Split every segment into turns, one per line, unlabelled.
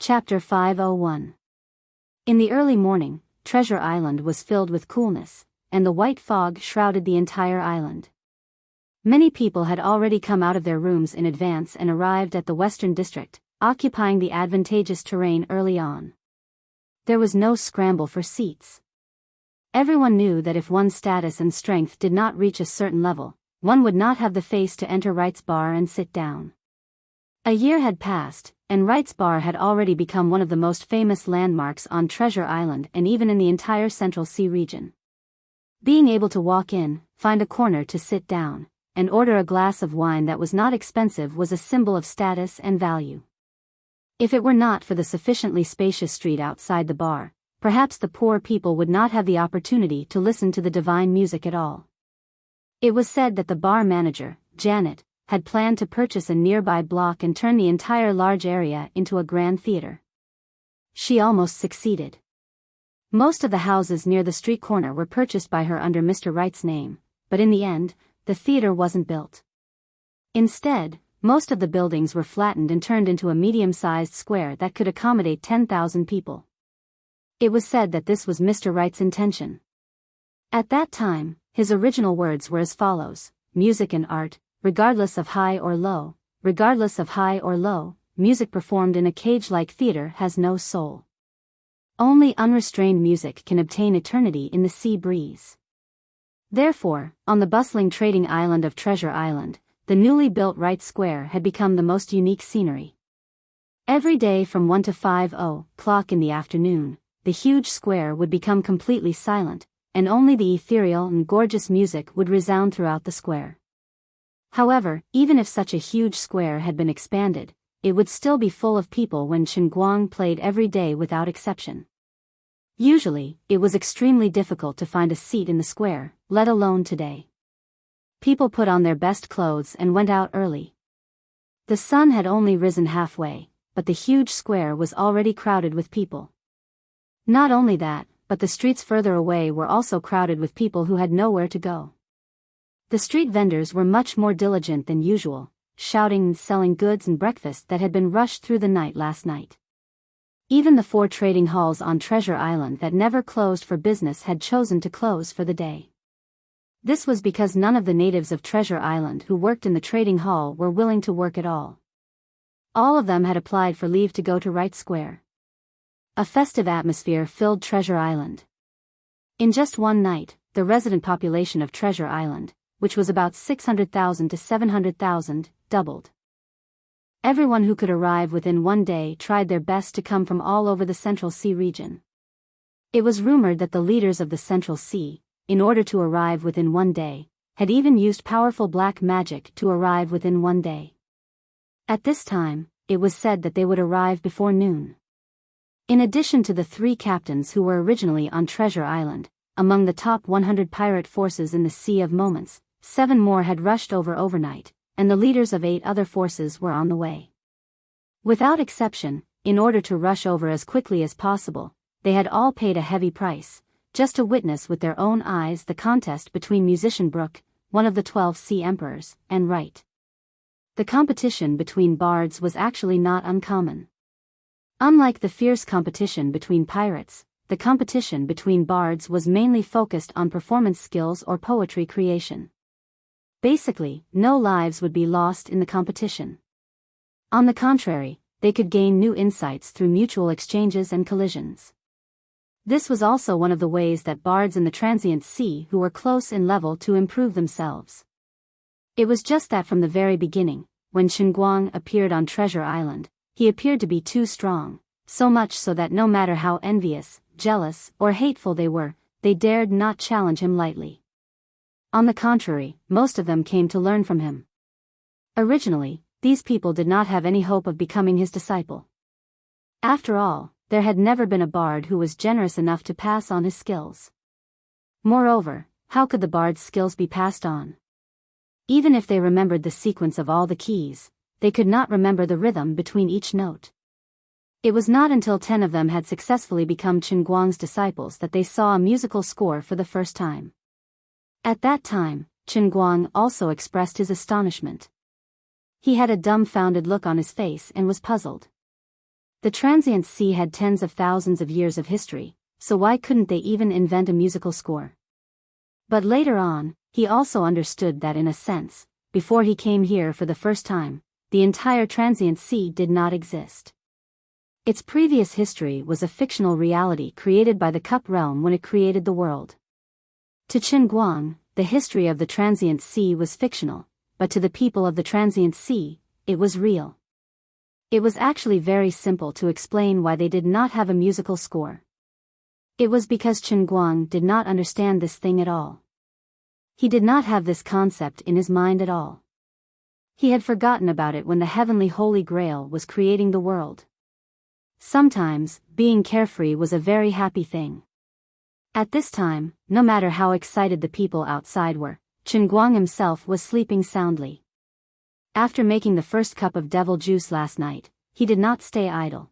Chapter 501. In the early morning, Treasure Island was filled with coolness, and the white fog shrouded the entire island. Many people had already come out of their rooms in advance and arrived at the Western District, occupying the advantageous terrain early on. There was no scramble for seats. Everyone knew that if one's status and strength did not reach a certain level, one would not have the face to enter Wright's Bar and sit down. A year had passed, and Wright's Bar had already become one of the most famous landmarks on Treasure Island and even in the entire Central Sea region. Being able to walk in, find a corner to sit down, and order a glass of wine that was not expensive was a symbol of status and value. If it were not for the sufficiently spacious street outside the bar, perhaps the poor people would not have the opportunity to listen to the divine music at all. It was said that the bar manager, Janet, had planned to purchase a nearby block and turn the entire large area into a grand theater. She almost succeeded. Most of the houses near the street corner were purchased by her under Mr. Wright's name, but in the end, the theater wasn't built. Instead, most of the buildings were flattened and turned into a medium-sized square that could accommodate 10,000 people. It was said that this was Mr. Wright's intention. At that time, his original words were as follows: music and art, regardless of high or low, regardless of high or low, music performed in a cage-like theater has no soul. Only unrestrained music can obtain eternity in the sea breeze. Therefore, on the bustling trading island of Treasure Island, the newly built Wright Square had become the most unique scenery. Every day from 1 to 5:00 in the afternoon, the huge square would become completely silent, and only the ethereal and gorgeous music would resound throughout the square. However, even if such a huge square had been expanded, it would still be full of people when Qinguang played every day without exception. Usually, it was extremely difficult to find a seat in the square, let alone today. People put on their best clothes and went out early. The sun had only risen halfway, but the huge square was already crowded with people. Not only that, but the streets further away were also crowded with people who had nowhere to go. The street vendors were much more diligent than usual, shouting and selling goods and breakfast that had been rushed through the night last night. Even the 4 trading halls on Treasure Island that never closed for business had chosen to close for the day. This was because none of the natives of Treasure Island who worked in the trading hall were willing to work at all. All of them had applied for leave to go to Wright Square. A festive atmosphere filled Treasure Island. In just one night, the resident population of Treasure Island, which was about 600,000 to 700,000, doubled. Everyone who could arrive within one day tried their best to come from all over the Central Sea region. It was rumored that the leaders of the Central Sea, in order to arrive within one day, had even used powerful black magic to arrive within one day. At this time, it was said that they would arrive before noon. In addition to the 3 captains who were originally on Treasure Island, among the top 100 pirate forces in the Sea of Moments, 7 more had rushed over overnight, and the leaders of 8 other forces were on the way. Without exception, in order to rush over as quickly as possible, they had all paid a heavy price, just to witness with their own eyes the contest between Musician Brook, one of the 12 Sea Emperors, and Wright. The competition between bards was actually not uncommon. Unlike the fierce competition between pirates, the competition between bards was mainly focused on performance skills or poetry creation. Basically, no lives would be lost in the competition. On the contrary, they could gain new insights through mutual exchanges and collisions. This was also one of the ways that bards in the transient sea who were close in level to improve themselves. It was just that from the very beginning, when Qinguang appeared on Treasure Island, he appeared to be too strong, so much so that no matter how envious, jealous, or hateful they were, they dared not challenge him lightly. On the contrary, most of them came to learn from him. Originally, these people did not have any hope of becoming his disciple. After all, there had never been a bard who was generous enough to pass on his skills. Moreover, how could the bard's skills be passed on? Even if they remembered the sequence of all the keys, they could not remember the rhythm between each note. It was not until 10 of them had successfully become Qinguang's disciples that they saw a musical score for the first time. At that time, Qinguang also expressed his astonishment. He had a dumbfounded look on his face and was puzzled. The transient sea had tens of thousands of years of history, so why couldn't they even invent a musical score? But later on, he also understood that in a sense, before he came here for the first time, the entire transient sea did not exist. Its previous history was a fictional reality created by the Cup realm when it created the world. To Qin Guang, the history of the transient sea was fictional, but to the people of the transient sea, it was real. It was actually very simple to explain why they did not have a musical score. It was because Qin Guang did not understand this thing at all. He did not have this concept in his mind at all. He had forgotten about it when the heavenly Holy Grail was creating the world. Sometimes, being carefree was a very happy thing. At this time, no matter how excited the people outside were, Qin Guang himself was sleeping soundly. After making the first cup of devil juice last night, he did not stay idle.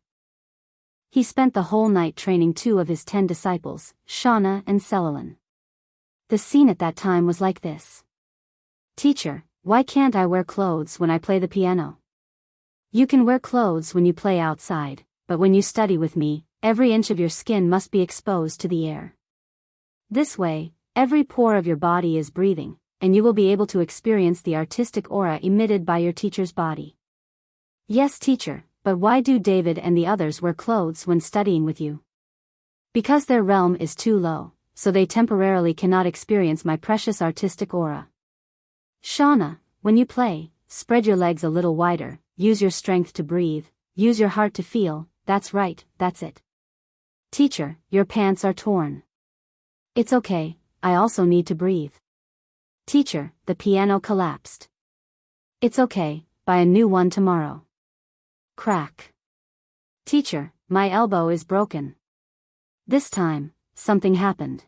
He spent the whole night training 2 of his 10 disciples, Shauna and Celilan. The scene at that time was like this. "Teacher, why can't I wear clothes when I play the piano?" "You can wear clothes when you play outside, but when you study with me, every inch of your skin must be exposed to the air. This way, every pore of your body is breathing, and you will be able to experience the artistic aura emitted by your teacher's body." "Yes, teacher, but why do David and the others wear clothes when studying with you?" "Because their realm is too low, so they temporarily cannot experience my precious artistic aura." "Shauna, when you play, spread your legs a little wider, use your strength to breathe, use your heart to feel, that's right, that's it." "Teacher, your pants are torn." "It's okay, I also need to breathe." "Teacher, the piano collapsed." "It's okay, buy a new one tomorrow." Crack. "Teacher, my elbow is broken." This time, something happened.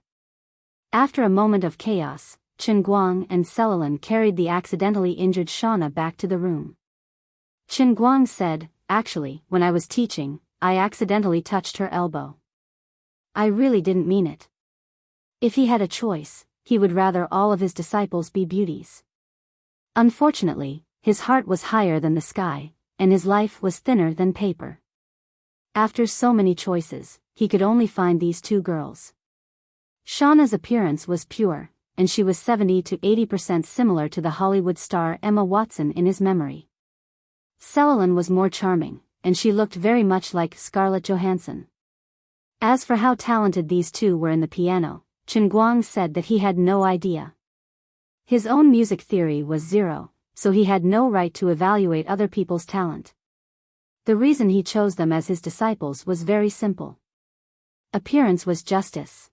After a moment of chaos, Qin Guang and Celilan carried the accidentally injured Shauna back to the room. Qin Guang said, "Actually, when I was teaching, I accidentally touched her elbow. I really didn't mean it." If he had a choice, he would rather all of his disciples be beauties. Unfortunately, his heart was higher than the sky, and his life was thinner than paper. After so many choices, he could only find these 2 girls. Shauna's appearance was pure, and she was 70 to 80% similar to the Hollywood star Emma Watson in his memory. Celilan was more charming, and she looked very much like Scarlett Johansson. As for how talented these 2 were in the piano, Qin Guang said that he had no idea. His own music theory was 0, so he had no right to evaluate other people's talent. The reason he chose them as his disciples was very simple. Appearance was justice.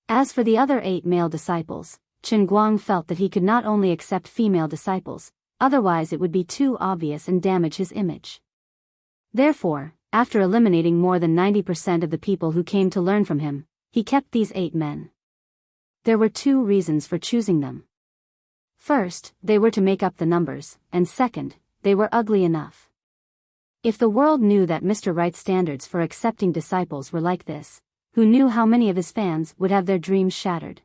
As for the other 8 male disciples, Qin Guang felt that he could not only accept female disciples, otherwise it would be too obvious and damage his image. Therefore, after eliminating more than 90% of the people who came to learn from him, he kept these 8 men. There were 2 reasons for choosing them. First, they were to make up the numbers, and second, they were ugly enough. If the world knew that Mr. Wright's standards for accepting disciples were like this, who knew how many of his fans would have their dreams shattered?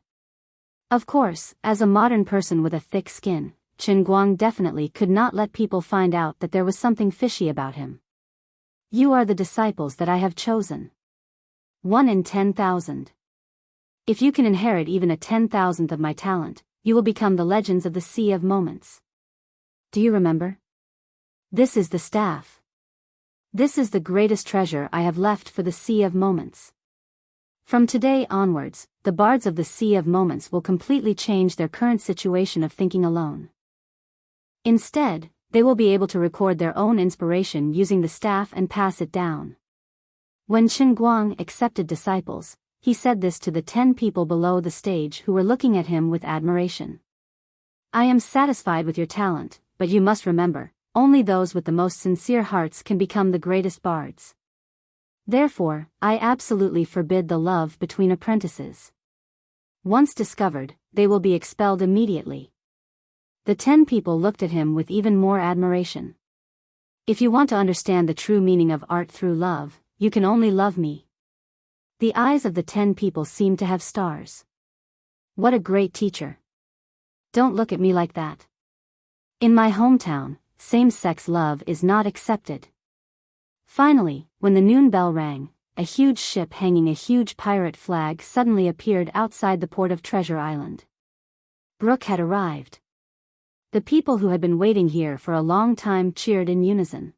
Of course, as a modern person with a thick skin, Qin Guang definitely could not let people find out that there was something fishy about him. "You are the disciples that I have chosen. 1 in 10,000. If you can inherit even a 10,000th of my talent, you will become the legends of the Sea of Moments. Do you remember? This is the staff. This is the greatest treasure I have left for the Sea of Moments. From today onwards, the bards of the Sea of Moments will completely change their current situation of thinking alone. Instead, they will be able to record their own inspiration using the staff and pass it down." When Qin Guang accepted disciples, he said this to the 10 people below the stage who were looking at him with admiration. "I am satisfied with your talent, but you must remember, only those with the most sincere hearts can become the greatest bards. Therefore, I absolutely forbid the love between apprentices. Once discovered, they will be expelled immediately." The 10 people looked at him with even more admiration. "If you want to understand the true meaning of art through love, you can only love me." The eyes of the 10 people seemed to have stars. "What a great teacher. Don't look at me like that. In my hometown, same-sex love is not accepted." Finally, when the noon bell rang, a huge ship hanging a huge pirate flag suddenly appeared outside the port of Treasure Island. Brooke had arrived. The people who had been waiting here for a long time cheered in unison.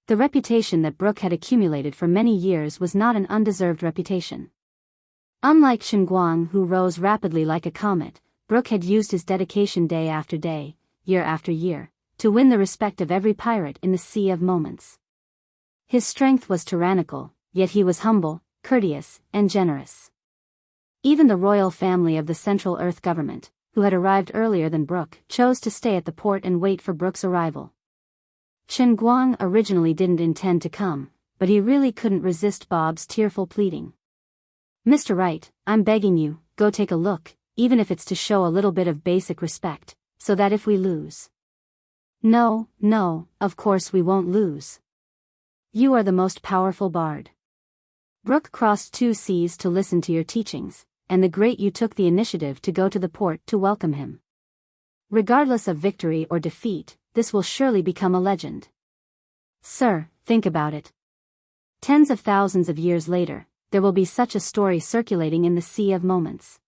The reputation that Brooke had accumulated for many years was not an undeserved reputation. Unlike Xinguang, who rose rapidly like a comet, Brooke had used his dedication day after day, year after year, to win the respect of every pirate in the Sea of Moments. His strength was tyrannical, yet he was humble, courteous, and generous. Even the royal family of the Central Earth government, who had arrived earlier than Brooke, chose to stay at the port and wait for Brooke's arrival. Xinguang originally didn't intend to come, but he really couldn't resist Bob's tearful pleading. "Mr. Wright, I'm begging you, go take a look, even if it's to show a little bit of basic respect, so that if we lose..." "No, of course we won't lose. You are the most powerful bard. Brooke crossed 2 seas to listen to your teachings, and the great you took the initiative to go to the port to welcome him. Regardless of victory or defeat, this will surely become a legend. Sir, think about it. Tens of thousands of years later, there will be such a story circulating in the Sea of Moments."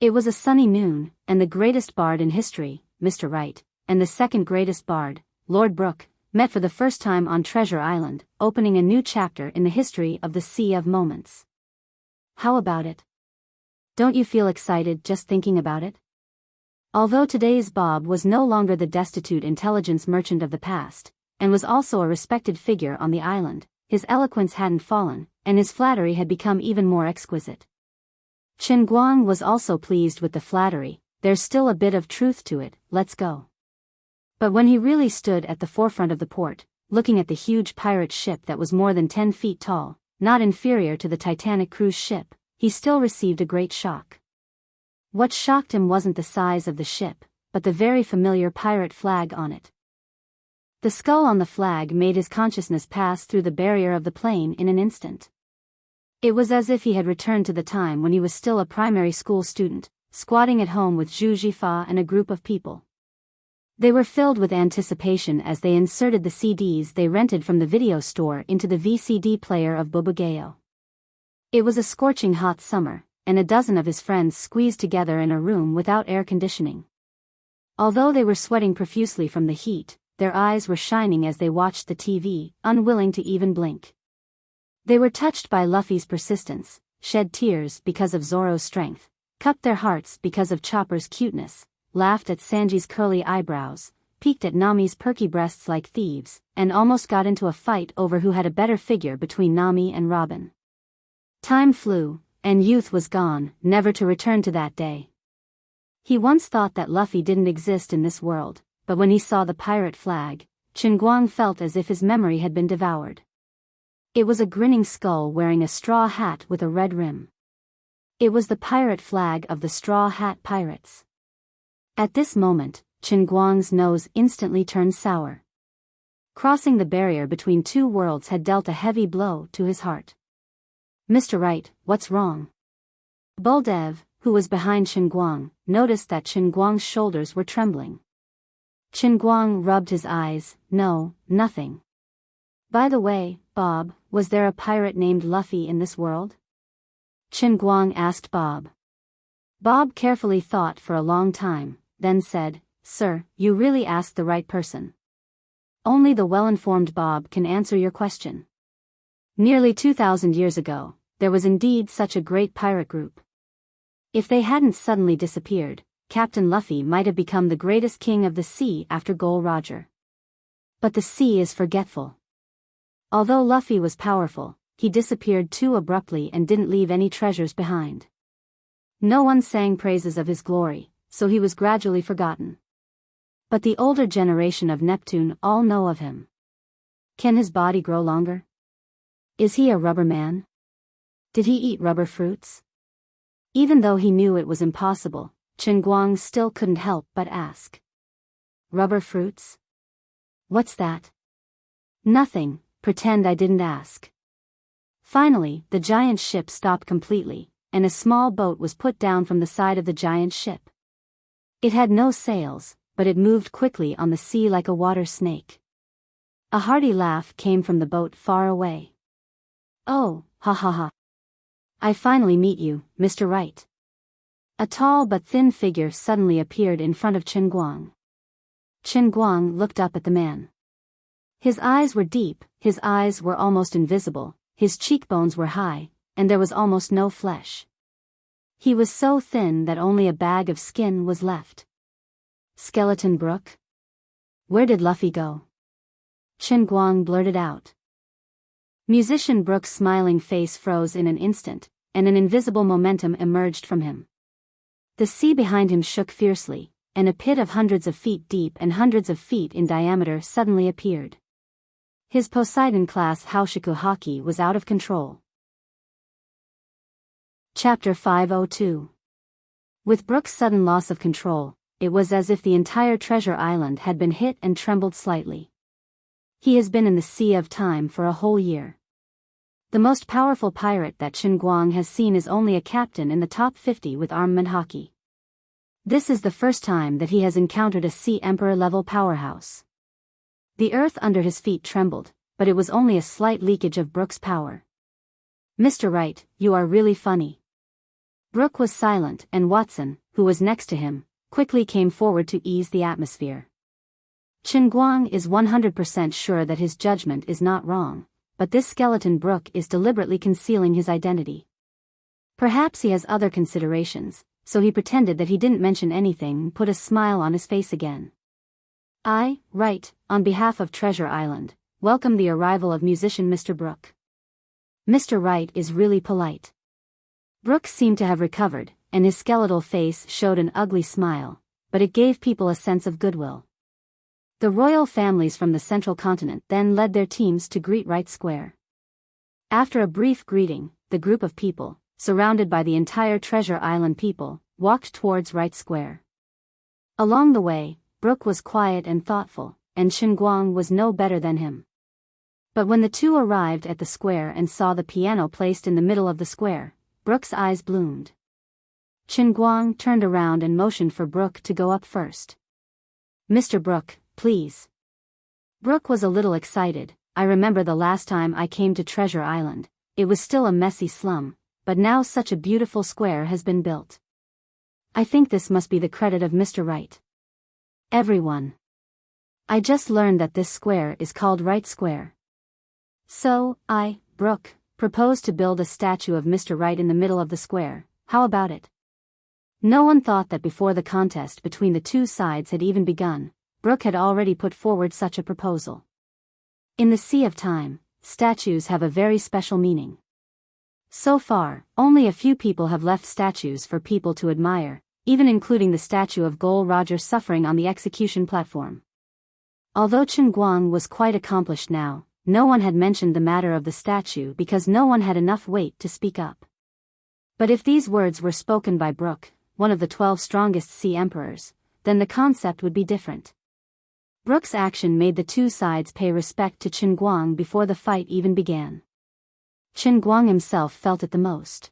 It was a sunny noon, and the greatest bard in history, Mr. Wright, and the second greatest bard, Lord Brooke, met for the first time on Treasure Island, opening a new chapter in the history of the Sea of Moments. How about it? Don't you feel excited just thinking about it? Although today's Bob was no longer the destitute intelligence merchant of the past, and was also a respected figure on the island, his eloquence hadn't fallen, and his flattery had become even more exquisite. Xinguang was also pleased with the flattery. "There's still a bit of truth to it, let's go." But when he really stood at the forefront of the port, looking at the huge pirate ship that was more than 10 feet tall, not inferior to the Titanic cruise ship, he still received a great shock. What shocked him wasn't the size of the ship, but the very familiar pirate flag on it. The skull on the flag made his consciousness pass through the barrier of the plane in an instant. It was as if he had returned to the time when he was still a primary school student, squatting at home with Zhu Jifa and a group of people. They were filled with anticipation as they inserted the CDs they rented from the video store into the VCD player of Bobugeo. It was a scorching hot summer, and a dozen of his friends squeezed together in a room without air conditioning. Although they were sweating profusely from the heat, their eyes were shining as they watched the TV, unwilling to even blink. They were touched by Luffy's persistence, shed tears because of Zoro's strength, cupped their hearts because of Chopper's cuteness, laughed at Sanji's curly eyebrows, peeked at Nami's perky breasts like thieves, and almost got into a fight over who had a better figure between Nami and Robin. Time flew, and youth was gone, never to return to that day. He once thought that Luffy didn't exist in this world, but when he saw the pirate flag, Xinguang felt as if his memory had been devoured. It was a grinning skull wearing a straw hat with a red rim. It was the pirate flag of the Straw Hat Pirates. At this moment, Xinguang's nose instantly turned sour. Crossing the barrier between 2 worlds had dealt a heavy blow to his heart. "Mr. Wright, what's wrong?" Buldev, who was behind Xinguang, noticed that Xinguang's shoulders were trembling. Xinguang rubbed his eyes. "No, nothing. By the way, Bob, was there a pirate named Luffy in this world?" Xinguang asked Bob. Bob carefully thought for a long time, then said, "Sir, you really asked the right person. Only the well-informed Bob can answer your question. Nearly 2,000 years ago, there was indeed such a great pirate group. If they hadn't suddenly disappeared, Captain Luffy might have become the greatest king of the sea after Gol Roger. But the sea is forgetful. Although Luffy was powerful, he disappeared too abruptly and didn't leave any treasures behind. No one sang praises of his glory, so he was gradually forgotten. But the older generation of Neptune all know of him. Can his body grow longer? Is he a rubber man? Did he eat rubber fruits?" Even though he knew it was impossible, Xinguang still couldn't help but ask. "Rubber fruits? What's that?" "Nothing, pretend I didn't ask." Finally, the giant ship stopped completely, and a small boat was put down from the side of the giant ship. It had no sails, but it moved quickly on the sea like a water snake. A hearty laugh came from the boat far away. "Oh, ha ha ha. I finally meet you, Mr. Wright." A tall but thin figure suddenly appeared in front of Chen Guang. Chen Guang looked up at the man. His eyes were deep, his eyes were almost invisible, his cheekbones were high, and there was almost no flesh. He was so thin that only a bag of skin was left. "Skeleton Brook? Where did Luffy go?" Chen Guang blurted out. Musician Brook's smiling face froze in an instant, and an invisible momentum emerged from him. The sea behind him shook fiercely, and a pit of hundreds of feet deep and hundreds of feet in diameter suddenly appeared. His Poseidon-class Haoshiku haki was out of control. Chapter 502. With Brook's sudden loss of control, it was as if the entire treasure island had been hit and trembled slightly. He has been in the Sea of Time for a whole year. The most powerful pirate that Chen Guang has seen is only a captain in the top 50 with armament haki. This is the first time that he has encountered a Sea Emperor-level powerhouse. The earth under his feet trembled, but it was only a slight leakage of Brook's power. "Mr. Wright, you are really funny." Brook was silent, and Watson, who was next to him, quickly came forward to ease the atmosphere. Chen Guang is 100% sure that his judgment is not wrong, but this skeleton Brook is deliberately concealing his identity. Perhaps he has other considerations, so he pretended that he didn't mention anything and put a smile on his face again. "I, Wright, on behalf of Treasure Island, welcome the arrival of musician Mr. Brook." Mr. Wright is really polite. Brook seemed to have recovered, and his skeletal face showed an ugly smile, but it gave people a sense of goodwill. The royal families from the central continent then led their teams to greet Wright Square. After a brief greeting, the group of people, surrounded by the entire Treasure Island people, walked towards Wright Square. Along the way, Brook was quiet and thoughtful, and Chen Guang was no better than him. But when the two arrived at the square and saw the piano placed in the middle of the square, Brook's eyes bloomed. Chen Guang turned around and motioned for Brook to go up first. "Mr. Brook, please." Brook was a little excited. "I remember the last time I came to Treasure Island, it was still a messy slum, but now such a beautiful square has been built. I think this must be the credit of Mr. Wright." "Everyone. I just learned that this square is called Wright Square. So, I, Brook, propose to build a statue of Mr. Wright in the middle of the square. How about it?" No one thought that before the contest between the two sides had even begun, Brook had already put forward such a proposal. In the Sea of Time, statues have a very special meaning. So far, only a few people have left statues for people to admire, even including the statue of Gol Roger suffering on the execution platform. Although Chen Guang was quite accomplished now, no one had mentioned the matter of the statue because no one had enough weight to speak up. But if these words were spoken by Brook, one of the 12 strongest Sea Emperors, then the concept would be different. Brook's action made the two sides pay respect to Chen Guang before the fight even began. Chen Guang himself felt it the most.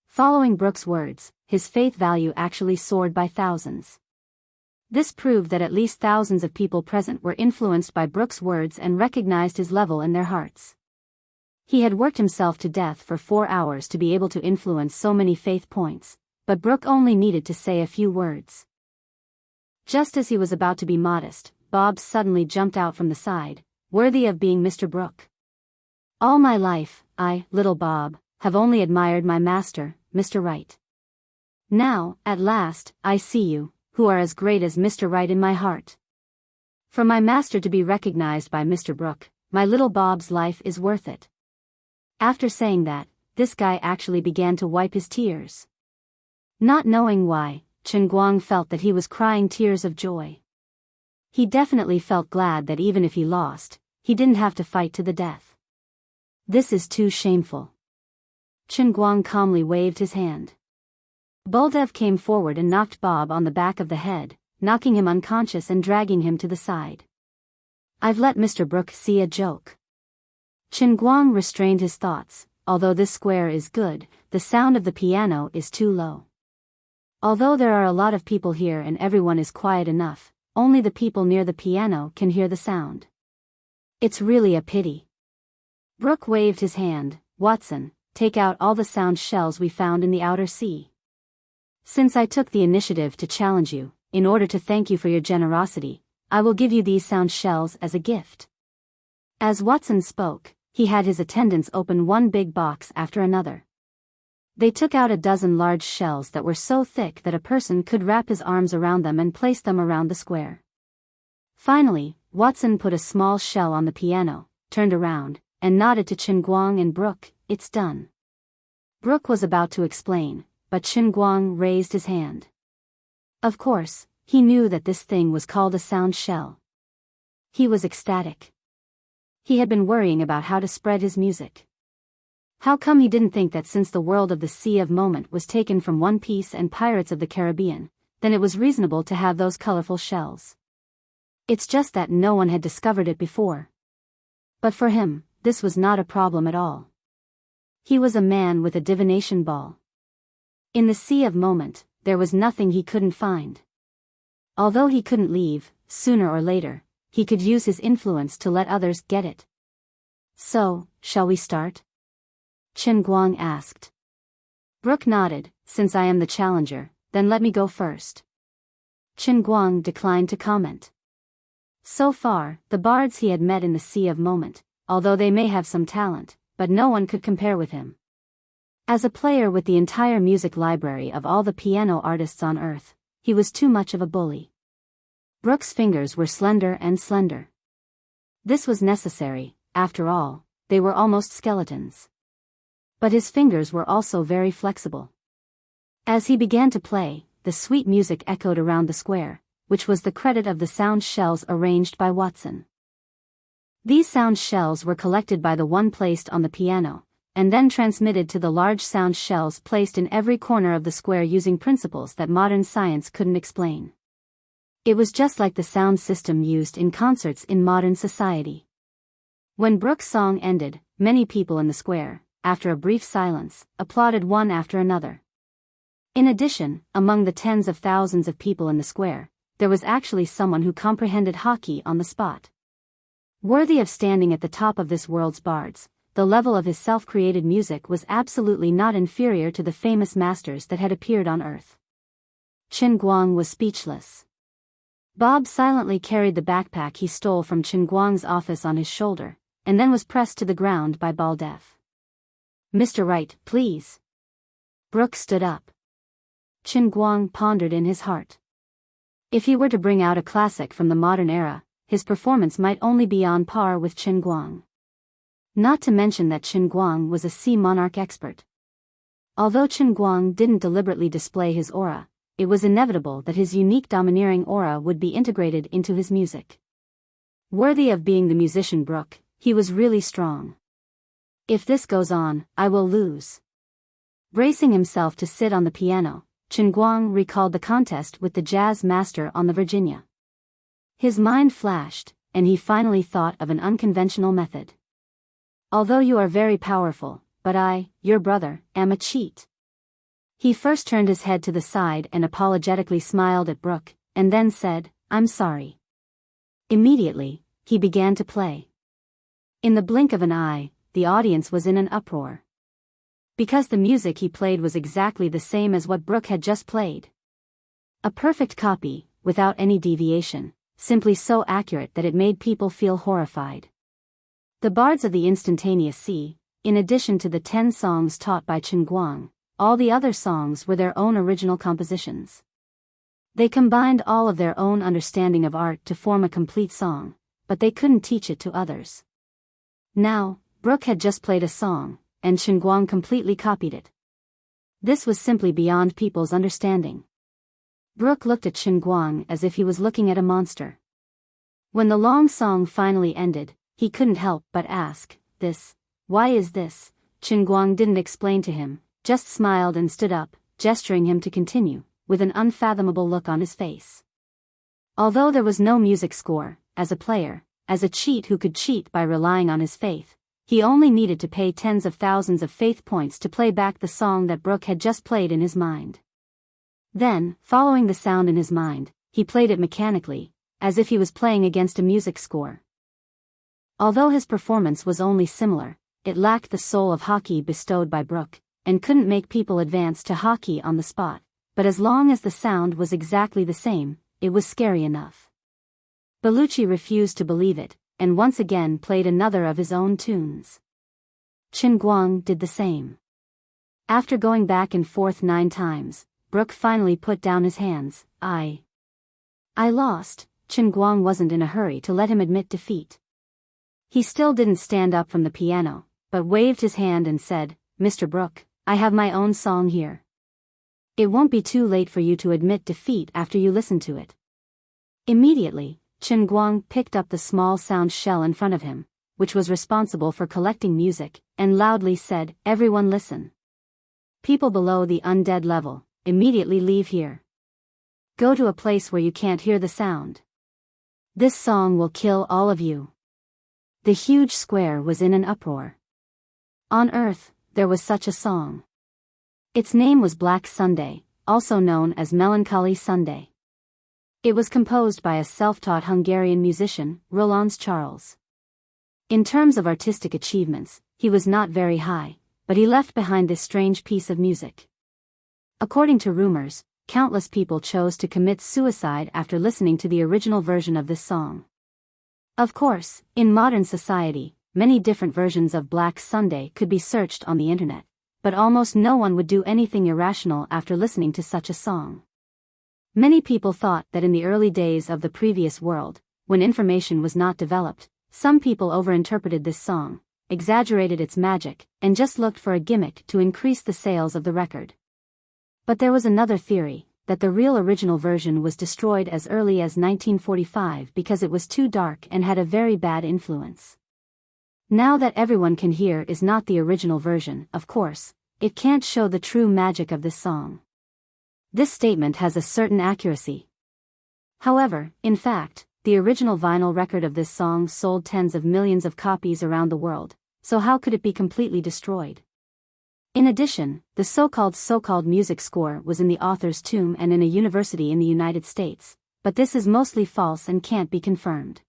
Following Brook's words, his faith value actually soared by thousands. This proved that at least thousands of people present were influenced by Brook's words and recognized his level in their hearts. He had worked himself to death for 4 hours to be able to influence so many faith points, but Brook only needed to say a few words. Just as he was about to be modest, Bob suddenly jumped out from the side, worthy of being Mr. Brook. "All my life, I, little Bob, have only admired my master, Mr. Wright. Now, at last, I see you, who are as great as Mr. Wright in my heart. For my master to be recognized by Mr. Brook, my little Bob's life is worth it." After saying that, this guy actually began to wipe his tears. Not knowing why, Chen Guang felt that he was crying tears of joy. He definitely felt glad that even if he lost, he didn't have to fight to the death. "This is too shameful." Chen Guang calmly waved his hand. Buldev came forward and knocked Bob on the back of the head, knocking him unconscious and dragging him to the side. "I've let Mr. Brook see a joke." Chen Guang restrained his thoughts. Although this square is good, the sound of the piano is too low. Although there are a lot of people here and everyone is quiet enough, only the people near the piano can hear the sound. It's really a pity. Brooke waved his hand. Watson, take out all the sound shells we found in the outer sea. Since I took the initiative to challenge you, in order to thank you for your generosity, I will give you these sound shells as a gift. As Watson spoke, he had his attendants open one big box after another. They took out a dozen large shells that were so thick that a person could wrap his arms around them and place them around the square. Finally, Watson put a small shell on the piano, turned around, and nodded to Qin and Brooke. It's done. Brooke was about to explain, but Qin raised his hand. Of course, he knew that this thing was called a sound shell. He was ecstatic. He had been worrying about how to spread his music. How come he didn't think that since the world of the Sea of Moment was taken from One Piece and Pirates of the Caribbean, then it was reasonable to have those colorful shells? It's just that no one had discovered it before. But for him, this was not a problem at all. He was a man with a divination ball. In the Sea of Moment, there was nothing he couldn't find. Although he couldn't leave, sooner or later, he could use his influence to let others get it. So, shall we start? Qin asked. Brooke nodded. Since I am the challenger, then let me go first. Qin declined to comment. So far, the bards he had met in the Sea of Moment, although they may have some talent, but no one could compare with him. As a player with the entire music library of all the piano artists on Earth, he was too much of a bully. Brooke's fingers were slender and slender. This was necessary, after all, they were almost skeletons. But his fingers were also very flexible. As he began to play, the sweet music echoed around the square, which was the credit of the sound shells arranged by Watson. These sound shells were collected by the one placed on the piano, and then transmitted to the large sound shells placed in every corner of the square using principles that modern science couldn't explain. It was just like the sound system used in concerts in modern society. When Brooke's song ended, many people in the square, after a brief silence, applauded one after another. In addition, among the tens of thousands of people in the square, there was actually someone who comprehended hockey on the spot. Worthy of standing at the top of this world's bards, the level of his self-created music was absolutely not inferior to the famous masters that had appeared on Earth. Qin was speechless. Bob silently carried the backpack he stole from Qin office on his shoulder, and then was pressed to the ground by Baldef. Mr. Wright, please. Brooke stood up. Qin pondered in his heart. If he were to bring out a classic from the modern era, his performance might only be on par with Qin. Not to mention that Qin was a sea monarch expert. Although Qin didn't deliberately display his aura, it was inevitable that his unique domineering aura would be integrated into his music. Worthy of being the musician Brooke, he was really strong. If this goes on, I will lose. Bracing himself to sit on the piano, Qin recalled the contest with the jazz master on the Virginia. His mind flashed, and he finally thought of an unconventional method. Although you are very powerful, but I, your brother, am a cheat. He first turned his head to the side and apologetically smiled at Brooke, and then said, I'm sorry. Immediately, he began to play. In the blink of an eye, the audience was in an uproar. Because the music he played was exactly the same as what Brooke had just played. A perfect copy, without any deviation, simply so accurate that it made people feel horrified. The bards of the Instantaneous Sea, in addition to the 10 songs taught by Qin, all the other songs were their own original compositions. They combined all of their own understanding of art to form a complete song, but they couldn't teach it to others. Now, Brooke had just played a song, and Qin completely copied it. This was simply beyond people's understanding. Brooke looked at Qin as if he was looking at a monster. When the long song finally ended, he couldn't help but ask, why is this? Qin didn't explain to him, just smiled and stood up, gesturing him to continue, with an unfathomable look on his face. Although there was no music score, as a player, as a cheat who could cheat by relying on his faith, he only needed to pay tens of thousands of faith points to play back the song that Brooke had just played in his mind. Then, following the sound in his mind, he played it mechanically, as if he was playing against a music score. Although his performance was only similar, it lacked the soul of hockey bestowed by Brooke, and couldn't make people advance to hockey on the spot, but as long as the sound was exactly the same, it was scary enough. Bellucci refused to believe it, and once again played another of his own tunes. Chen Guang did the same. After going back and forth 9 times, Brooke finally put down his hands. I lost. Chen Guang wasn't in a hurry to let him admit defeat. He still didn't stand up from the piano, but waved his hand and said, "Mr. Brooke, I have my own song here. It won't be too late for you to admit defeat after you listen to it." Immediately, Chen Guang picked up the small sound shell in front of him, which was responsible for collecting music, and loudly said, "Everyone listen. People below the undead level, immediately leave here. Go to a place where you can't hear the sound. This song will kill all of you." The huge square was in an uproar. On Earth, there was such a song. Its name was Black Sunday, also known as Melancholy Sunday. It was composed by a self-taught Hungarian musician, Roland Charles. In terms of artistic achievements, he was not very high, but he left behind this strange piece of music. According to rumors, countless people chose to commit suicide after listening to the original version of this song. Of course, in modern society, many different versions of Black Sunday could be searched on the internet, but almost no one would do anything irrational after listening to such a song. Many people thought that in the early days of the previous world, when information was not developed, some people overinterpreted this song, exaggerated its magic, and just looked for a gimmick to increase the sales of the record. But there was another theory, that the real original version was destroyed as early as 1945 because it was too dark and had a very bad influence. Now that everyone can hear is not the original version, of course, it can't show the true magic of this song. This statement has a certain accuracy. However, in fact, the original vinyl record of this song sold tens of millions of copies around the world, so how could it be completely destroyed? In addition, the so-called music score was in the author's tomb and in a university in the United States, but this is mostly false and can't be confirmed.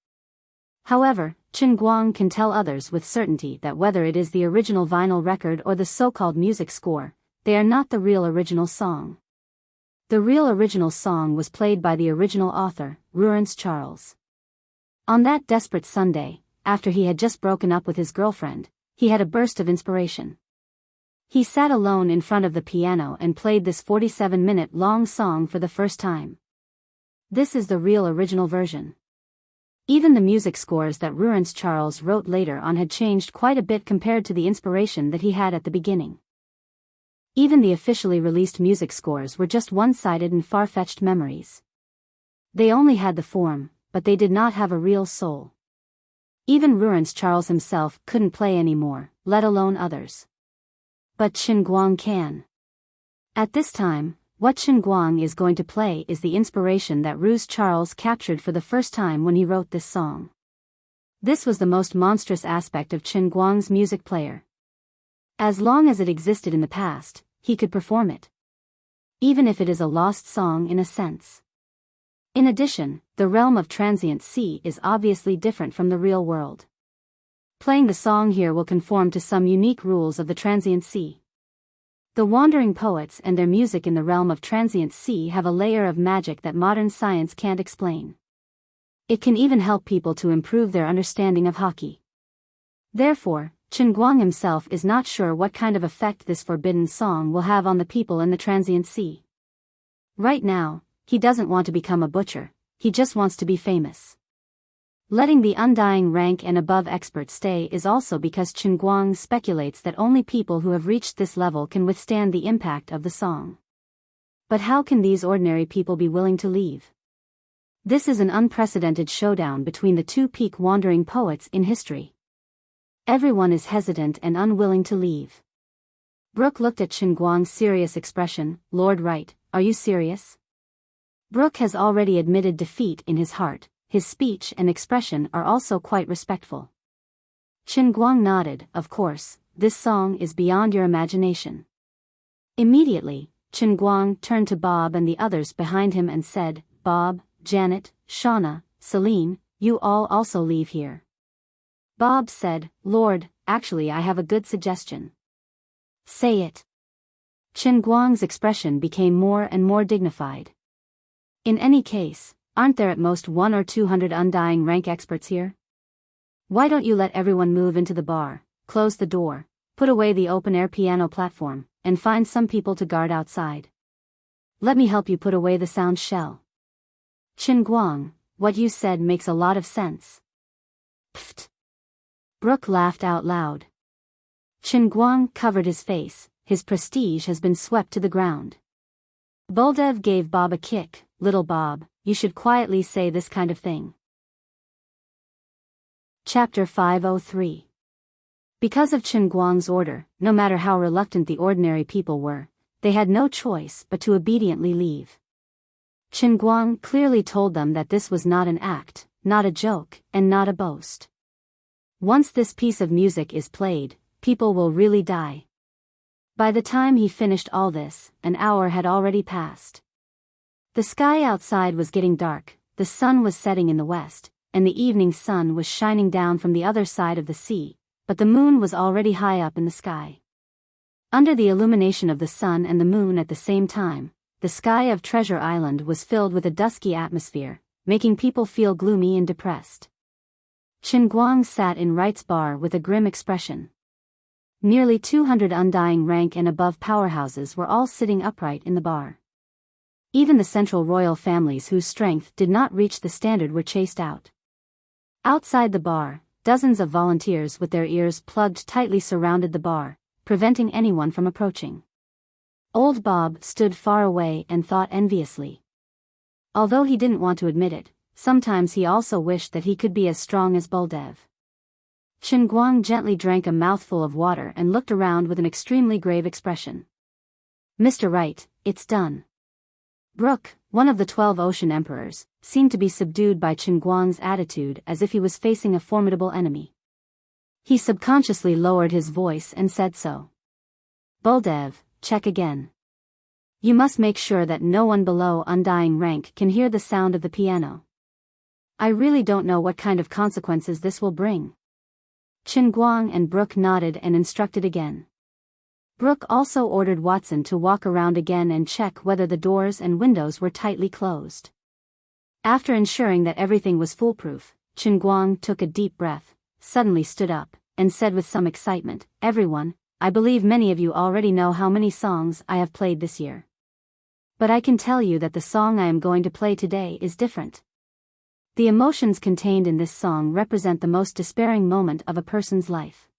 However, Chen Guang can tell others with certainty that whether it is the original vinyl record or the so-called music score, they are not the real original song. The real original song was played by the original author, Roland Charles. On that desperate Sunday, after he had just broken up with his girlfriend, he had a burst of inspiration. He sat alone in front of the piano and played this 47-minute-long song for the first time. This is the real original version. Even the music scores that Roland Charles wrote later on had changed quite a bit compared to the inspiration that he had at the beginning. Even the officially released music scores were just one-sided and far-fetched memories. They only had the form, but they did not have a real soul. Even Roland Charles himself couldn't play anymore, let alone others. But Chen Guang can. At this time, what Chen Guang is going to play is the inspiration that Roland Charles captured for the first time when he wrote this song. This was the most monstrous aspect of Chen Guang's music player. As long as it existed in the past, he could perform it. Even if it is a lost song in a sense. In addition, the realm of transient sea is obviously different from the real world. Playing the song here will conform to some unique rules of the transient sea. The wandering poets and their music in the realm of transient sea have a layer of magic that modern science can't explain. It can even help people to improve their understanding of hockey. Therefore, Chen Guang himself is not sure what kind of effect this forbidden song will have on the people in the transient sea. Right now, he doesn't want to become a butcher, he just wants to be famous. Letting the undying rank and above expert stay is also because Chen Guang speculates that only people who have reached this level can withstand the impact of the song. But how can these ordinary people be willing to leave? This is an unprecedented showdown between the two peak wandering poets in history. Everyone is hesitant and unwilling to leave. Brooke looked at Chen Guang's serious expression. "Lord Wright, are you serious?" Brooke has already admitted defeat in his heart. His speech and expression are also quite respectful. Chen Guang nodded. "Of course, this song is beyond your imagination." Immediately, Chen Guang turned to Bob and the others behind him and said, "Bob, Janet, Shauna, Celine, you all also leave here. Bob said, Lord, actually I have a good suggestion. Say it. Qin Guang's expression became more and more dignified. In any case, aren't there at most 1 or 200 undying rank experts here? Why don't you let everyone move into the bar, close the door, put away the open-air piano platform, and find some people to guard outside? Let me help you put away the sound shell. Qin Guang, what you said makes a lot of sense. Pfft. Brooke laughed out loud. Qin Guang covered his face, his prestige has been swept to the ground. Buldev gave Bob a kick. Little Bob, you should quietly say this kind of thing. Chapter 503. Because of Qin Guang's order, no matter how reluctant the ordinary people were, they had no choice but to obediently leave. Qin Guang clearly told them that this was not an act, not a joke, and not a boast. Once this piece of music is played, people will really die. By the time he finished all this, an hour had already passed. The sky outside was getting dark, the sun was setting in the west, and the evening sun was shining down from the other side of the sea, but the moon was already high up in the sky. Under the illumination of the sun and the moon at the same time, the sky of Treasure Island was filled with a dusky atmosphere, making people feel gloomy and depressed. Qin Guang sat in Wright's bar with a grim expression. Nearly 200 undying rank and above powerhouses were all sitting upright in the bar. Even the central royal families whose strength did not reach the standard were chased out. Outside the bar, dozens of volunteers with their ears plugged tightly surrounded the bar, preventing anyone from approaching. Old Bob stood far away and thought enviously. Although he didn't want to admit it, sometimes he also wished that he could be as strong as Buldev. Qin Guang gently drank a mouthful of water and looked around with an extremely grave expression. Mr. Wright, it's done. Brooke, one of the 12 Ocean Emperors, seemed to be subdued by Qin Guang's attitude as if he was facing a formidable enemy. He subconsciously lowered his voice and said so. Buldev, check again. You must make sure that no one below undying rank can hear the sound of the piano. I really don't know what kind of consequences this will bring. Qin Guang and Brooke nodded and instructed again. Brooke also ordered Watson to walk around again and check whether the doors and windows were tightly closed. After ensuring that everything was foolproof, Qin Guang took a deep breath, suddenly stood up, and said with some excitement, Everyone, I believe many of you already know how many songs I have played this year. But I can tell you that the song I am going to play today is different. The emotions contained in this song represent the most despairing moment of a person's life.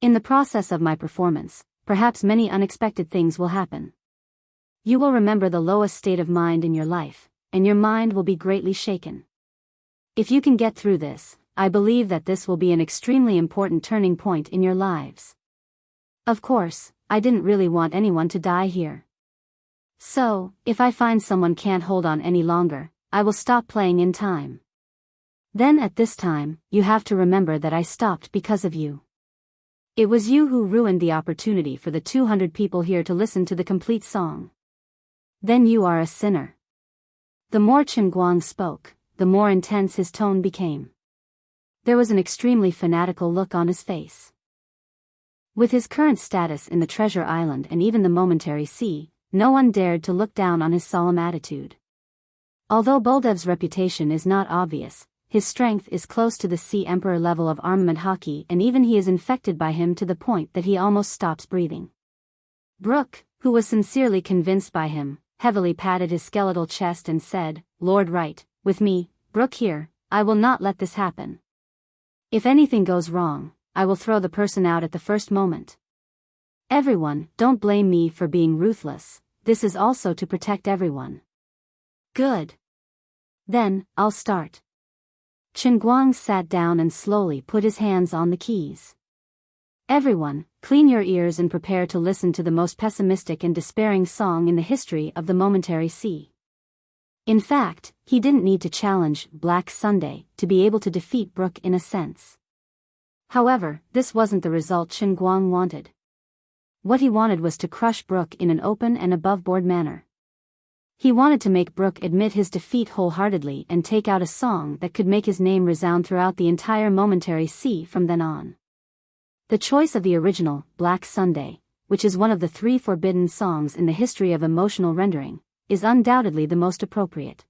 In the process of my performance, perhaps many unexpected things will happen. You will remember the lowest state of mind in your life, and your mind will be greatly shaken. If you can get through this, I believe that this will be an extremely important turning point in your lives. Of course, I didn't really want anyone to die here. So, if I find someone can't hold on any longer, I will stop playing in time. Then at this time, you have to remember that I stopped because of you. It was you who ruined the opportunity for the 200 people here to listen to the complete song. Then you are a sinner. The more Qin Guang spoke, the more intense his tone became. There was an extremely fanatical look on his face. With his current status in the Treasure Island and even the Momentary Sea, no one dared to look down on his solemn attitude. Although Buldev's reputation is not obvious, his strength is close to the Sea Emperor level of armament hockey, and even he is infected by him to the point that he almost stops breathing. Brooke, who was sincerely convinced by him, heavily patted his skeletal chest and said, Lord Wright, with me, Brooke here, I will not let this happen. If anything goes wrong, I will throw the person out at the first moment. Everyone, don't blame me for being ruthless, this is also to protect everyone. Good. Then, I'll start. Qin Guang sat down and slowly put his hands on the keys. Everyone, clean your ears and prepare to listen to the most pessimistic and despairing song in the history of the Momentary Sea. In fact, he didn't need to challenge Black Sunday to be able to defeat Brooke in a sense. However, this wasn't the result Qin Guang wanted. What he wanted was to crush Brooke in an open and above-board manner. He wanted to make Brook admit his defeat wholeheartedly and take out a song that could make his name resound throughout the entire momentary sea from then on. The choice of the original, Black Sunday, which is one of the 3 forbidden songs in the history of emotional rendering, is undoubtedly the most appropriate.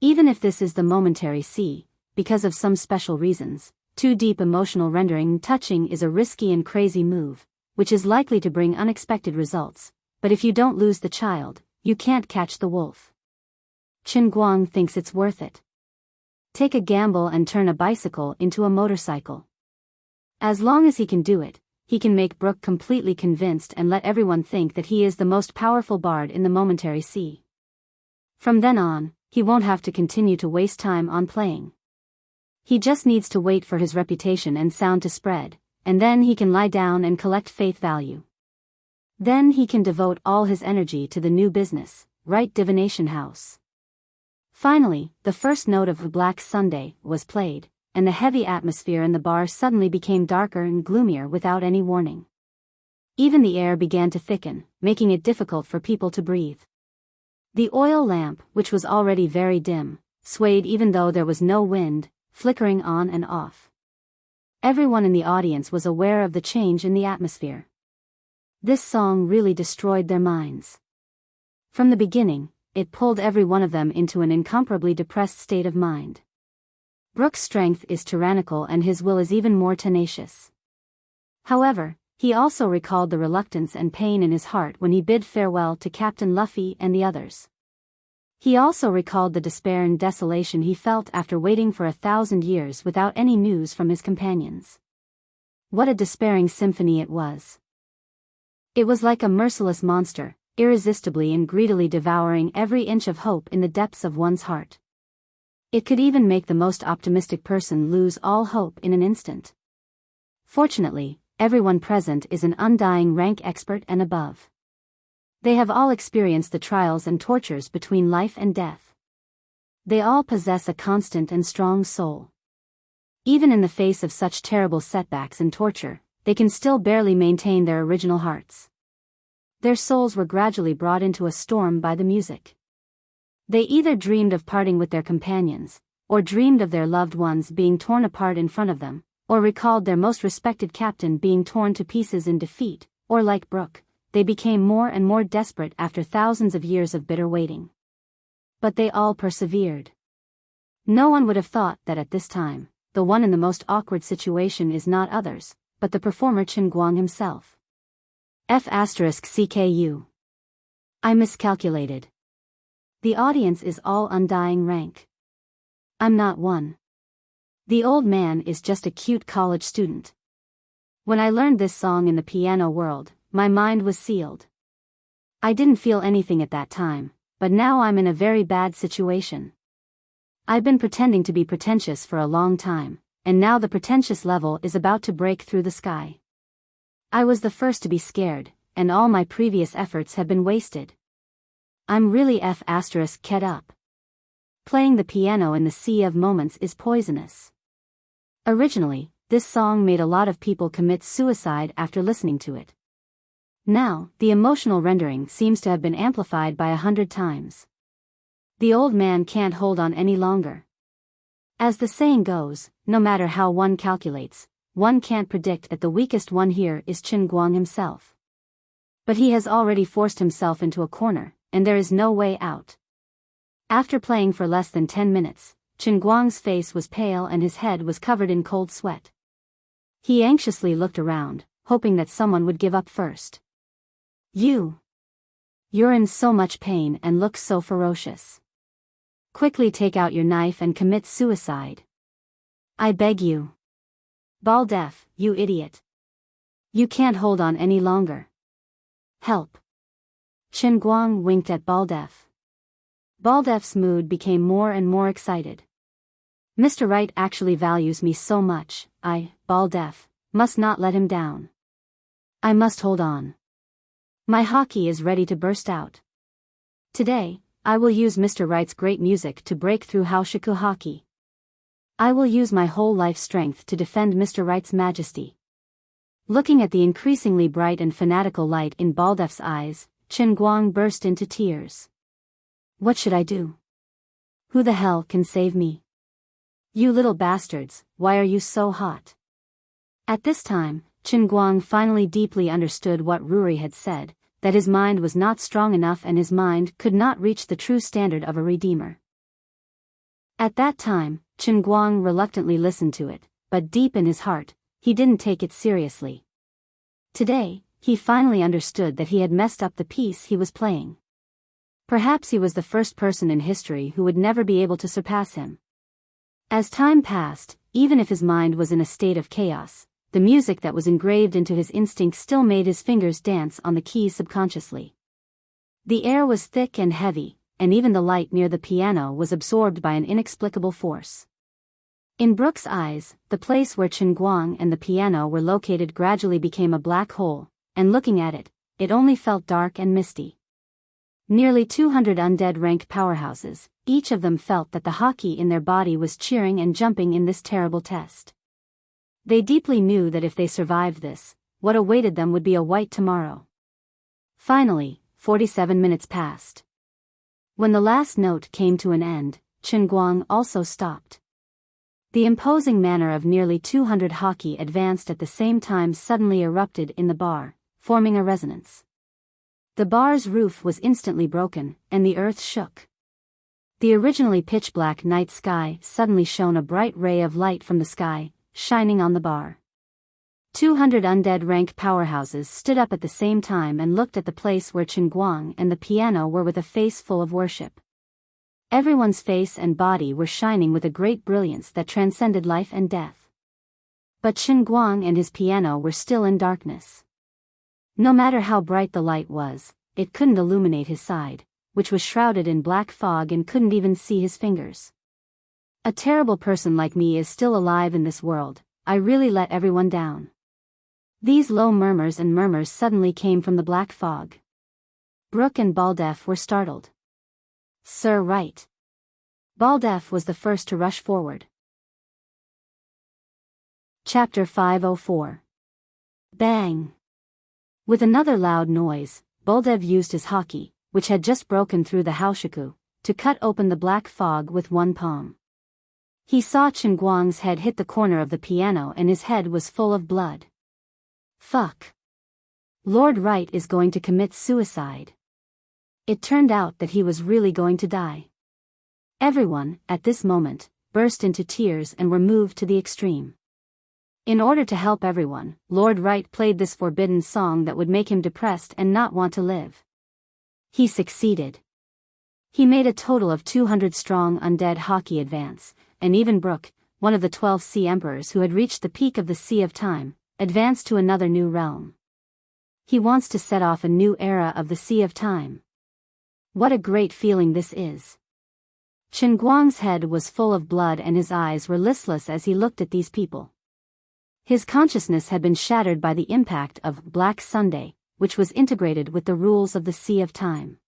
Even if this is the momentary sea, because of some special reasons, too deep emotional rendering touching is a risky and crazy move, which is likely to bring unexpected results, but if you don't lose the child, you can't catch the wolf. Chen Guang thinks it's worth it. Take a gamble and turn a bicycle into a motorcycle. As long as he can do it, he can make Brook completely convinced and let everyone think that he is the most powerful bard in the momentary sea. From then on, he won't have to continue to waste time on playing. He just needs to wait for his reputation and sound to spread, and then he can lie down and collect faith value. Then he can devote all his energy to the new business, right? Divination house. Finally, the first note of Black Sunday was played, and the heavy atmosphere in the bar suddenly became darker and gloomier without any warning. Even the air began to thicken, making it difficult for people to breathe. The oil lamp, which was already very dim, swayed even though there was no wind, flickering on and off. Everyone in the audience was aware of the change in the atmosphere. This song really destroyed their minds. From the beginning, it pulled every one of them into an incomparably depressed state of mind. Brook's strength is tyrannical and his will is even more tenacious. However, he also recalled the reluctance and pain in his heart when he bid farewell to Captain Luffy and the others. He also recalled the despair and desolation he felt after waiting for 1,000 years without any news from his companions. What a despairing symphony it was. It was like a merciless monster, irresistibly and greedily devouring every inch of hope in the depths of one's heart. It could even make the most optimistic person lose all hope in an instant. Fortunately, everyone present is an undying rank expert and above. They have all experienced the trials and tortures between life and death. They all possess a constant and strong soul. Even in the face of such terrible setbacks and torture, they can still barely maintain their original hearts. Their souls were gradually brought into a storm by the music. They either dreamed of parting with their companions, or dreamed of their loved ones being torn apart in front of them, or recalled their most respected captain being torn to pieces in defeat, or like Brook, they became more and more desperate after thousands of years of bitter waiting. But they all persevered. No one would have thought that at this time, the one in the most awkward situation is not others, but the performer Chen Guang himself. F***CKU. I miscalculated. The audience is all undying rank. I'm not one. The old man is just a cute college student. When I learned this song in the piano world, my mind was sealed. I didn't feel anything at that time, but now I'm in a very bad situation. I've been pretending to be pretentious for a long time, and now the pretentious level is about to break through the sky. I was the first to be scared, and all my previous efforts have been wasted. I'm really ***ed up. Playing the piano in the sea of moments is poisonous. Originally, this song made a lot of people commit suicide after listening to it. Now, the emotional rendering seems to have been amplified by 100 times. The old man can't hold on any longer. As the saying goes, no matter how one calculates, one can't predict that the weakest one here is Chen Guang himself. But he has already forced himself into a corner, and there is no way out. After playing for less than 10 minutes, Chen Guang's face was pale and his head was covered in cold sweat. He anxiously looked around, hoping that someone would give up first. You're in so much pain and look so ferocious. Quickly take out your knife and commit suicide. I beg you. Baldef, you idiot. You can't hold on any longer. Help. Chen Guang winked at Baldef. Baldef's mood became more and more excited. Mr. Wright actually values me so much, Baldef, must not let him down. I must hold on. My hockey is ready to burst out. Today, I will use Mr. Wright's great music to break through Haoshiku hockey. I will use my whole life strength to defend Mr. Wright's majesty. Looking at the increasingly bright and fanatical light in Baldef's eyes, Chen Guang burst into tears. What should I do? Who the hell can save me? You little bastards, why are you so hot? At this time, Qin Guang finally deeply understood what Ruri had said, that his mind was not strong enough and his mind could not reach the true standard of a redeemer. At that time, Qin Guang reluctantly listened to it, but deep in his heart, he didn't take it seriously. Today, he finally understood that he had messed up the piece he was playing. Perhaps he was the first person in history who would never be able to surpass him. As time passed, even if his mind was in a state of chaos, the music that was engraved into his instinct still made his fingers dance on the keys subconsciously. The air was thick and heavy, and even the light near the piano was absorbed by an inexplicable force. In Brooke's eyes, the place where Qin Guang and the piano were located gradually became a black hole, and looking at it, it only felt dark and misty. Nearly 200 undead rank powerhouses, each of them felt that the hockey in their body was cheering and jumping in this terrible test. They deeply knew that if they survived this, what awaited them would be a white tomorrow. Finally, 47 minutes passed. When the last note came to an end, Qin Guang also stopped. The imposing manner of nearly 200 hockey advanced at the same time suddenly erupted in the bar, forming a resonance. The bar's roof was instantly broken, and the earth shook. The originally pitch-black night sky suddenly shone a bright ray of light from the sky, shining on the bar. 200 undead rank powerhouses stood up at the same time and looked at the place where Qin Guang and the piano were with a face full of worship. Everyone's face and body were shining with a great brilliance that transcended life and death. But Qin Guang and his piano were still in darkness. No matter how bright the light was, it couldn't illuminate his side, which was shrouded in black fog and couldn't even see his fingers. A terrible person like me is still alive in this world, I really let everyone down. These low murmurs and murmurs suddenly came from the black fog. Brooke and Baldef were startled. Sir Wright. Baldef was the first to rush forward. Chapter 504. Bang! With another loud noise, Baldev used his hockey, which had just broken through the haushaku, to cut open the black fog with one palm. He saw Qin Guang's head hit the corner of the piano and his head was full of blood. Fuck. Lord Wright is going to commit suicide. It turned out that he was really going to die. Everyone, at this moment, burst into tears and were moved to the extreme. In order to help everyone, Lord Wright played this forbidden song that would make him depressed and not want to live. He succeeded. He made a total of 200 strong undead hockey advance, and even Brooke, one of the 12 Sea Emperors who had reached the peak of the Sea of Time, advanced to another new realm. He wants to set off a new era of the Sea of Time. What a great feeling this is. Qin Guang's head was full of blood and his eyes were listless as he looked at these people. His consciousness had been shattered by the impact of Black Sunday, which was integrated with the rules of the Sea of Time.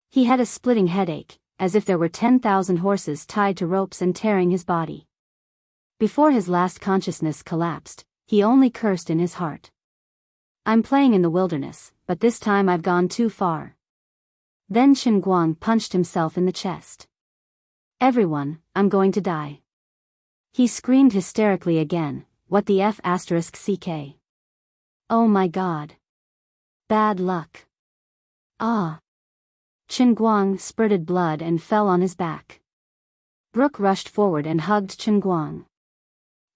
He had a splitting headache, as if there were 10,000 horses tied to ropes and tearing his body. Before his last consciousness collapsed, he only cursed in his heart. I'm playing in the wilderness, but this time I've gone too far. Then Qin Guang punched himself in the chest. Everyone, I'm going to die. He screamed hysterically again, what the F***CK? Oh my god. Bad luck. Ah. Qin Guang spurted blood and fell on his back. Brooke rushed forward and hugged Qin Guang.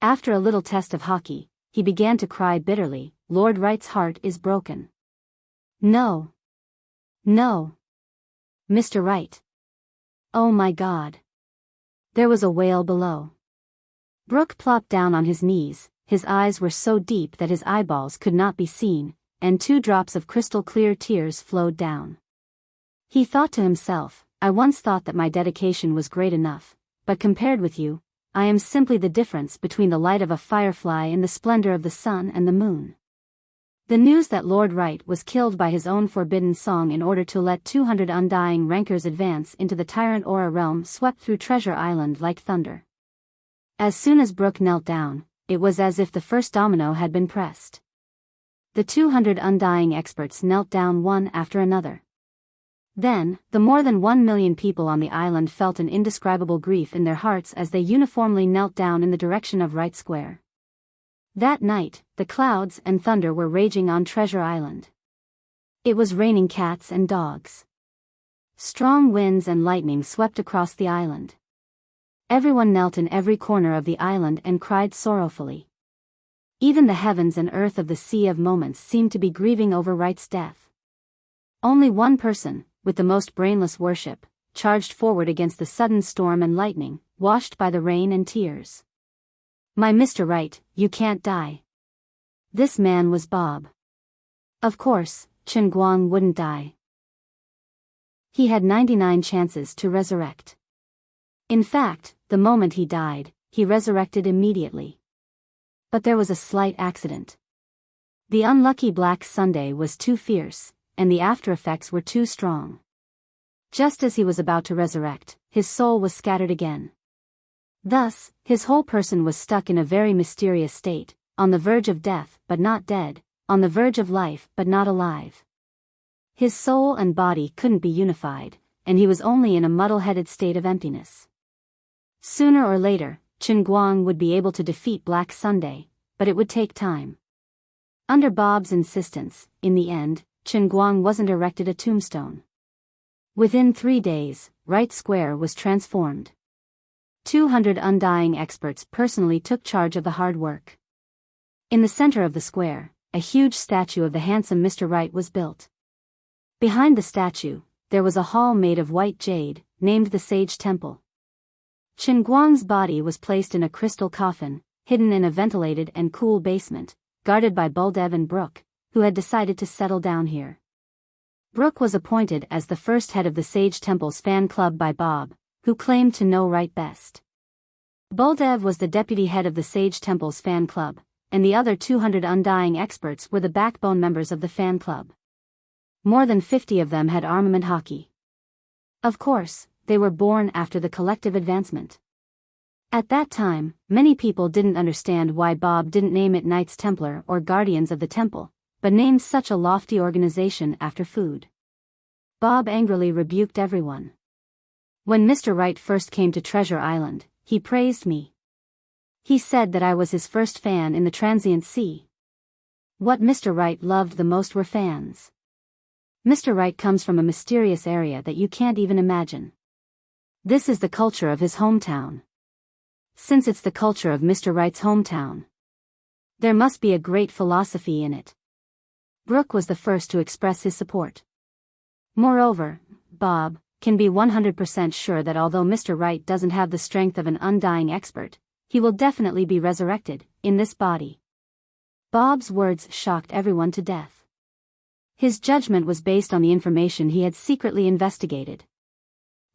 After a little test of hockey, he began to cry bitterly, Lord Wright's heart is broken. No. No. Mr. Wright. Oh my god. There was a wail below. Brooke plopped down on his knees, his eyes were so deep that his eyeballs could not be seen, and 2 drops of crystal-clear tears flowed down. He thought to himself, I once thought that my dedication was great enough, but compared with you, I am simply the difference between the light of a firefly and the splendor of the sun and the moon. The news that Lord Wright was killed by his own forbidden song in order to let 200 undying rankers advance into the Tyrant Aura realm swept through Treasure Island like thunder. As soon as Brooke knelt down, it was as if the first domino had been pressed. The 200 undying experts knelt down one after another. Then, the more than 1 million people on the island felt an indescribable grief in their hearts as they uniformly knelt down in the direction of Right Square. That night, the clouds and thunder were raging on Treasure Island. It was raining cats and dogs. Strong winds and lightning swept across the island. Everyone knelt in every corner of the island and cried sorrowfully. Even the heavens and earth of the Sea of Moments seemed to be grieving over Right's death. Only one person, with the most brainless worship, charged forward against the sudden storm and lightning, washed by the rain and tears. "My Mr. Right, you can't die." This man was Bob. Of course, Chen Guang wouldn't die. He had 99 chances to resurrect. In fact, the moment he died, he resurrected immediately. But there was a slight accident. The unlucky Black Sunday was too fierce, and the after-effects were too strong. Just as he was about to resurrect, his soul was scattered again. Thus, his whole person was stuck in a very mysterious state, on the verge of death but not dead, on the verge of life but not alive. His soul and body couldn't be unified, and he was only in a muddle-headed state of emptiness. Sooner or later, Chen Guang would be able to defeat Black Sunday, but it would take time. Under Bob's insistence, in the end, Chen Guang wasn't erected a tombstone. Within 3 days, Right Square was transformed. 200 undying experts personally took charge of the hard work. In the center of the square, a huge statue of the handsome Mr. Right was built. Behind the statue, there was a hall made of white jade, named the Sage Temple. Chen Guang's body was placed in a crystal coffin, hidden in a ventilated and cool basement, guarded by Buldev and Brooke, who had decided to settle down here. Brooke was appointed as the first head of the Sage Temple's fan club by Bob, who claimed to know Right best. Buldev was the deputy head of the Sage Temple's fan club, and the other 200 undying experts were the backbone members of the fan club. More than 50 of them had armament hockey. Of course, they were born after the collective advancement. At that time, many people didn't understand why Bob didn't name it Knights Templar or Guardians of the Temple, but named such a lofty organization after food. Bob angrily rebuked everyone. When Mr. Right first came to Treasure Island, he praised me. He said that I was his first fan in the transient sea. What Mr. Right loved the most were fans. Mr. Right comes from a mysterious area that you can't even imagine. This is the culture of his hometown. Since it's the culture of Mr. Right's hometown, there must be a great philosophy in it. Brooke was the first to express his support. Moreover, Bob can be 100% sure that although Mr. Right doesn't have the strength of an undying expert, he will definitely be resurrected, in this body. Bob's words shocked everyone to death. His judgment was based on the information he had secretly investigated.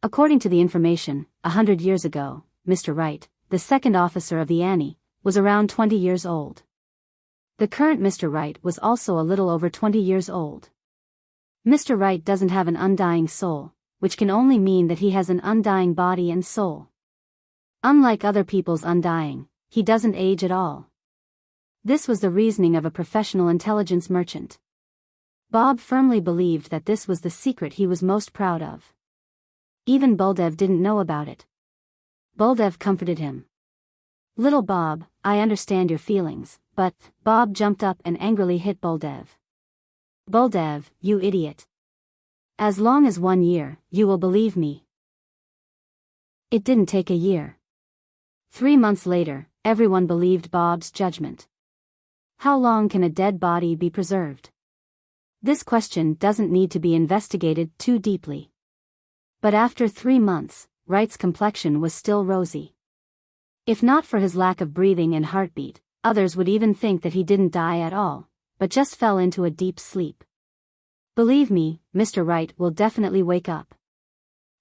According to the information, 100 years ago, Mr. Right, the second officer of the Annie, was around 20 years old. The current Mr. Right was also a little over 20 years old. Mr. Right doesn't have an undying soul, which can only mean that he has an undying body and soul. Unlike other people's undying, he doesn't age at all. This was the reasoning of a professional intelligence merchant. Bob firmly believed that this was the secret he was most proud of. Even Buldev didn't know about it. Buldev comforted him. "Little Bob, I understand your feelings, but..." Bob jumped up and angrily hit Buldev. "Buldev, you idiot. As long as 1 year, you will believe me." It didn't take a year. 3 months later, everyone believed Bob's judgment. How long can a dead body be preserved? This question doesn't need to be investigated too deeply. But after 3 months, Right's complexion was still rosy. If not for his lack of breathing and heartbeat, others would even think that he didn't die at all, but just fell into a deep sleep. Believe me, Mr. Right will definitely wake up.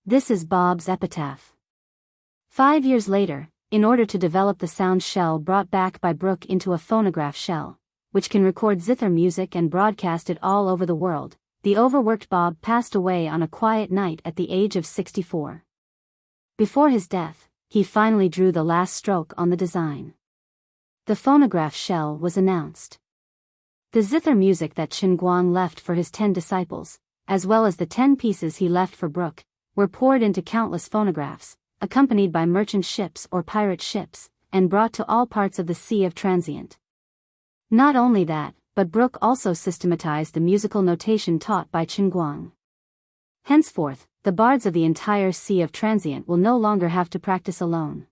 This is Bob's epitaph. 5 years later, in order to develop the sound shell brought back by Brooke into a phonograph shell, which can record zither music and broadcast it all over the world, the overworked Bob passed away on a quiet night at the age of 64. Before his death, he finally drew the last stroke on the design. The phonograph shell was announced. The zither music that Chen Guang left for his 10 disciples, as well as the 10 pieces he left for Brooke, were poured into countless phonographs, accompanied by merchant ships or pirate ships, and brought to all parts of the Sea of Transient. Not only that, but Brooke also systematized the musical notation taught by Qinguang. Henceforth, the bards of the entire Sea of Transient will no longer have to practice alone.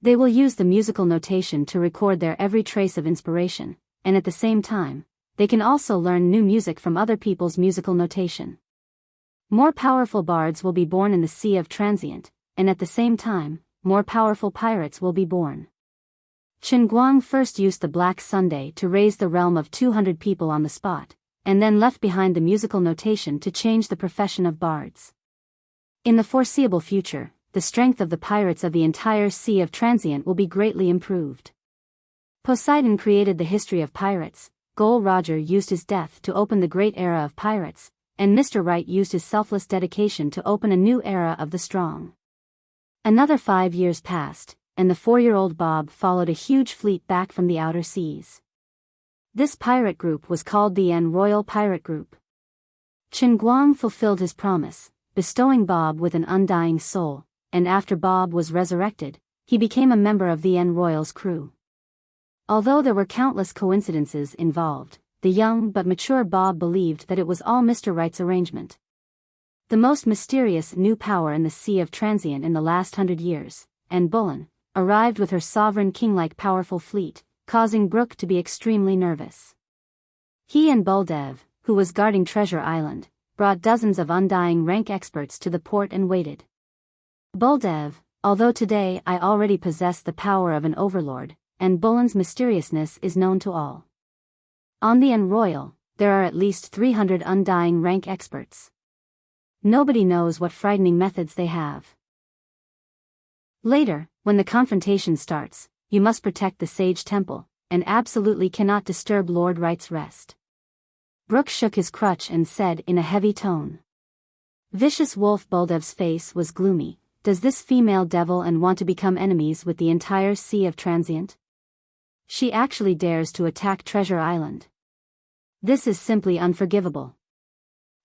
They will use the musical notation to record their every trace of inspiration, and at the same time, they can also learn new music from other people's musical notation. More powerful bards will be born in the Sea of Transient, and at the same time, more powerful pirates will be born. Qinguang first used the Black Sunday to raise the realm of 200 people on the spot, and then left behind the musical notation to change the profession of bards. In the foreseeable future, the strength of the pirates of the entire Sea of Transient will be greatly improved. Poseidon created the history of pirates, Gol Roger used his death to open the great era of pirates, and Mr. Right used his selfless dedication to open a new era of the strong. Another 5 years passed, and the 4-year-old Bob followed a huge fleet back from the outer seas. This pirate group was called the Royal Pirate Group. Qinguang fulfilled his promise, bestowing Bob with an undying soul, and after Bob was resurrected, he became a member of the Royal's crew. Although there were countless coincidences involved, the young but mature Bob believed that it was all Mr. Right's arrangement. The most mysterious new power in the Sea of Transient in the last 100 years, Anne Boleyn, arrived with her sovereign king-like powerful fleet, causing Brooke to be extremely nervous. He and Buldev, who was guarding Treasure Island, brought dozens of undying rank experts to the port and waited. Buldev, although today I already possess the power of an overlord, and Boleyn's mysteriousness is known to all. On the Royal, there are at least 300 undying rank experts. Nobody knows what frightening methods they have. Later, when the confrontation starts, you must protect the Sage Temple, and absolutely cannot disturb Lord Right's rest. Brooke shook his crutch and said in a heavy tone. Vicious Wolf Buldev's face was gloomy. Does this female devil want to become enemies with the entire Sea of Transient? She actually dares to attack Treasure Island. This is simply unforgivable.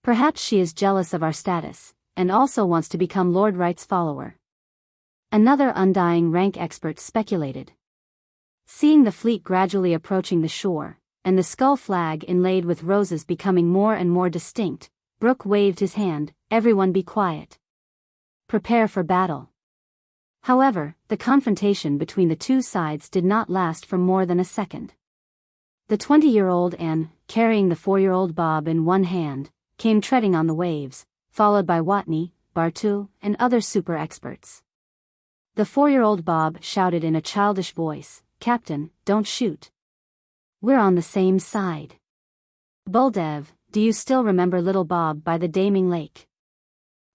Perhaps she is jealous of our status, and also wants to become Lord Right's follower. Another undying rank expert speculated. Seeing the fleet gradually approaching the shore, and the skull flag inlaid with roses becoming more and more distinct, Brooke waved his hand. Everyone be quiet. Prepare for battle. However, the confrontation between the two sides did not last for more than a second. The 20-year-old Anne, carrying the 4-year-old Bob in one hand, came treading on the waves, followed by Watney, Bartu, and other super experts. The 4-year-old Bob shouted in a childish voice, "Captain, don't shoot. We're on the same side." Buldev, do you still remember little Bob by the Daming Lake?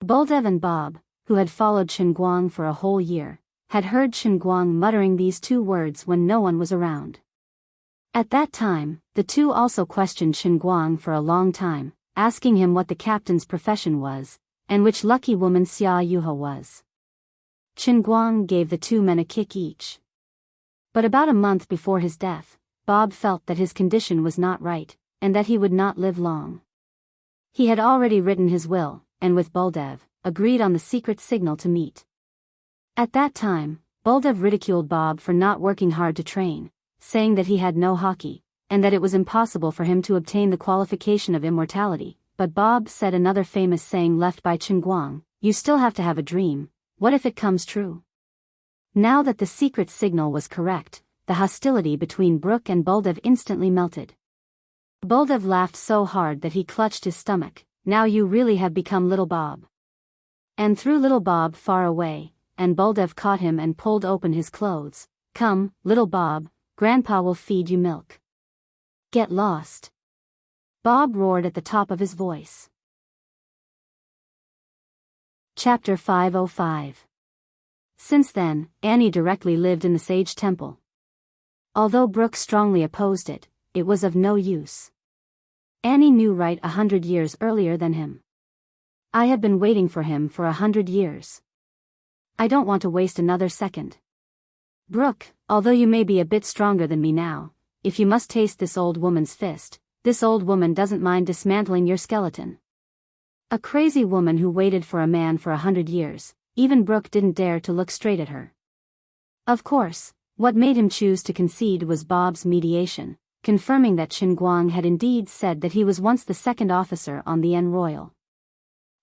Buldev and Bob, who had followed Qinguang for a whole year, had heard Qinguang muttering these two words when no one was around. At that time, the two also questioned Qinguang for a long time, asking him what the captain's profession was, and which lucky woman Xia Yuha was. Qinguang gave the two men a kick each. But about a month before his death, Bob felt that his condition was not right, and that he would not live long. He had already written his will, and with Buldev, agreed on the secret signal to meet. At that time, Buldev ridiculed Bob for not working hard to train, saying that he had no hockey, and that it was impossible for him to obtain the qualification of immortality, but Bob said another famous saying left by Qinguang, you still have to have a dream, what if it comes true? Now that the secret signal was correct, the hostility between Brooke and Buldev instantly melted. Buldev laughed so hard that he clutched his stomach. Now you really have become little Bob. And threw little Bob far away, and Buldev caught him and pulled open his clothes. Come, little Bob, Grandpa will feed you milk. Get lost. Bob roared at the top of his voice. Chapter 505. Since then, Annie directly lived in the Sage Temple. Although Brooke strongly opposed it, it was of no use. Annie knew Right 100 years earlier than him. I had been waiting for him for 100 years. I don't want to waste another second. Brooke, although you may be a bit stronger than me now, if you must taste this old woman's fist, this old woman doesn't mind dismantling your skeleton. A crazy woman who waited for a man for 100 years, even Brooke didn't dare to look straight at her. Of course, what made him choose to concede was Bob's mediation, confirming that Qin Guang had indeed said that he was once the second officer on the Royal.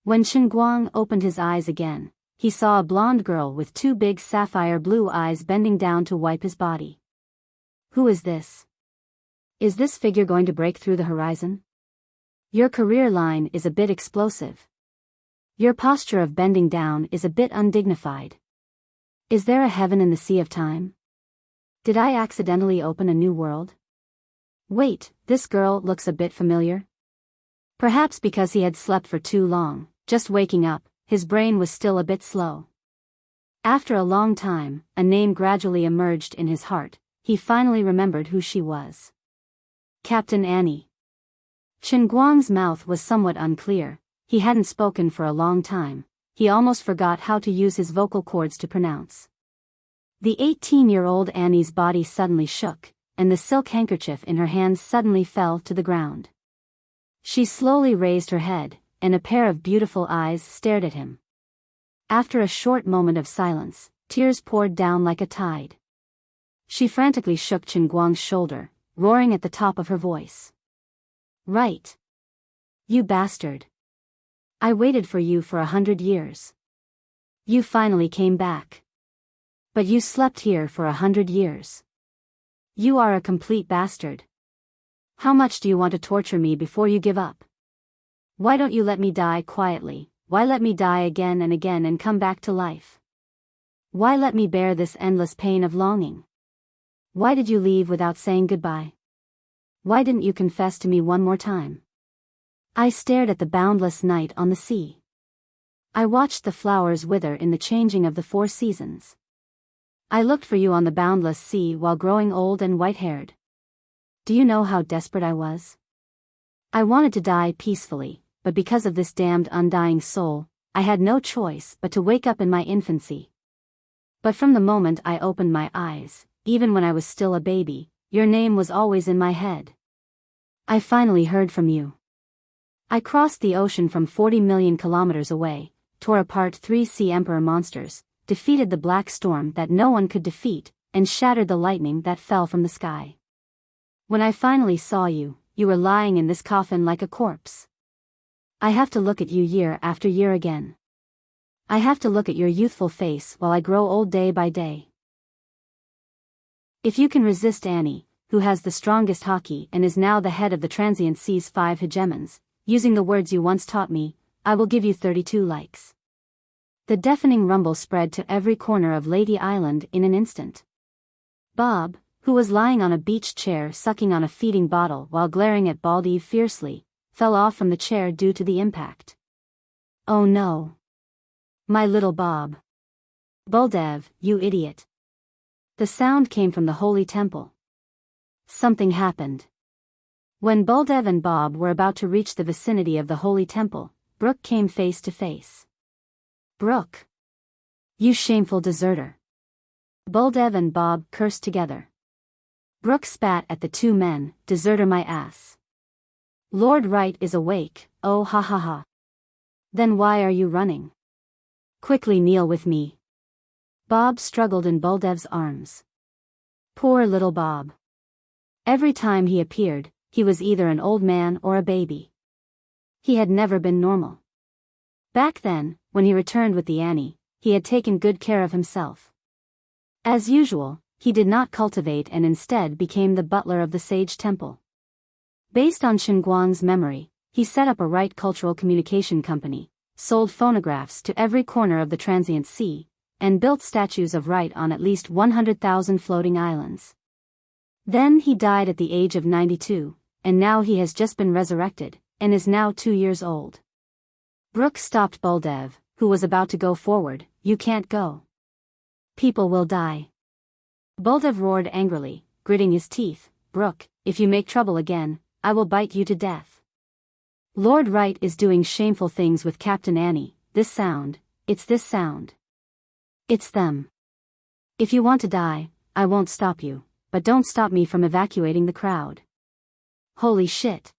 When Qin Guang opened his eyes again, he saw a blonde girl with two big sapphire blue eyes bending down to wipe his body. Who is this? Is this figure going to break through the horizon? Your career line is a bit explosive. Your posture of bending down is a bit undignified. Is there a heaven in the sea of time? Did I accidentally open a new world? Wait, this girl looks a bit familiar. Perhaps because he had slept for too long, just waking up, his brain was still a bit slow. After a long time, a name gradually emerged in his heart. He finally remembered who she was. Captain Annie. Qin Guang's mouth was somewhat unclear. He hadn't spoken for a long time. He almost forgot how to use his vocal cords to pronounce. The 18-year-old Annie's body suddenly shook, and the silk handkerchief in her hands suddenly fell to the ground. She slowly raised her head, and a pair of beautiful eyes stared at him. After a short moment of silence, tears poured down like a tide. She frantically shook Qin Guang's shoulder, roaring at the top of her voice. Right. You bastard. I waited for you for 100 years. You finally came back. But you slept here for 100 years. You are a complete bastard. How much do you want to torture me before you give up? Why don't you let me die quietly? Why let me die again and again and come back to life? Why let me bear this endless pain of longing? Why did you leave without saying goodbye? Why didn't you confess to me one more time? I stared at the boundless night on the sea. I watched the flowers wither in the changing of the 4 seasons. I looked for you on the boundless sea while growing old and white-haired. Do you know how desperate I was? I wanted to die peacefully, but because of this damned undying soul, I had no choice but to wake up in my infancy. But from the moment I opened my eyes, even when I was still a baby, your name was always in my head. I finally heard from you. I crossed the ocean from 40 million kilometers away, tore apart 3 sea emperor monsters, defeated the black storm that no one could defeat, and shattered the lightning that fell from the sky. When I finally saw you, you were lying in this coffin like a corpse. I have to look at you year after year again. I have to look at your youthful face while I grow old day by day. If you can resist Annie, who has the strongest haki and is now the head of the transient sea's 5 hegemons, using the words you once taught me, I will give you 32 likes. The deafening rumble spread to every corner of Lady Island in an instant. Bob, who was lying on a beach chair sucking on a feeding bottle while glaring at Bald Eve fiercely, fell off from the chair due to the impact. Oh no. My little Bob. Buldev, you idiot. The sound came from the holy temple. Something happened. When Buldev and Bob were about to reach the vicinity of the holy temple, Brooke came face to face. Brooke. You shameful deserter. Buldev and Bob cursed together. Brooke spat at the 2 men, deserter my ass. Lord Wright is awake, oh ha ha ha. Then why are you running? Quickly kneel with me. Bob struggled in Buldev's arms. Poor little Bob. Every time he appeared, he was either an old man or a baby. He had never been normal. Back then, when he returned with the Annie, he had taken good care of himself. As usual, he did not cultivate and instead became the butler of the Sage Temple. Based on Qin Guang's memory, he set up a Right cultural communication company, sold phonographs to every corner of the transient sea, and built statues of Right on at least 100,000 floating islands. Then he died at the age of 92, and now he has just been resurrected, and is now 2 years old. Brooke stopped Buldev, who was about to go forward. You can't go. People will die. Buldev roared angrily, gritting his teeth. Brooke, if you make trouble again, I will bite you to death. Lord Wright is doing shameful things with Captain Annie. This sound, it's this sound. It's them. If you want to die, I won't stop you, but don't stop me from evacuating the crowd. Holy shit.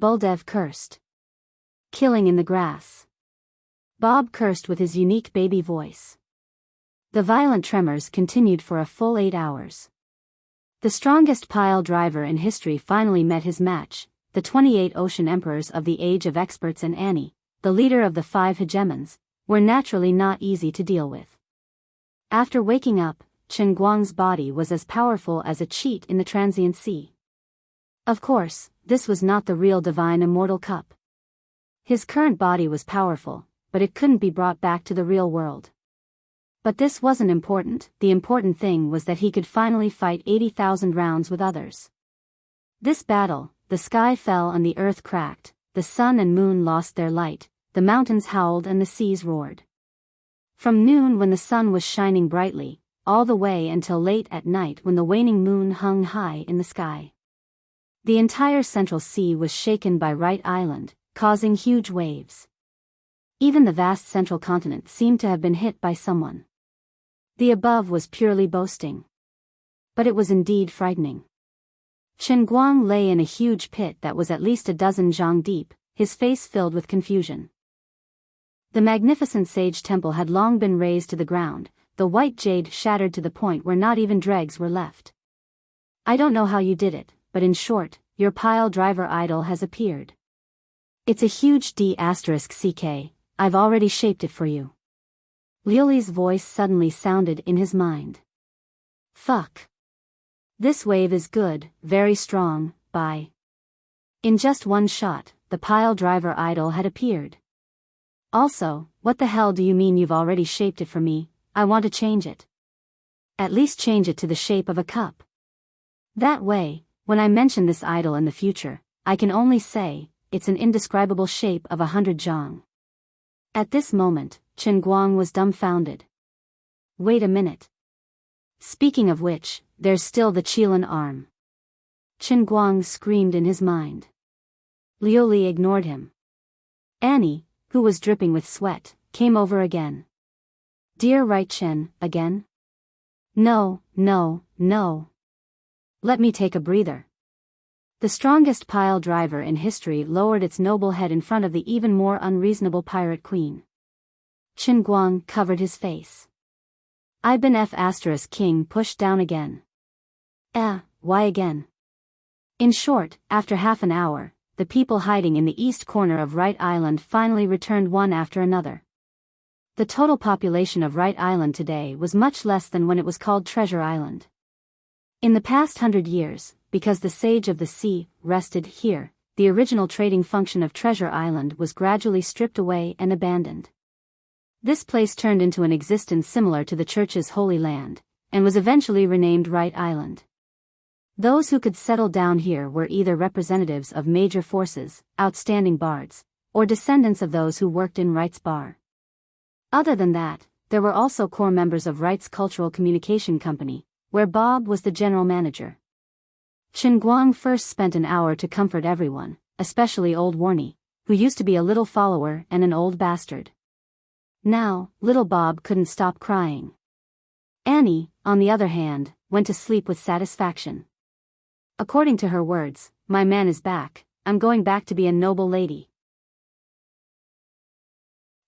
Buldev cursed. Killing in the grass. Bob cursed with his unique baby voice. The violent tremors continued for a full 8 hours. The strongest pile driver in history finally met his match, the 28 ocean emperors of the Age of Experts, and Annie, the leader of the 5 hegemons, were naturally not easy to deal with. After waking up, Chen Guang's body was as powerful as a cheat in the transient sea. Of course, this was not the real divine immortal cup. His current body was powerful, but it couldn't be brought back to the real world. But this wasn't important. The important thing was that he could finally fight 80,000 rounds with others. This battle, the sky fell and the earth cracked, the sun and moon lost their light, the mountains howled and the seas roared. From noon when the sun was shining brightly, all the way until late at night when the waning moon hung high in the sky. The entire Central Sea was shaken by Right Island, causing huge waves. Even the vast central continent seemed to have been hit by someone. The above was purely boasting. But it was indeed frightening. Chen Guang lay in a huge pit that was at least a dozen zhang deep, his face filled with confusion. The magnificent sage temple had long been razed to the ground, the white jade shattered to the point where not even dregs were left. I don't know how you did it, but in short, your pile driver idol has appeared. It's a huge D*CK, I've already shaped it for you. Liuli's voice suddenly sounded in his mind. Fuck. This wave is good, very strong, bye. In just one shot, the pile driver idol had appeared. Also, what the hell do you mean you've already shaped it for me? I want to change it. At least change it to the shape of a cup. That way, when I mention this idol in the future, I can only say, it's an indescribable shape of 100 zhang. At this moment, Chen Guang was dumbfounded. Wait a minute. Speaking of which, there's still the Qilin arm. Chen Guang screamed in his mind. Liuli ignored him. Annie, who was dripping with sweat, came over again. Dear Right Chen, again? No. Let me take a breather. The strongest pile driver in history lowered its noble head in front of the even more unreasonable pirate queen. Chen Guang covered his face. I've been F*King pushed down again. Why again? In short, after half an hour, the people hiding in the east corner of Right Island finally returned one after another. The total population of Right Island today was much less than when it was called Treasure Island. In the past 100 years, because the Sage of the Sea rested here, the original trading function of Treasure Island was gradually stripped away and abandoned. This place turned into an existence similar to the Church's Holy Land, and was eventually renamed Right Island. Those who could settle down here were either representatives of major forces, outstanding bards, or descendants of those who worked in Wright's bar. Other than that, there were also core members of Wright's Cultural Communication Company, where Bob was the general manager. Chen Guang first spent an hour to comfort everyone, especially old Warnie, who used to be a little follower and an old bastard. Now, little Bob couldn't stop crying. Annie, on the other hand, went to sleep with satisfaction. According to her words, my man is back, I'm going back to be a noble lady.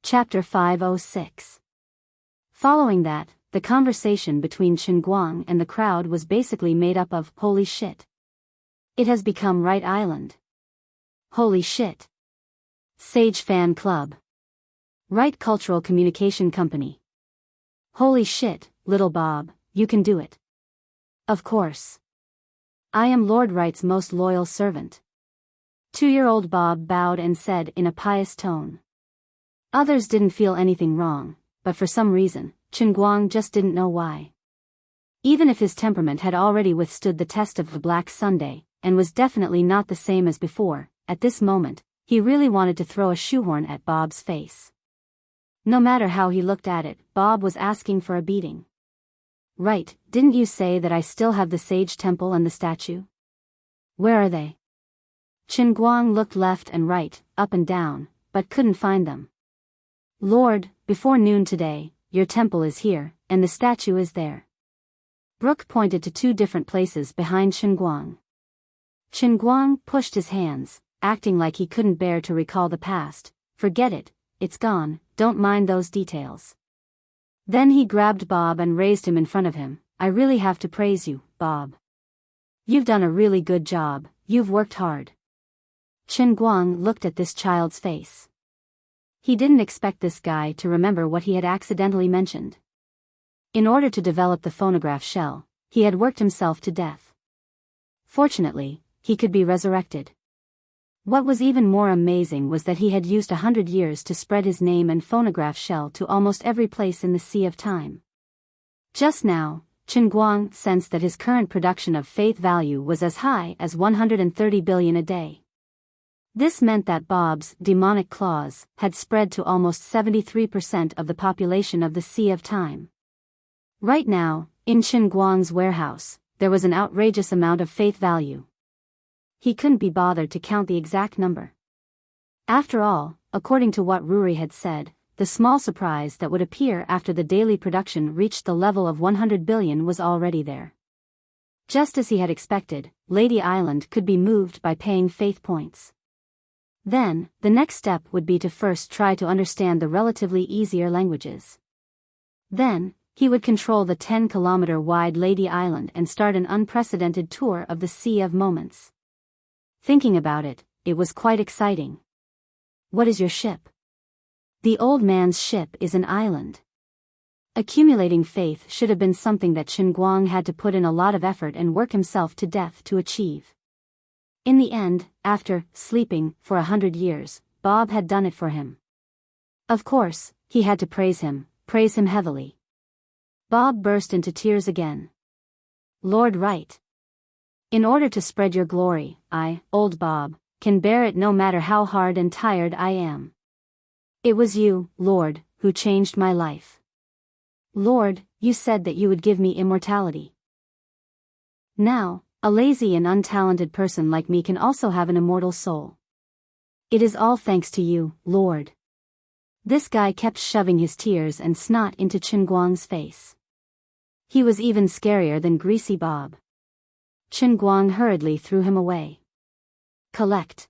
Chapter 506. Following that, the conversation between Chen Guang and the crowd was basically made up of, holy shit. It has become Right Island. Holy shit. Sage Fan Club. Wright Cultural Communication Company. Holy shit, little Bob, you can do it. Of course. I am Lord Wright's most loyal servant. 2-year-old Bob bowed and said in a pious tone. Others didn't feel anything wrong, but for some reason, Chen Guang just didn't know why. Even if his temperament had already withstood the test of the Black Sunday, and was definitely not the same as before, at this moment, he really wanted to throw a shoehorn at Bob's face. No matter how he looked at it, Bob was asking for a beating. Right, didn't you say that I still have the Sage Temple and the statue? Where are they? Chen Guang looked left and right, up and down, but couldn't find them. Lord, before noon today, your temple is here, and the statue is there. Brooke pointed to 2 different places behind Chen Guang. Chen Guang pushed his hands, acting like he couldn't bear to recall the past, forget it, it's gone, don't mind those details. Then he grabbed Bob and raised him in front of him. I really have to praise you, Bob. You've done a really good job, you've worked hard. Chen Guang looked at this child's face. He didn't expect this guy to remember what he had accidentally mentioned. In order to develop the phonograph shell, he had worked himself to death. Fortunately, he could be resurrected. What was even more amazing was that he had used 100 years to spread his name and phonograph shell to almost every place in the Sea of Time. Just now, Chen Guang sensed that his current production of faith value was as high as 130 billion a day. This meant that Bob's demonic claws had spread to almost 73% of the population of the Sea of Time. Right now, in Chen Guang's warehouse, there was an outrageous amount of faith value. He couldn't be bothered to count the exact number. After all, according to what Ruri had said, the small surprise that would appear after the daily production reached the level of 100 billion was already there. Just as he had expected, Lady Island could be moved by paying faith points. Then, the next step would be to first try to understand the relatively easier languages. Then, he would control the 10-kilometer-wide Lady Island and start an unprecedented tour of the Sea of Moments. Thinking about it, it was quite exciting. What is your ship? The old man's ship is an island. Accumulating faith should have been something that Chen Guang had to put in a lot of effort and work himself to death to achieve. In the end, after sleeping for 100 years, Bob had done it for him. Of course, he had to praise him heavily. Bob burst into tears again. Lord Right. In order to spread your glory, I, old Bob, can bear it no matter how hard and tired I am. It was you, Lord, who changed my life. Lord, you said that you would give me immortality. Now, a lazy and untalented person like me can also have an immortal soul. It is all thanks to you, Lord. This guy kept shoving his tears and snot into Chen Guang's face. He was even scarier than Greasy Bob. Chen Guang hurriedly threw him away. Collect.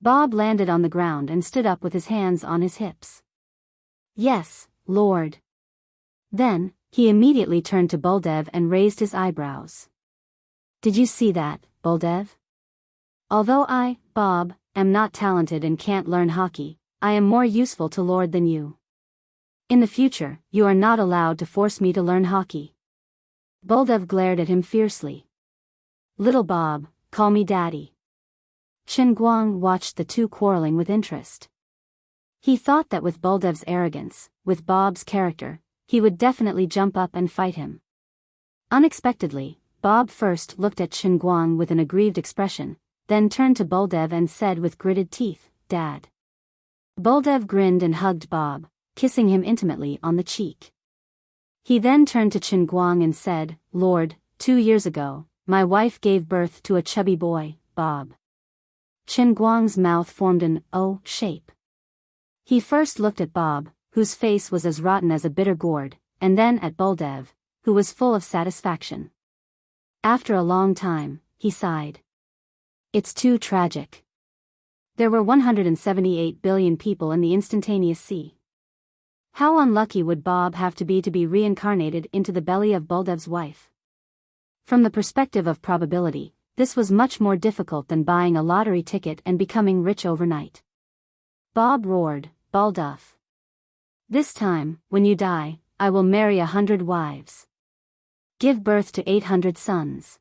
Bob landed on the ground and stood up with his hands on his hips. Yes, Lord. Then, he immediately turned to Buldev and raised his eyebrows. Did you see that, Buldev? Although I, Bob, am not talented and can't learn hockey, I am more useful to Lord than you. In the future, you are not allowed to force me to learn hockey. Buldev glared at him fiercely. Little Bob, call me Daddy. Chen Guang watched the two quarreling with interest. He thought that with Buldev's arrogance, with Bob's character, he would definitely jump up and fight him. Unexpectedly, Bob first looked at Chen Guang with an aggrieved expression, then turned to Buldev and said with gritted teeth, Dad. Buldev grinned and hugged Bob, kissing him intimately on the cheek. He then turned to Chen Guang and said, Lord, 2 years ago, my wife gave birth to a chubby boy, Bob. Chen Guang's mouth formed an O shape. He first looked at Bob, whose face was as rotten as a bitter gourd, and then at Buldev, who was full of satisfaction. After a long time, he sighed. It's too tragic. There were 178 billion people in the instantaneous sea. How unlucky would Bob have to be reincarnated into the belly of Buldev's wife? From the perspective of probability, this was much more difficult than buying a lottery ticket and becoming rich overnight. Bob roared, Buldev. This time, when you die, I will marry 100 wives. Give birth to 800 sons.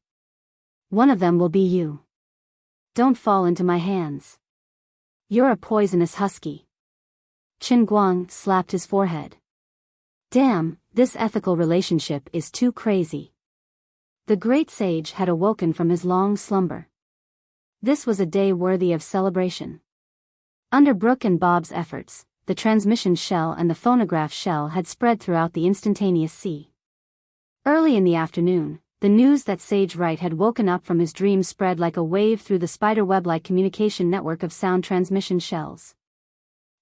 One of them will be you. Don't fall into my hands. You're a poisonous husky. Chen Guang slapped his forehead. Damn, this ethical relationship is too crazy. The great sage had awoken from his long slumber. This was a day worthy of celebration. Under Brooke and Bob's efforts, the transmission shell and the phonograph shell had spread throughout the instantaneous sea. Early in the afternoon, the news that Sage Wright had woken up from his dream spread like a wave through the spiderweb-like communication network of sound transmission shells.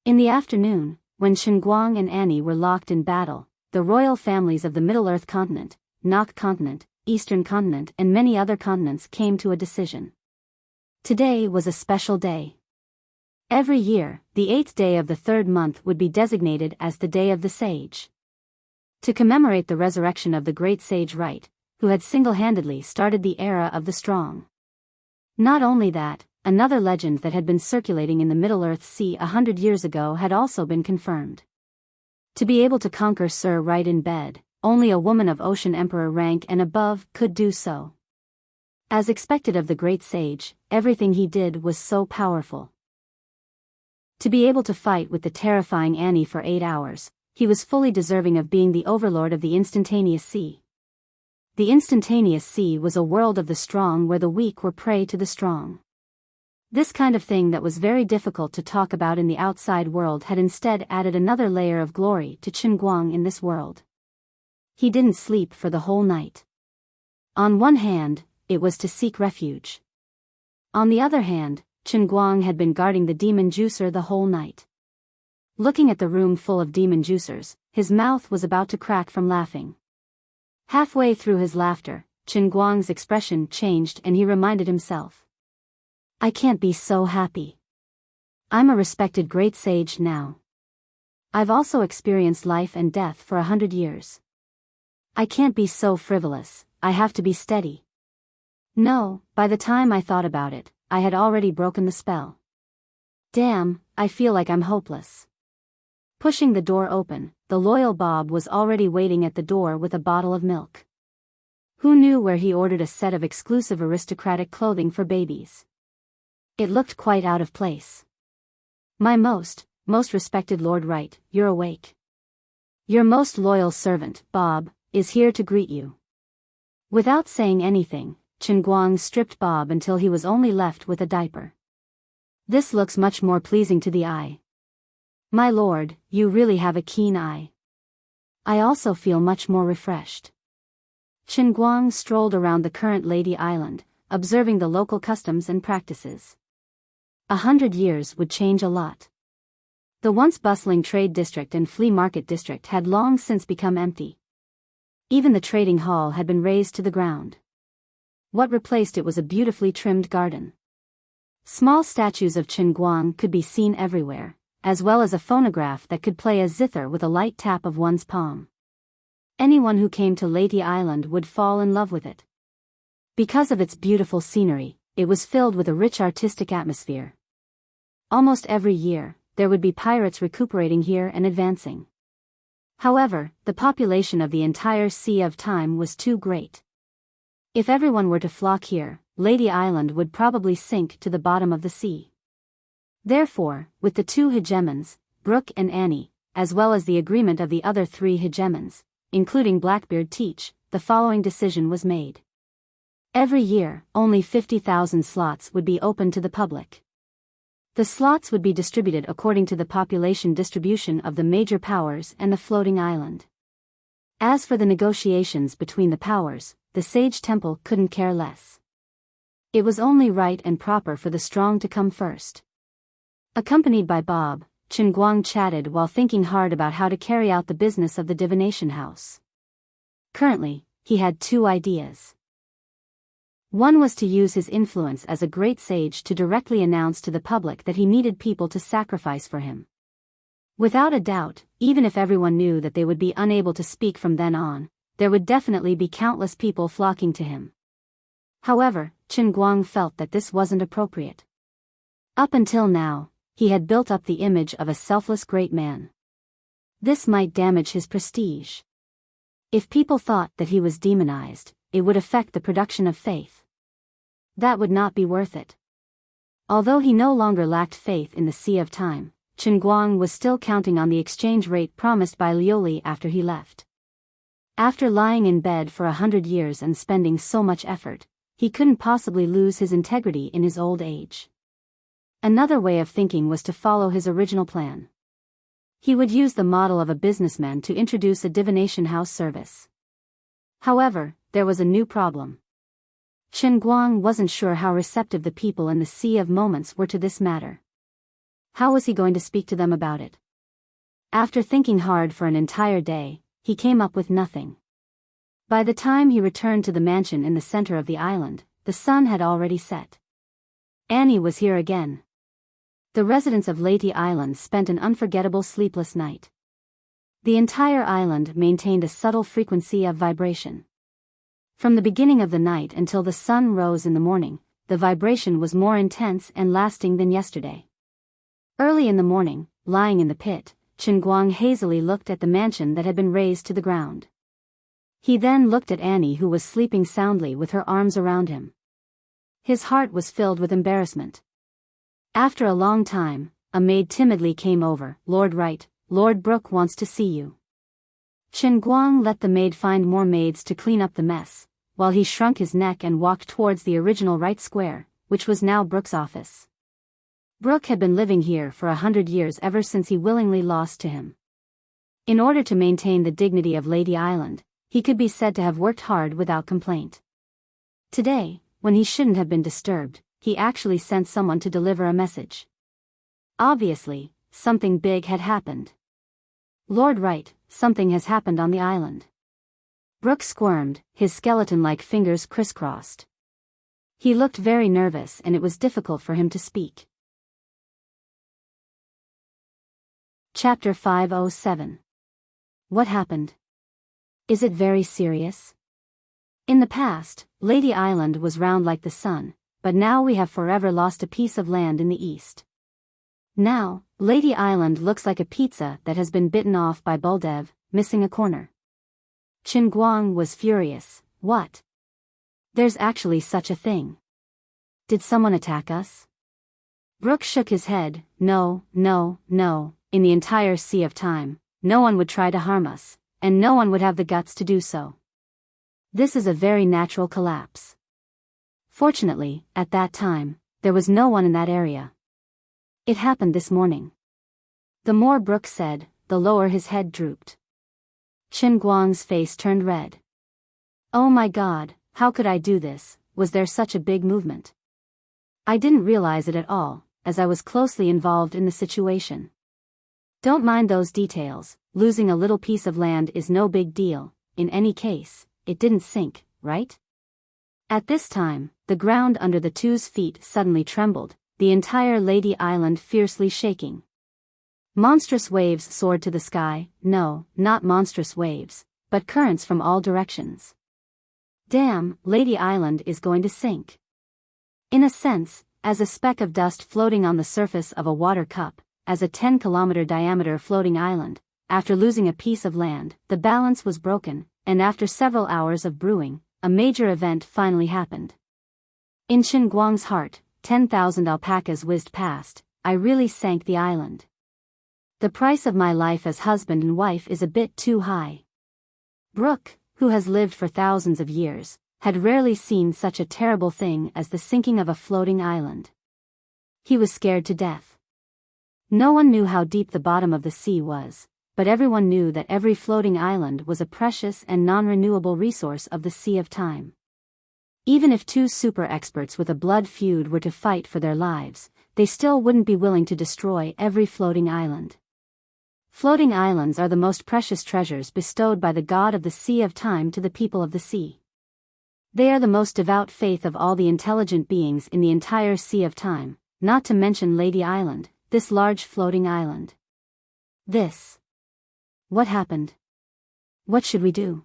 In the afternoon, when Chen Guang and Annie were locked in battle, the royal families of the Middle-earth continent, Nok continent, Eastern continent and many other continents came to a decision. Today was a special day. Every year, the 8th day of the 3rd month would be designated as the Day of the Sage. To commemorate the resurrection of the great sage Right, who had single-handedly started the era of the strong. Not only that, another legend that had been circulating in the Middle-earth Sea 100 years ago had also been confirmed. To be able to conquer Sir Right in bed, only a woman of Ocean Emperor rank and above could do so. As expected of the great sage, everything he did was so powerful. To be able to fight with the terrifying Annie for 8 hours, he was fully deserving of being the overlord of the instantaneous sea. The instantaneous sea was a world of the strong where the weak were prey to the strong. This kind of thing that was very difficult to talk about in the outside world had instead added another layer of glory to Chen Guang in this world. He didn't sleep for the whole night. On one hand, it was to seek refuge. On the other hand, Chen Guang had been guarding the demon juicer the whole night. Looking at the room full of demon juicers, his mouth was about to crack from laughing. Halfway through his laughter, Chen Guang's expression changed and he reminded himself. I can't be so happy. I'm a respected great sage now. I've also experienced life and death for 100 years. I can't be so frivolous, I have to be steady. No, by the time I thought about it, I had already broken the spell. Damn, I feel like I'm hopeless. Pushing the door open, the loyal Bob was already waiting at the door with a bottle of milk. Who knew where he ordered a set of exclusive aristocratic clothing for babies? It looked quite out of place. My most respected Lord Right, you're awake. Your most loyal servant, Bob, is here to greet you. Without saying anything, Chen Guang stripped Bob until he was only left with a diaper. This looks much more pleasing to the eye. My lord, you really have a keen eye. I also feel much more refreshed. Chen Guang strolled around the current Lady Island, observing the local customs and practices. 100 years would change a lot. The once bustling trade district and flea market district had long since become empty. Even the trading hall had been razed to the ground. What replaced it was a beautifully trimmed garden. Small statues of Chen Guang could be seen everywhere, as well as a phonograph that could play a zither with a light tap of one's palm. Anyone who came to Lady Island would fall in love with it. Because of its beautiful scenery, it was filled with a rich artistic atmosphere. Almost every year, there would be pirates recuperating here and advancing. However, the population of the entire Sea of Time was too great. If everyone were to flock here, Lady Island would probably sink to the bottom of the sea. Therefore, with the 2 hegemons, Brooke and Annie, as well as the agreement of the other 3 hegemons, including Blackbeard Teach, the following decision was made. Every year, only 50,000 slots would be open to the public. The slots would be distributed according to the population distribution of the major powers and the floating island. As for the negotiations between the powers, the Sage Temple couldn't care less. It was only right and proper for the strong to come first. Accompanied by Bob, Chen Guang chatted while thinking hard about how to carry out the business of the divination house. Currently, he had 2 ideas. One was to use his influence as a great sage to directly announce to the public that he needed people to sacrifice for him. Without a doubt, even if everyone knew that they would be unable to speak from then on, there would definitely be countless people flocking to him. However, Chen Guang felt that this wasn't appropriate. Up until now, he had built up the image of a selfless great man. This might damage his prestige. If people thought that he was demonized, it would affect the production of faith. That would not be worth it. Although he no longer lacked faith in the Sea of Time, Chen Guang was still counting on the exchange rate promised by Lioli after he left. After lying in bed for 100 years and spending so much effort, he couldn't possibly lose his integrity in his old age. Another way of thinking was to follow his original plan. He would use the model of a businessman to introduce a divination house service. However, there was a new problem. Chen Guang wasn't sure how receptive the people in the Sea of Moments were to this matter. How was he going to speak to them about it? After thinking hard for an entire day, he came up with nothing. By the time he returned to the mansion in the center of the island, the sun had already set. Annie was here again. The residents of Leyte Island spent an unforgettable sleepless night. The entire island maintained a subtle frequency of vibration. From the beginning of the night until the sun rose in the morning, the vibration was more intense and lasting than yesterday. Early in the morning, lying in the pit, Chen Guang hazily looked at the mansion that had been razed to the ground. He then looked at Annie, who was sleeping soundly with her arms around him. His heart was filled with embarrassment. After a long time, a maid timidly came over. "Lord Wright, Lord Brooke wants to see you." Chen Guang let the maid find more maids to clean up the mess, while he shrunk his neck and walked towards the original Wright Square, which was now Brooke's office. Brooke had been living here for 100 years, ever since he willingly lost to him. In order to maintain the dignity of Leyte Island, he could be said to have worked hard without complaint. Today, when he shouldn't have been disturbed, he actually sent someone to deliver a message. Obviously, something big had happened. "Lord Wright, something has happened on the island." Brooke squirmed, his skeleton-like fingers crisscrossed. He looked very nervous and it was difficult for him to speak. Chapter 507. What happened? Is it very serious? In the past, Leyte Island was round like the sun, but now we have forever lost a piece of land in the east. Now, Leyte Island looks like a pizza that has been bitten off by Buldev, missing a corner. Chen Guang was furious. What? There's actually such a thing. Did someone attack us? Brooke shook his head. No, no, no. In the entire Sea of Time, no one would try to harm us, and no one would have the guts to do so. This is a very natural collapse. Fortunately, at that time, there was no one in that area. It happened this morning. The more Brooke said, the lower his head drooped. Chen Guang's face turned red. Oh my God, how could I do this? Was there such a big movement? I didn't realize it at all, as I was closely involved in the situation. Don't mind those details. Losing a little piece of land is no big deal. In any case, it didn't sink, right? At this time, the ground under the two's feet suddenly trembled, the entire Leyte Island fiercely shaking. Monstrous waves soared to the sky. No, not monstrous waves, but currents from all directions. Damn, Leyte Island is going to sink. In a sense, as a speck of dust floating on the surface of a water cup, as a 10-kilometer diameter floating island, after losing a piece of land, the balance was broken, and after several hours of brewing, a major event finally happened. In Chen Guang's heart, 10,000 alpacas whizzed past. I really sank the island. The price of my life as husband and wife is a bit too high. Brooke, who has lived for thousands of years, had rarely seen such a terrible thing as the sinking of a floating island. He was scared to death. No one knew how deep the bottom of the sea was, but everyone knew that every floating island was a precious and non-renewable resource of the Sea of Time. Even if two super experts with a blood feud were to fight for their lives, they still wouldn't be willing to destroy every floating island. Floating islands are the most precious treasures bestowed by the god of the Sea of Time to the people of the sea. They are the most devout faith of all the intelligent beings in the entire Sea of Time, not to mention Leyte Island, this large floating island. What happened? What should we do?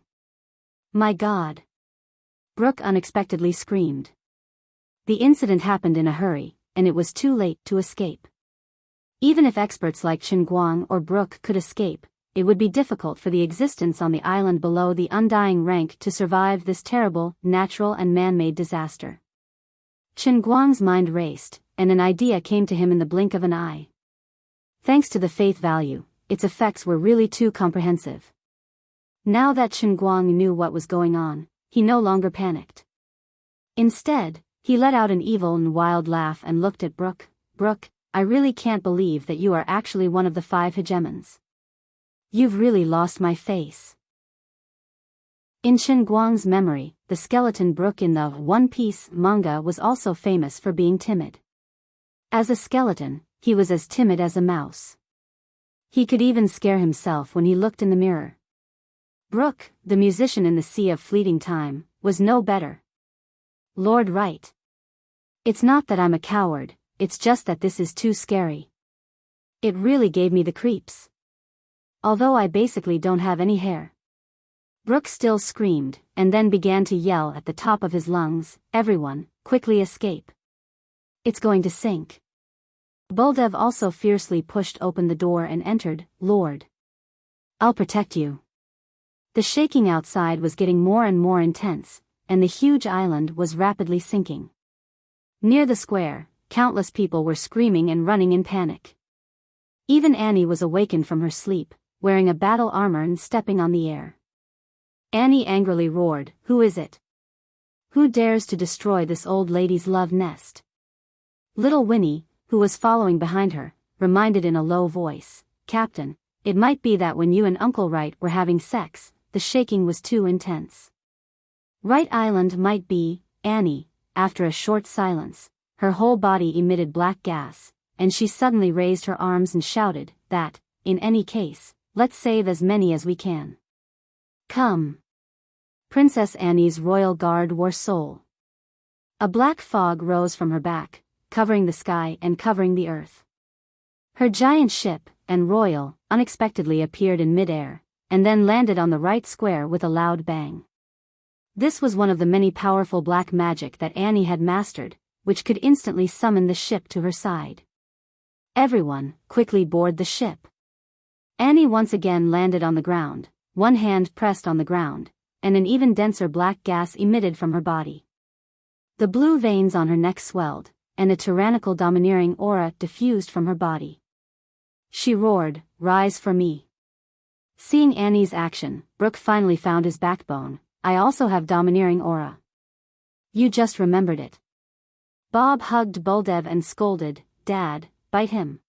My God! Brooke unexpectedly screamed. The incident happened in a hurry, and it was too late to escape. Even if experts like Chen Guang or Brooke could escape, it would be difficult for the existence on the island below the undying rank to survive this terrible, natural and man-made disaster. Chen Guang's mind raced, and an idea came to him in the blink of an eye. Thanks to the faith value, its effects were really too comprehensive. Now that Chen Guang knew what was going on, he no longer panicked. Instead, he let out an evil and wild laugh and looked at Brooke. Brooke, I really can't believe that you are actually one of the 5 hegemons. You've really lost my face. In Chen Guang's memory, the skeleton Brooke in the One Piece manga was also famous for being timid. As a skeleton, he was as timid as a mouse. He could even scare himself when he looked in the mirror. Brooke, the musician in the Sea of Fleeting Time, was no better. Lord Wright. It's not that I'm a coward, it's just that this is too scary. It really gave me the creeps. Although I basically don't have any hair. Brooke still screamed, and then began to yell at the top of his lungs, "Everyone, quickly escape. It's going to sink." Buldev also fiercely pushed open the door and entered. "Lord, I'll protect you." The shaking outside was getting more and more intense, and the huge island was rapidly sinking. Near the square, countless people were screaming and running in panic. Even Annie was awakened from her sleep, wearing a battle armor and stepping on the air. Annie angrily roared, "Who is it? Who dares to destroy this old lady's love nest?" Little Winnie, who was following behind her, reminded in a low voice, "Captain, it might be that when you and Uncle Wright were having sex, the shaking was too intense." Wright Island might be. Annie, after a short silence, her whole body emitted black gas, and she suddenly raised her arms and shouted that, in any case, let's save as many as we can. Come. Princess Annie's royal guard wore soul. A black fog rose from her back, covering the sky and covering the earth. Her giant ship, and royal, unexpectedly appeared in mid-air, and then landed on the right square with a loud bang. This was one of the many powerful black magic that Annie had mastered, which could instantly summon the ship to her side. "Everyone, quickly board the ship." Annie once again landed on the ground, one hand pressed on the ground, and an even denser black gas emitted from her body. The blue veins on her neck swelled, and a tyrannical domineering aura diffused from her body. She roared, "Rise for me." Seeing Annie's action, Brooke finally found his backbone. "I also have domineering aura." "You just remembered it." Bob hugged Buldev and scolded, "Dad, bite him."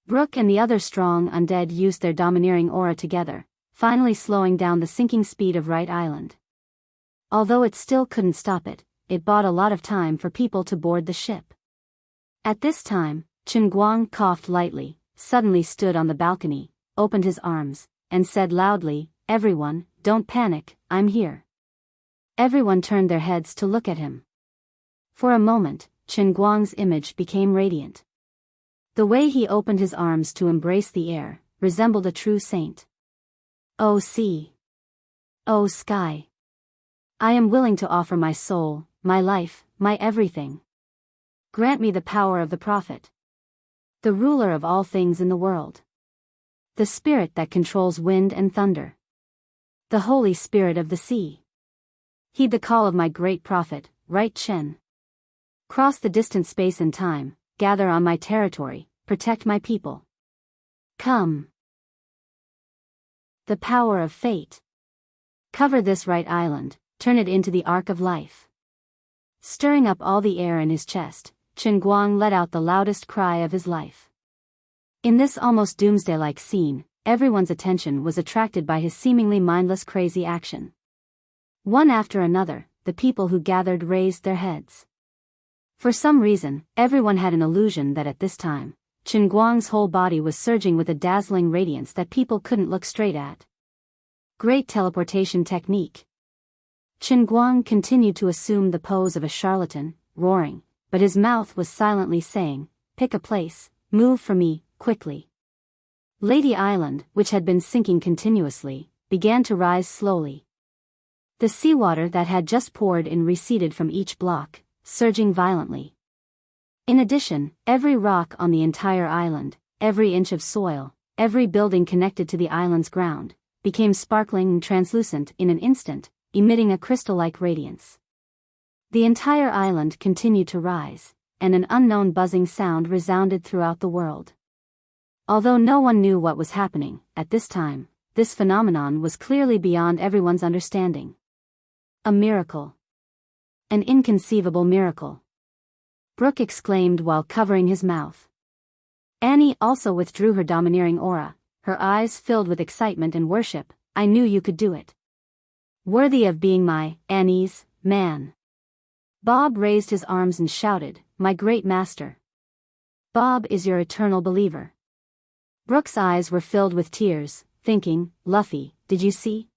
Brooke and the other strong undead used their domineering aura together, finally slowing down the sinking speed of Wright Island. Although it still couldn't stop it, it bought a lot of time for people to board the ship. At this time, Chen Guang coughed lightly, suddenly stood on the balcony, opened his arms, and said loudly, "Everyone, don't panic, I'm here." Everyone turned their heads to look at him. For a moment, Chen Guang's image became radiant. The way he opened his arms to embrace the air, resembled a true saint. "Oh sea! Oh sky! I am willing to offer my soul, my life, my everything. Grant me the power of the prophet, the ruler of all things in the world, the spirit that controls wind and thunder, the holy spirit of the sea. Heed the call of my great prophet, Wright Chen. Cross the distant space and time, gather on my territory, protect my people. Come. The power of fate. Cover this Wright Island, turn it into the Ark of Life." Stirring up all the air in his chest, Chen Guang let out the loudest cry of his life. In this almost doomsday-like scene, everyone's attention was attracted by his seemingly mindless crazy action. One after another, the people who gathered raised their heads. For some reason, everyone had an illusion that at this time, Chen Guang's whole body was surging with a dazzling radiance that people couldn't look straight at. Great teleportation technique. Chen Guang continued to assume the pose of a charlatan, roaring, but his mouth was silently saying, "Pick a place, move for me, quickly." Lady Island, which had been sinking continuously, began to rise slowly. The seawater that had just poured in receded from each block, surging violently. In addition, every rock on the entire island, every inch of soil, every building connected to the island's ground, became sparkling and translucent in an instant, emitting a crystal-like radiance. The entire island continued to rise, and an unknown buzzing sound resounded throughout the world. Although no one knew what was happening, at this time, this phenomenon was clearly beyond everyone's understanding. A miracle. An inconceivable miracle. Brooke exclaimed while covering his mouth. Annie also withdrew her domineering aura, her eyes filled with excitement and worship. "I knew you could do it. Worthy of being my, Annie's, man." Bob raised his arms and shouted, "My great master. Bob is your eternal believer." Brooke's eyes were filled with tears, thinking, "Luffy, did you see?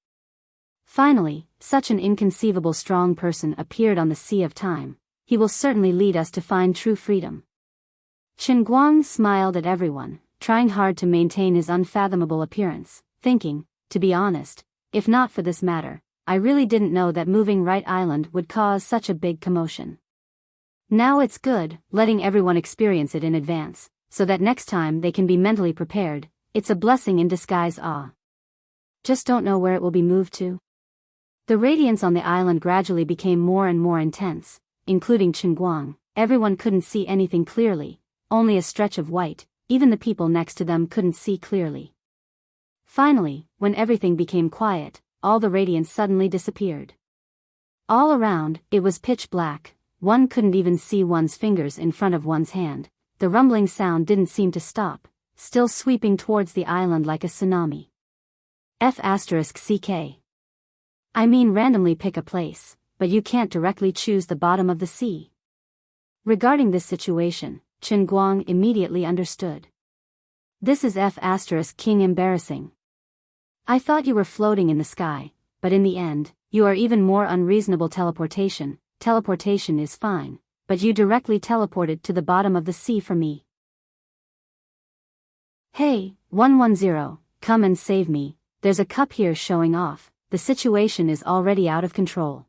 Finally, such an inconceivable strong person appeared on the sea of time. He will certainly lead us to find true freedom." Chen Guang smiled at everyone, trying hard to maintain his unfathomable appearance, thinking, to be honest, if not for this matter, I really didn't know that moving Right Island would cause such a big commotion. Now it's good, letting everyone experience it in advance, so that next time they can be mentally prepared. It's a blessing in disguise. Just don't know where it will be moved to. The radiance on the island gradually became more and more intense, including Chen Guang. Everyone couldn't see anything clearly, only a stretch of white, even the people next to them couldn't see clearly. Finally, when everything became quiet, all the radiance suddenly disappeared. All around, it was pitch black, one couldn't even see one's fingers in front of one's hand. The rumbling sound didn't seem to stop, still sweeping towards the island like a tsunami. CK. I mean, randomly pick a place, but you can't directly choose the bottom of the sea. Regarding this situation, Chen Guang immediately understood. This is King embarrassing. I thought you were floating in the sky, but in the end, you are even more unreasonable. Teleportation is fine, but you directly teleported to the bottom of the sea for me. Hey, 110, come and save me, there's a cup here showing off, the situation is already out of control.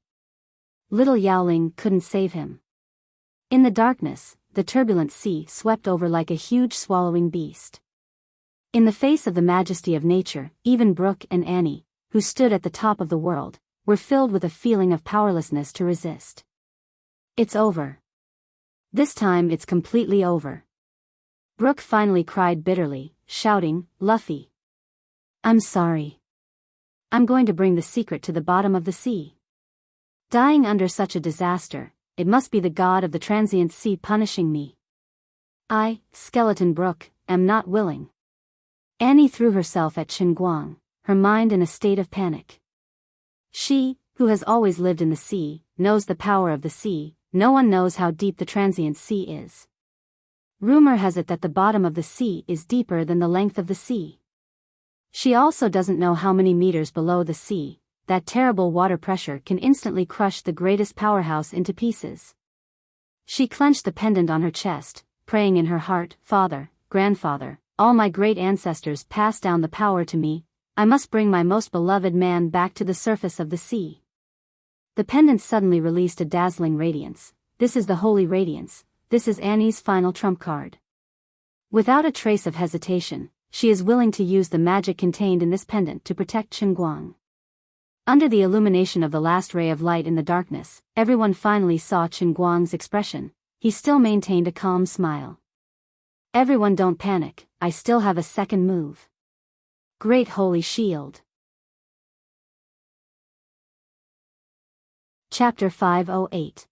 Little Yaoling couldn't save him. In the darkness, the turbulent sea swept over like a huge swallowing beast. In the face of the majesty of nature, even Brooke and Annie, who stood at the top of the world, were filled with a feeling of powerlessness to resist. It's over. This time it's completely over. Brooke finally cried bitterly, shouting, Luffy. I'm sorry. I'm going to bring the secret to the bottom of the sea. Dying under such a disaster, it must be the god of the transient sea punishing me. I, Skeleton Brooke, am not willing. Annie threw herself at Chen Guang, her mind in a state of panic. She, who has always lived in the sea, knows the power of the sea. No one knows how deep the transient sea is. Rumor has it that the bottom of the sea is deeper than the length of the sea. She also doesn't know how many meters below the sea, that terrible water pressure can instantly crush the greatest powerhouse into pieces. She clenched the pendant on her chest, praying in her heart, Father, Grandfather, all my great ancestors passed down the power to me, I must bring my most beloved man back to the surface of the sea. The pendant suddenly released a dazzling radiance. This is the holy radiance, this is Annie's final trump card. Without a trace of hesitation, she is willing to use the magic contained in this pendant to protect Chen Guang. Under the illumination of the last ray of light in the darkness, everyone finally saw Chen Guang's expression. He still maintained a calm smile. Everyone, don't panic, I still have a second move. Great Holy Shield. Chapter 508.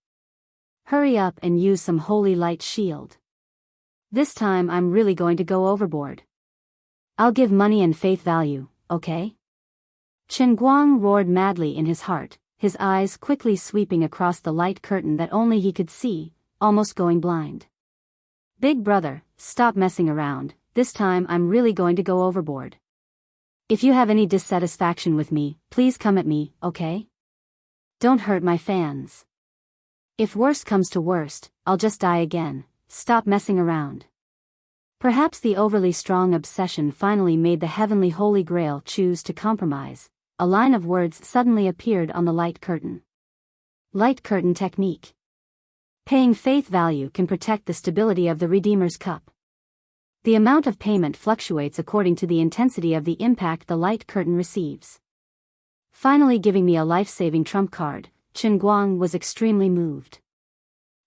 Hurry up and use some holy light shield. This time I'm really going to go overboard. I'll give money and faith value, okay? Chen Guang roared madly in his heart, his eyes quickly sweeping across the light curtain that only he could see, almost going blind. Big brother, stop messing around, this time I'm really going to go overboard. If you have any dissatisfaction with me, please come at me, okay? Don't hurt my fans. If worst comes to worst, I'll just die again, stop messing around. Perhaps the overly strong obsession finally made the heavenly Holy Grail choose to compromise. A line of words suddenly appeared on the light curtain. Light curtain technique. Paying faith value can protect the stability of the Redeemer's Cup. The amount of payment fluctuates according to the intensity of the impact the light curtain receives. Finally giving me a life-saving trump card, Chen Guang was extremely moved.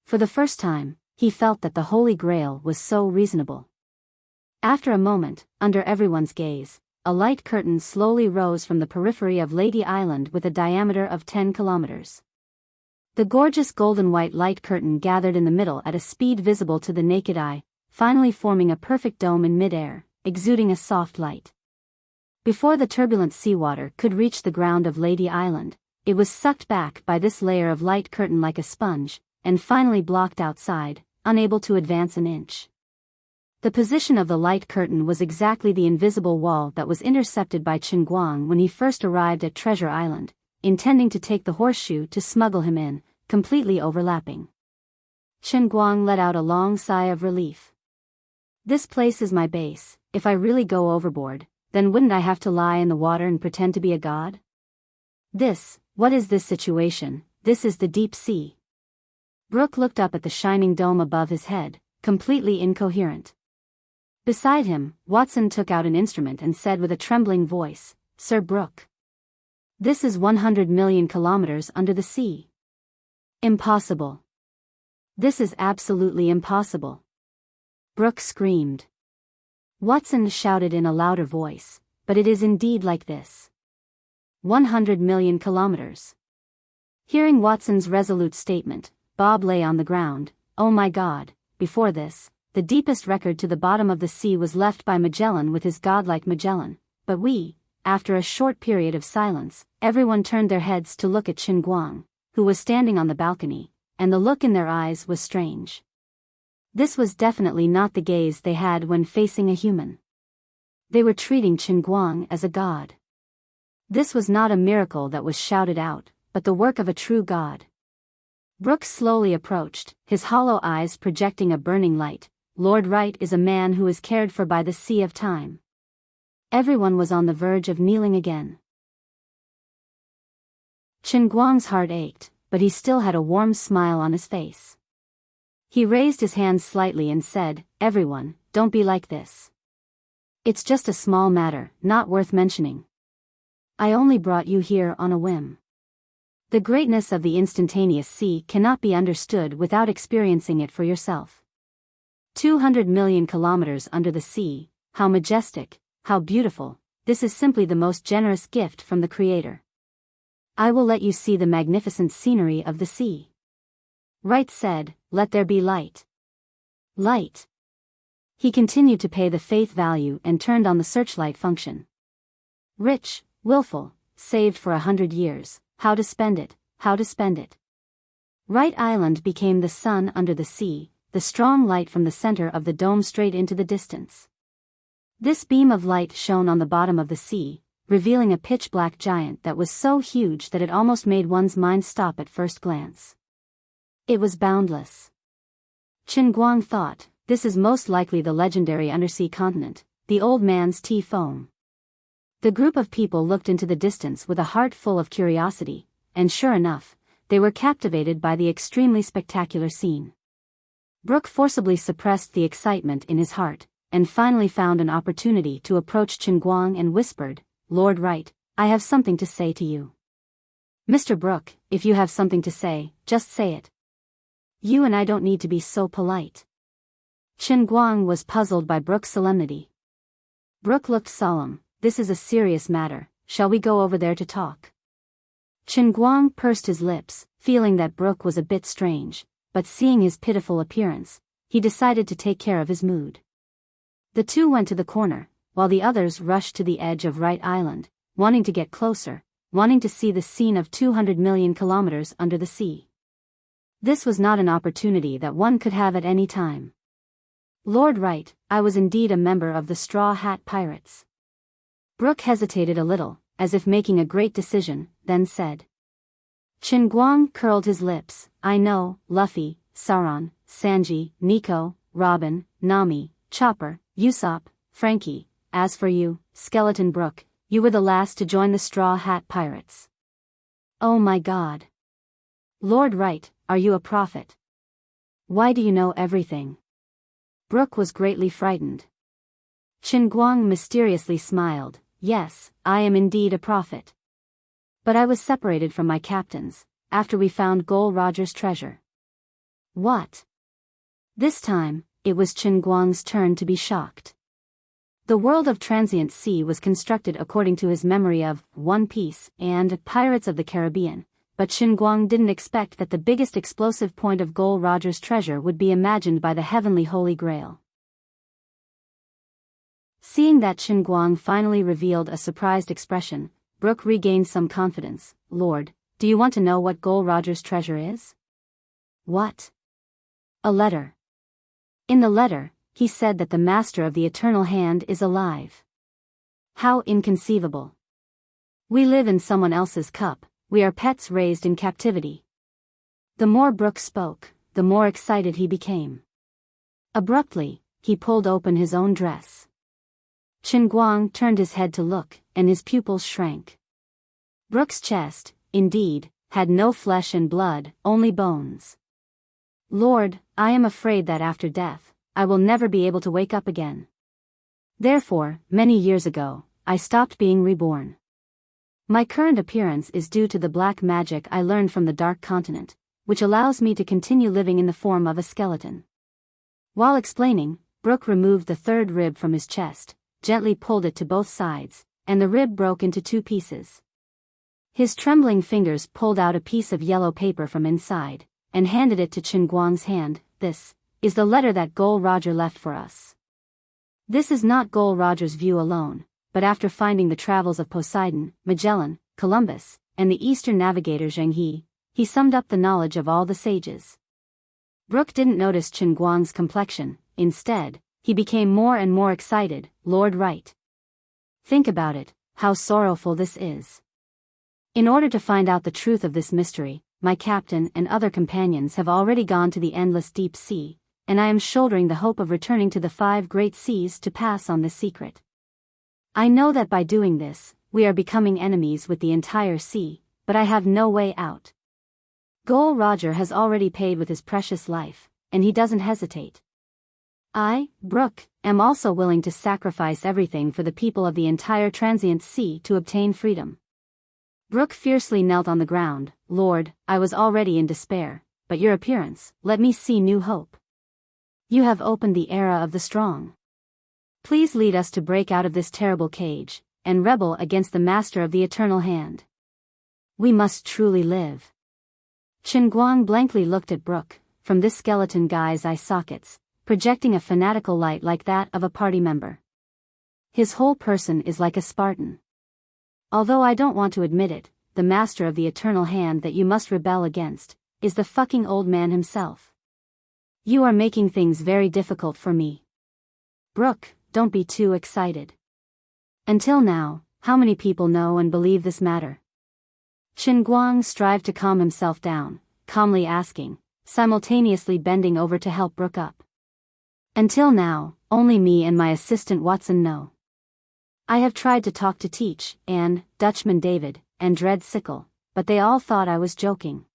For the first time, he felt that the Holy Grail was so reasonable. After a moment, under everyone's gaze, a light curtain slowly rose from the periphery of Lady Island with a diameter of 10 kilometers. The gorgeous golden-white light curtain gathered in the middle at a speed visible to the naked eye, finally forming a perfect dome in midair, exuding a soft light. Before the turbulent seawater could reach the ground of Lady Island, it was sucked back by this layer of light curtain like a sponge, and finally blocked outside, unable to advance an inch. The position of the light curtain was exactly the invisible wall that was intercepted by Chen Guang when he first arrived at Treasure Island, intending to take the horseshoe to smuggle him in, completely overlapping. Chen Guang let out a long sigh of relief. This place is my base. If I really go overboard, then wouldn't I have to lie in the water and pretend to be a god? What is this situation? This is the deep sea. Brooke looked up at the shining dome above his head, completely incoherent. Beside him, Watson took out an instrument and said with a trembling voice, "Sir Brooke. This is 100 million kilometers under the sea." "Impossible. This is absolutely impossible." Brooke screamed. Watson shouted in a louder voice, "But it is indeed like this. 100 million kilometers." Hearing Watson's resolute statement, Bob lay on the ground. "Oh my God, before this, the deepest record to the bottom of the sea was left by Magellan with his godlike Magellan, but after a short period of silence, everyone turned their heads to look at Qin Guang, who was standing on the balcony, and the look in their eyes was strange. This was definitely not the gaze they had when facing a human. They were treating Qin Guang as a god. This was not a miracle that was shouted out, but the work of a true god. Brooke slowly approached, his hollow eyes projecting a burning light. "Lord Wright is a man who is cared for by the sea of time." Everyone was on the verge of kneeling again. Qin Guang's heart ached, but he still had a warm smile on his face. He raised his hands slightly and said, "Everyone, don't be like this. It's just a small matter, not worth mentioning. I only brought you here on a whim. The greatness of the instantaneous sea cannot be understood without experiencing it for yourself. 200 million kilometers under the sea, how majestic, how beautiful, this is simply the most generous gift from the Creator. I will let you see the magnificent scenery of the sea." Wright said, "Let there be light." Light. He continued to pay the faith value and turned on the searchlight function. Rich, willful, saved for 100 years, how to spend it, how to spend it. Wright Island became the sun under the sea, the strong light from the center of the dome straight into the distance. This beam of light shone on the bottom of the sea, revealing a pitch-black giant that was so huge that it almost made one's mind stop at first glance. It was boundless. Qin Guang thought, "This is most likely the legendary undersea continent, the old man's tea foam." The group of people looked into the distance with a heart full of curiosity, and sure enough, they were captivated by the extremely spectacular scene. Brooke forcibly suppressed the excitement in his heart, and finally found an opportunity to approach Qin Guang and whispered, "Lord Wright, I have something to say to you." "Mr. Brooke, if you have something to say, just say it. You and I don't need to be so polite." Qin Guang was puzzled by Brooke's solemnity. Brooke looked solemn. "This is a serious matter, shall we go over there to talk?" Qin Guang pursed his lips, feeling that Brooke was a bit strange, but seeing his pitiful appearance, he decided to take care of his mood. The two went to the corner, while the others rushed to the edge of Wright Island, wanting to get closer, wanting to see the scene of 200 million kilometers under the sea. This was not an opportunity that one could have at any time. "Lord Wright, I was indeed a member of the Straw Hat Pirates." Brooke hesitated a little, as if making a great decision, then said. Qin Guang curled his lips. "I know, Luffy, Sauron, Sanji, Nico, Robin, Nami, Chopper, Usopp, Frankie. As for you, Skeleton Brooke, you were the last to join the Straw Hat Pirates." "Oh my God. Lord Wright, are you a prophet? Why do you know everything?" Brooke was greatly frightened. Qin Guang mysteriously smiled. "Yes, I am indeed a prophet. But I was separated from my captains, after we found Gol Roger's treasure." "What?" This time, it was Qin Guang's turn to be shocked. The world of Transient Sea was constructed according to his memory of One Piece and Pirates of the Caribbean, but Qin Guang didn't expect that the biggest explosive point of Gol Roger's treasure would be imagined by the heavenly Holy Grail. Seeing that Qin Guang finally revealed a surprised expression, Brooke regained some confidence. "Lord, do you want to know what Gol Roger's treasure is?" "What?" "A letter. In the letter, he said that the master of the Eternal Hand is alive." "How inconceivable. We live in someone else's cup, we are pets raised in captivity." The more Brooke spoke, the more excited he became. Abruptly, he pulled open his own dress. Chen Guang turned his head to look, and his pupils shrank. Brooke's chest, indeed, had no flesh and blood, only bones. Lord, I am afraid that after death, I will never be able to wake up again. Therefore, many years ago, I stopped being reborn. My current appearance is due to the black magic I learned from the Dark Continent, which allows me to continue living in the form of a skeleton. While explaining, Brooke removed the third rib from his chest, gently pulled it to both sides, and the rib broke into 2 pieces. His trembling fingers pulled out a piece of yellow paper from inside, and handed it to Chen Guang's hand. This is the letter that Gol Roger left for us. This is not Gol Roger's view alone, but after finding the travels of Poseidon, Magellan, Columbus, and the Eastern navigator Zheng he summed up the knowledge of all the sages. Brooke didn't notice Chen Guang's complexion. Instead, he became more and more excited. Lord Right. Think about it, how sorrowful this is. In order to find out the truth of this mystery, my captain and other companions have already gone to the endless deep sea, and I am shouldering the hope of returning to the 5 great seas to pass on this secret. I know that by doing this, we are becoming enemies with the entire sea, but I have no way out. Gol Roger has already paid with his precious life, and he doesn't hesitate. I, Brooke, am also willing to sacrifice everything for the people of the entire transient sea to obtain freedom. Brooke fiercely knelt on the ground. Lord, I was already in despair, but your appearance, let me see new hope. You have opened the era of the strong. Please lead us to break out of this terrible cage, and rebel against the master of the eternal hand. We must truly live. Chen Guang blankly looked at Brooke, from this skeleton guy's eye sockets, projecting a fanatical light like that of a party member. His whole person is like a Spartan. Although I don't want to admit it, the master of the eternal hand that you must rebel against, is the fucking old man himself. You are making things very difficult for me. Brooke, don't be too excited. Until now, how many people know and believe this matter? Chen Guang strived to calm himself down, calmly asking, simultaneously bending over to help Brooke up. Until now, only me and my assistant Watson know. I have tried to talk to Teach, and Dutchman David, and Dread Sickle, but they all thought I was joking.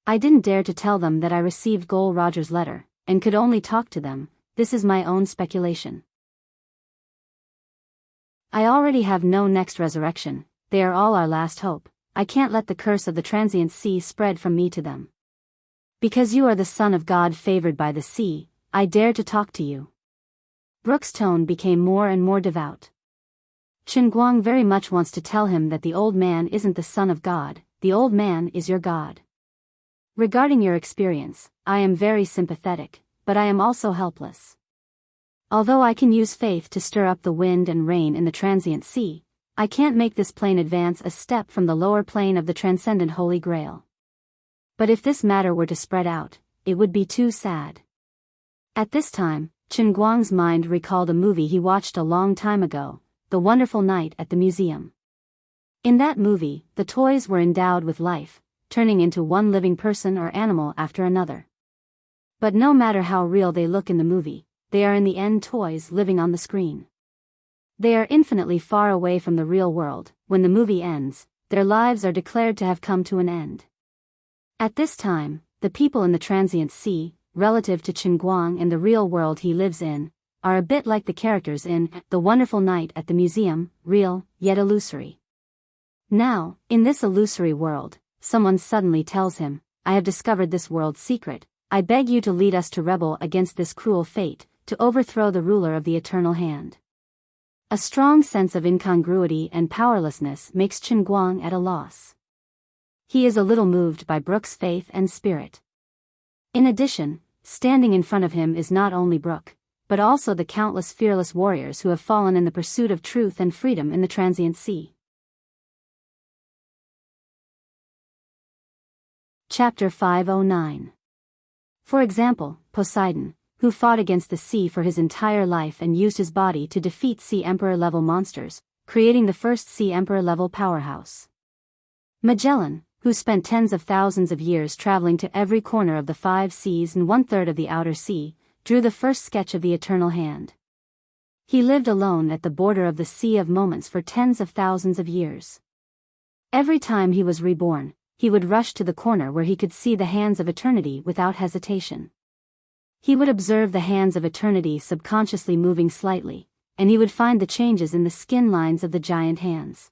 I didn't dare to tell them that I received Gol Roger's letter, and could only talk to them. This is my own speculation. I already have no next resurrection, they are all our last hope. I can't let the curse of the transient sea spread from me to them. Because you are the son of God favored by the sea, I dare to talk to you. Brooke's tone became more and more devout. Chen Guang very much wants to tell him that the old man isn't the son of God, the old man is your God. Regarding your experience, I am very sympathetic, but I am also helpless. Although I can use faith to stir up the wind and rain in the transient sea, I can't make this plane advance a step from the lower plane of the transcendent Holy Grail. But if this matter were to spread out, it would be too sad. At this time, Chen Guang's mind recalled a movie he watched a long time ago, The Wonderful Night at the Museum. In that movie, the toys were endowed with life, turning into one living person or animal after another. But no matter how real they look in the movie, they are in the end toys living on the screen. They are infinitely far away from the real world. When the movie ends, their lives are declared to have come to an end. At this time, the people in the transient sea, relative to Chen Guang and the real world he lives in, are a bit like the characters in The Wonderful Night at the Museum, real, yet illusory. Now, in this illusory world, someone suddenly tells him, I have discovered this world's secret. I beg you to lead us to rebel against this cruel fate, to overthrow the ruler of the eternal hand. A strong sense of incongruity and powerlessness makes Chen Guang at a loss. He is a little moved by Brooke's faith and spirit. In addition, standing in front of him is not only Brooke, but also the countless fearless warriors who have fallen in the pursuit of truth and freedom in the transient sea. Chapter 509. For example, Poseidon, who fought against the sea for his entire life and used his body to defeat Sea Emperor-level monsters, creating the first Sea Emperor-level powerhouse. Magellan, who spent tens of thousands of years traveling to every corner of the 5 seas and 1/3 of the outer sea, drew the first sketch of the eternal hand. He lived alone at the border of the Sea of Moments for tens of thousands of years. Every time he was reborn, he would rush to the corner where he could see the hands of eternity without hesitation. He would observe the hands of eternity subconsciously moving slightly, and he would find the changes in the skin lines of the giant hands.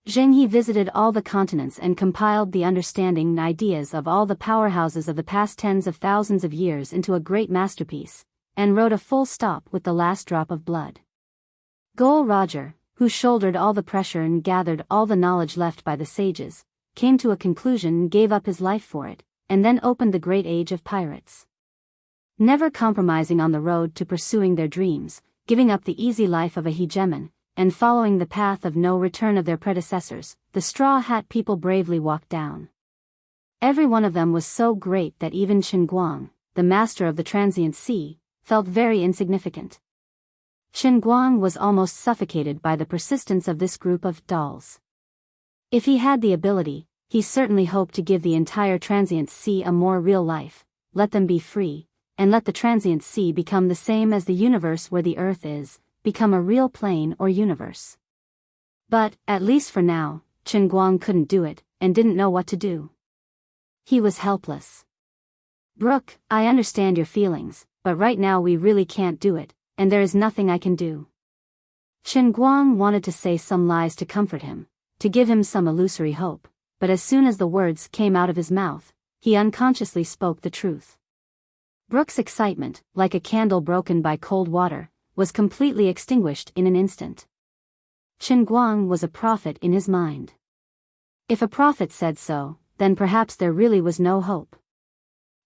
Zheng He visited all the continents and compiled the understanding and ideas of all the powerhouses of the past tens of thousands of years into a great masterpiece, and wrote a full stop with the last drop of blood. Gol Roger, who shouldered all the pressure and gathered all the knowledge left by the sages, came to a conclusion and gave up his life for it, and then opened the great age of pirates. Never compromising on the road to pursuing their dreams, giving up the easy life of a hegemon, and following the path of no return of their predecessors, the Straw Hat people bravely walked down. Every one of them was so great that even Chen Guang, the master of the transient sea, felt very insignificant. Chen Guang was almost suffocated by the persistence of this group of dolls. If he had the ability, he certainly hoped to give the entire transient sea a more real life, let them be free, and let the transient sea become the same as the universe where the earth is, become a real plane or universe. But, at least for now, Chen Guang couldn't do it, and didn't know what to do. He was helpless. Brook, I understand your feelings, but right now we really can't do it, and there is nothing I can do. Chen Guang wanted to say some lies to comfort him, to give him some illusory hope, but as soon as the words came out of his mouth, he unconsciously spoke the truth. Brook's excitement, like a candle broken by cold water, was completely extinguished in an instant. Chen Guang was a prophet in his mind. If a prophet said so, then perhaps there really was no hope.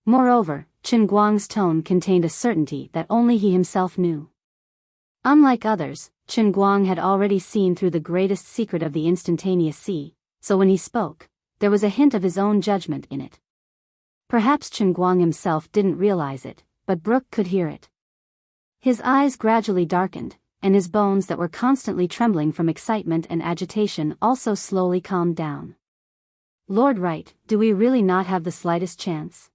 Moreover, Chen Guang's tone contained a certainty that only he himself knew. Unlike others, Chen Guang had already seen through the greatest secret of the instantaneous sea, so when he spoke, there was a hint of his own judgment in it. Perhaps Chen Guang himself didn't realize it, but Brook could hear it. His eyes gradually darkened, and his bones that were constantly trembling from excitement and agitation also slowly calmed down. Lord Right, do we really not have the slightest chance?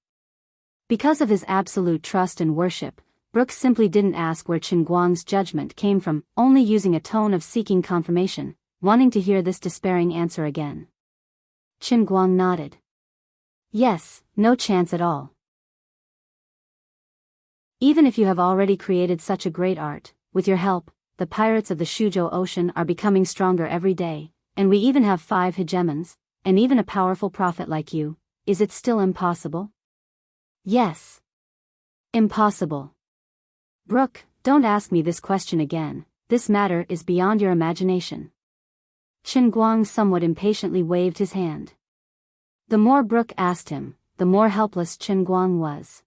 Because of his absolute trust and worship, Brook simply didn't ask where Chen Guang's judgment came from, only using a tone of seeking confirmation, wanting to hear this despairing answer again. Chen Guang nodded. Yes, no chance at all. Even if you have already created such a great art, with your help, the pirates of the Shuzhou Ocean are becoming stronger every day, and we even have 5 hegemons, and even a powerful prophet like you, is it still impossible? Yes. Impossible. Brook, don't ask me this question again, this matter is beyond your imagination. Chen Guang somewhat impatiently waved his hand. The more Brook asked him, the more helpless Chen Guang was.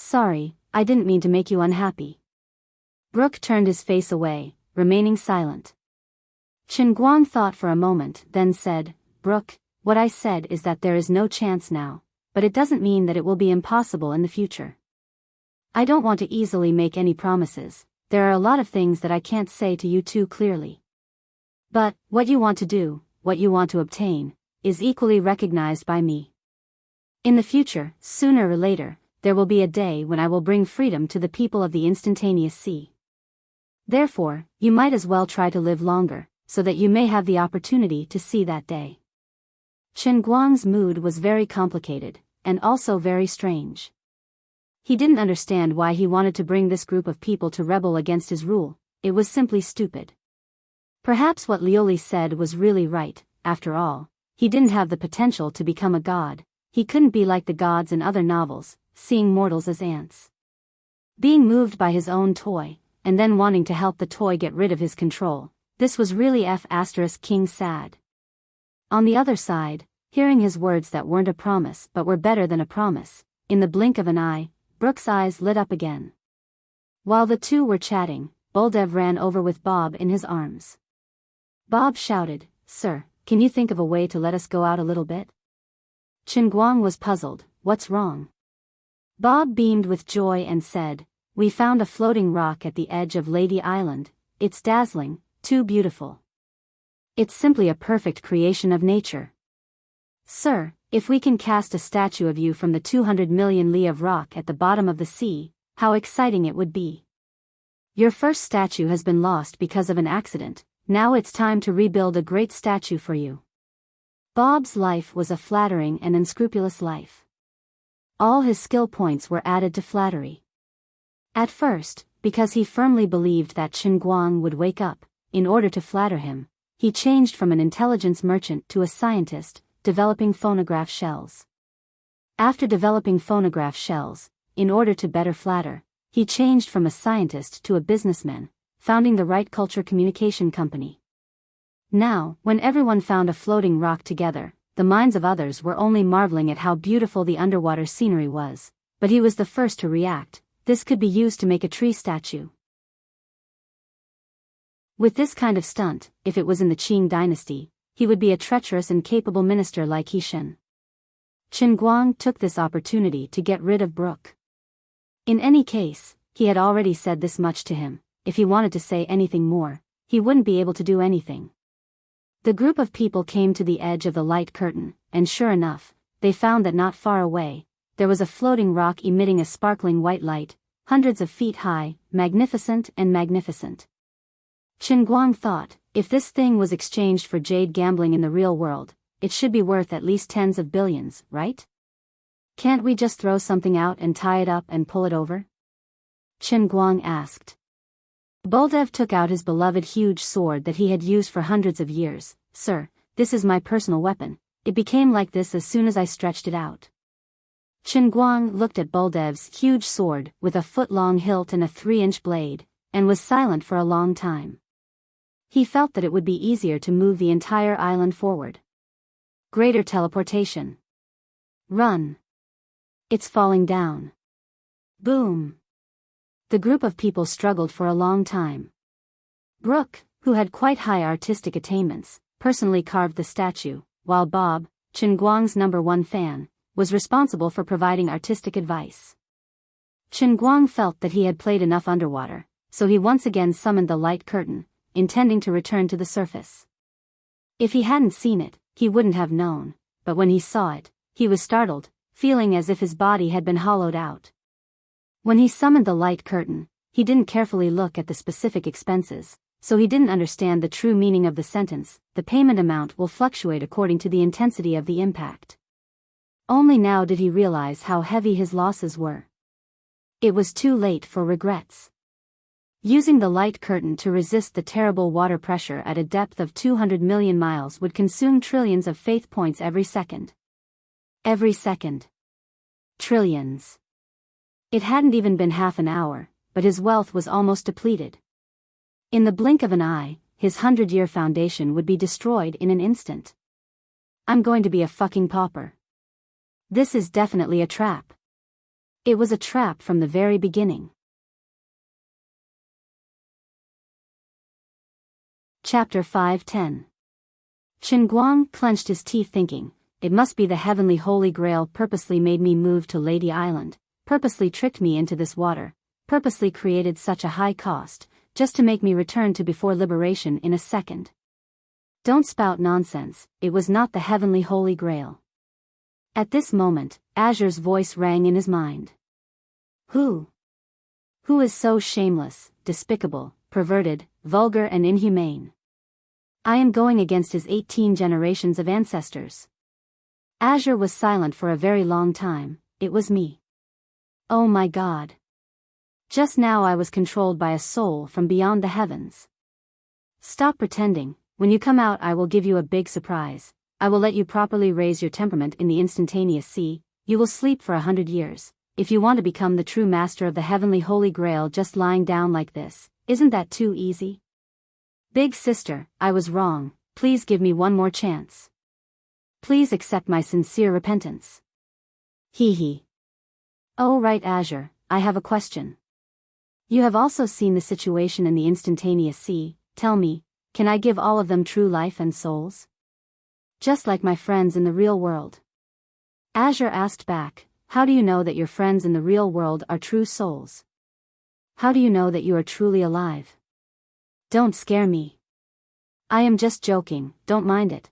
Sorry, I didn't mean to make you unhappy. Brook turned his face away, remaining silent. Chen Guang thought for a moment, then said, Brook, what I said is that there is no chance now, but it doesn't mean that it will be impossible in the future. I don't want to easily make any promises, there are a lot of things that I can't say to you too clearly. But, what you want to do, what you want to obtain, is equally recognized by me. In the future, sooner or later, there will be a day when I will bring freedom to the people of the instantaneous sea. Therefore, you might as well try to live longer, so that you may have the opportunity to see that day. Chen Guang's mood was very complicated, and also very strange. He didn't understand why he wanted to bring this group of people to rebel against his rule, it was simply stupid. Perhaps what Lioli said was really right, after all, he didn't have the potential to become a god, he couldn't be like the gods in other novels, seeing mortals as ants. Being moved by his own toy, and then wanting to help the toy get rid of his control, this was really King sad. On the other side, hearing his words that weren't a promise but were better than a promise, in the blink of an eye, Brook's eyes lit up again. While the two were chatting, Boldev ran over with Bob in his arms. Bob shouted, Sir, can you think of a way to let us go out a little bit? Chen Guang was puzzled, what's wrong? Bob beamed with joy and said, We found a floating rock at the edge of Lady Island, it's dazzling, too beautiful. It's simply a perfect creation of nature. Sir, If we can cast a statue of you from the 200 million li of rock at the bottom of the sea, how exciting it would be. Your first statue has been lost because of an accident, now it's time to rebuild a great statue for you. Bob's life was a flattering and unscrupulous life. All his skill points were added to flattery. At first, because he firmly believed that Chen Guang would wake up, in order to flatter him, he changed from an intelligence merchant to a scientist, developing phonograph shells. After developing phonograph shells, in order to better flatter, he changed from a scientist to a businessman, founding the Right Culture Communication Company. Now, when everyone found a floating rock together, the minds of others were only marveling at how beautiful the underwater scenery was, but he was the first to react. This could be used to make a tree statue. With this kind of stunt, if it was in the Qing dynasty, he would be a treacherous and capable minister like He Shen. Chen Guang took this opportunity to get rid of Brooke. In any case, he had already said this much to him. If he wanted to say anything more, he wouldn't be able to do anything. The group of people came to the edge of the light curtain, and sure enough, they found that not far away, there was a floating rock emitting a sparkling white light, hundreds of feet high, magnificent and magnificent. Chen Guang thought, if this thing was exchanged for jade gambling in the real world, it should be worth at least tens of billions, right? Can't we just throw something out and tie it up and pull it over? Chen Guang asked. Baldev took out his beloved huge sword that he had used for hundreds of years. Sir, this is my personal weapon. It became like this as soon as I stretched it out. Chen Guang looked at Baldev's huge sword with a foot-long hilt and a 3-inch blade, and was silent for a long time. He felt that it would be easier to move the entire island forward. Greater teleportation. Run. It's falling down. Boom. The group of people struggled for a long time. Brooke, who had quite high artistic attainments, personally carved the statue, while Bob, Chen Guang's #1 fan, was responsible for providing artistic advice. Chen Guang felt that he had played enough underwater, so he once again summoned the light curtain, intending to return to the surface. If he hadn't seen it, he wouldn't have known, but when he saw it, he was startled, feeling as if his body had been hollowed out. When he summoned the light curtain, he didn't carefully look at the specific expenses, so he didn't understand the true meaning of the sentence. The payment amount will fluctuate according to the intensity of the impact. Only now did he realize how heavy his losses were. It was too late for regrets. Using the light curtain to resist the terrible water pressure at a depth of 200 million miles would consume trillions of faith points every second. Every second. Trillions. It hadn't even been half an hour, but his wealth was almost depleted. In the blink of an eye, his 100-year foundation would be destroyed in an instant. I'm going to be a fucking pauper. This is definitely a trap. It was a trap from the very beginning. Chapter 5:10. Chen Guang clenched his teeth thinking, it must be the heavenly Holy Grail purposely made me move to Lady Island, purposely tricked me into this water, purposely created such a high cost, just to make me return to before liberation in a second. Don't spout nonsense, it was not the heavenly Holy Grail. At this moment, Azure's voice rang in his mind. Who? Who is so shameless, despicable, perverted, vulgar and inhumane? I am going against his 18 generations of ancestors. Azure was silent for a very long time. It was me. Oh my God. Just now I was controlled by a soul from beyond the heavens. Stop pretending. When you come out I will give you a big surprise. I will let you properly raise your temperament in the instantaneous sea. You will sleep for 100 years. If you want to become the true master of the heavenly Holy Grail just lying down like this, isn't that too easy? Big sister, I was wrong. Please give me one more chance. Please accept my sincere repentance. Hee hee. Oh right Azure, I have a question. You have also seen the situation in the instantaneous sea. Tell me, can I give all of them true life and souls? Just like my friends in the real world. Azure asked back, how do you know that your friends in the real world are true souls? How do you know that you are truly alive? Don't scare me. I am just joking, don't mind it.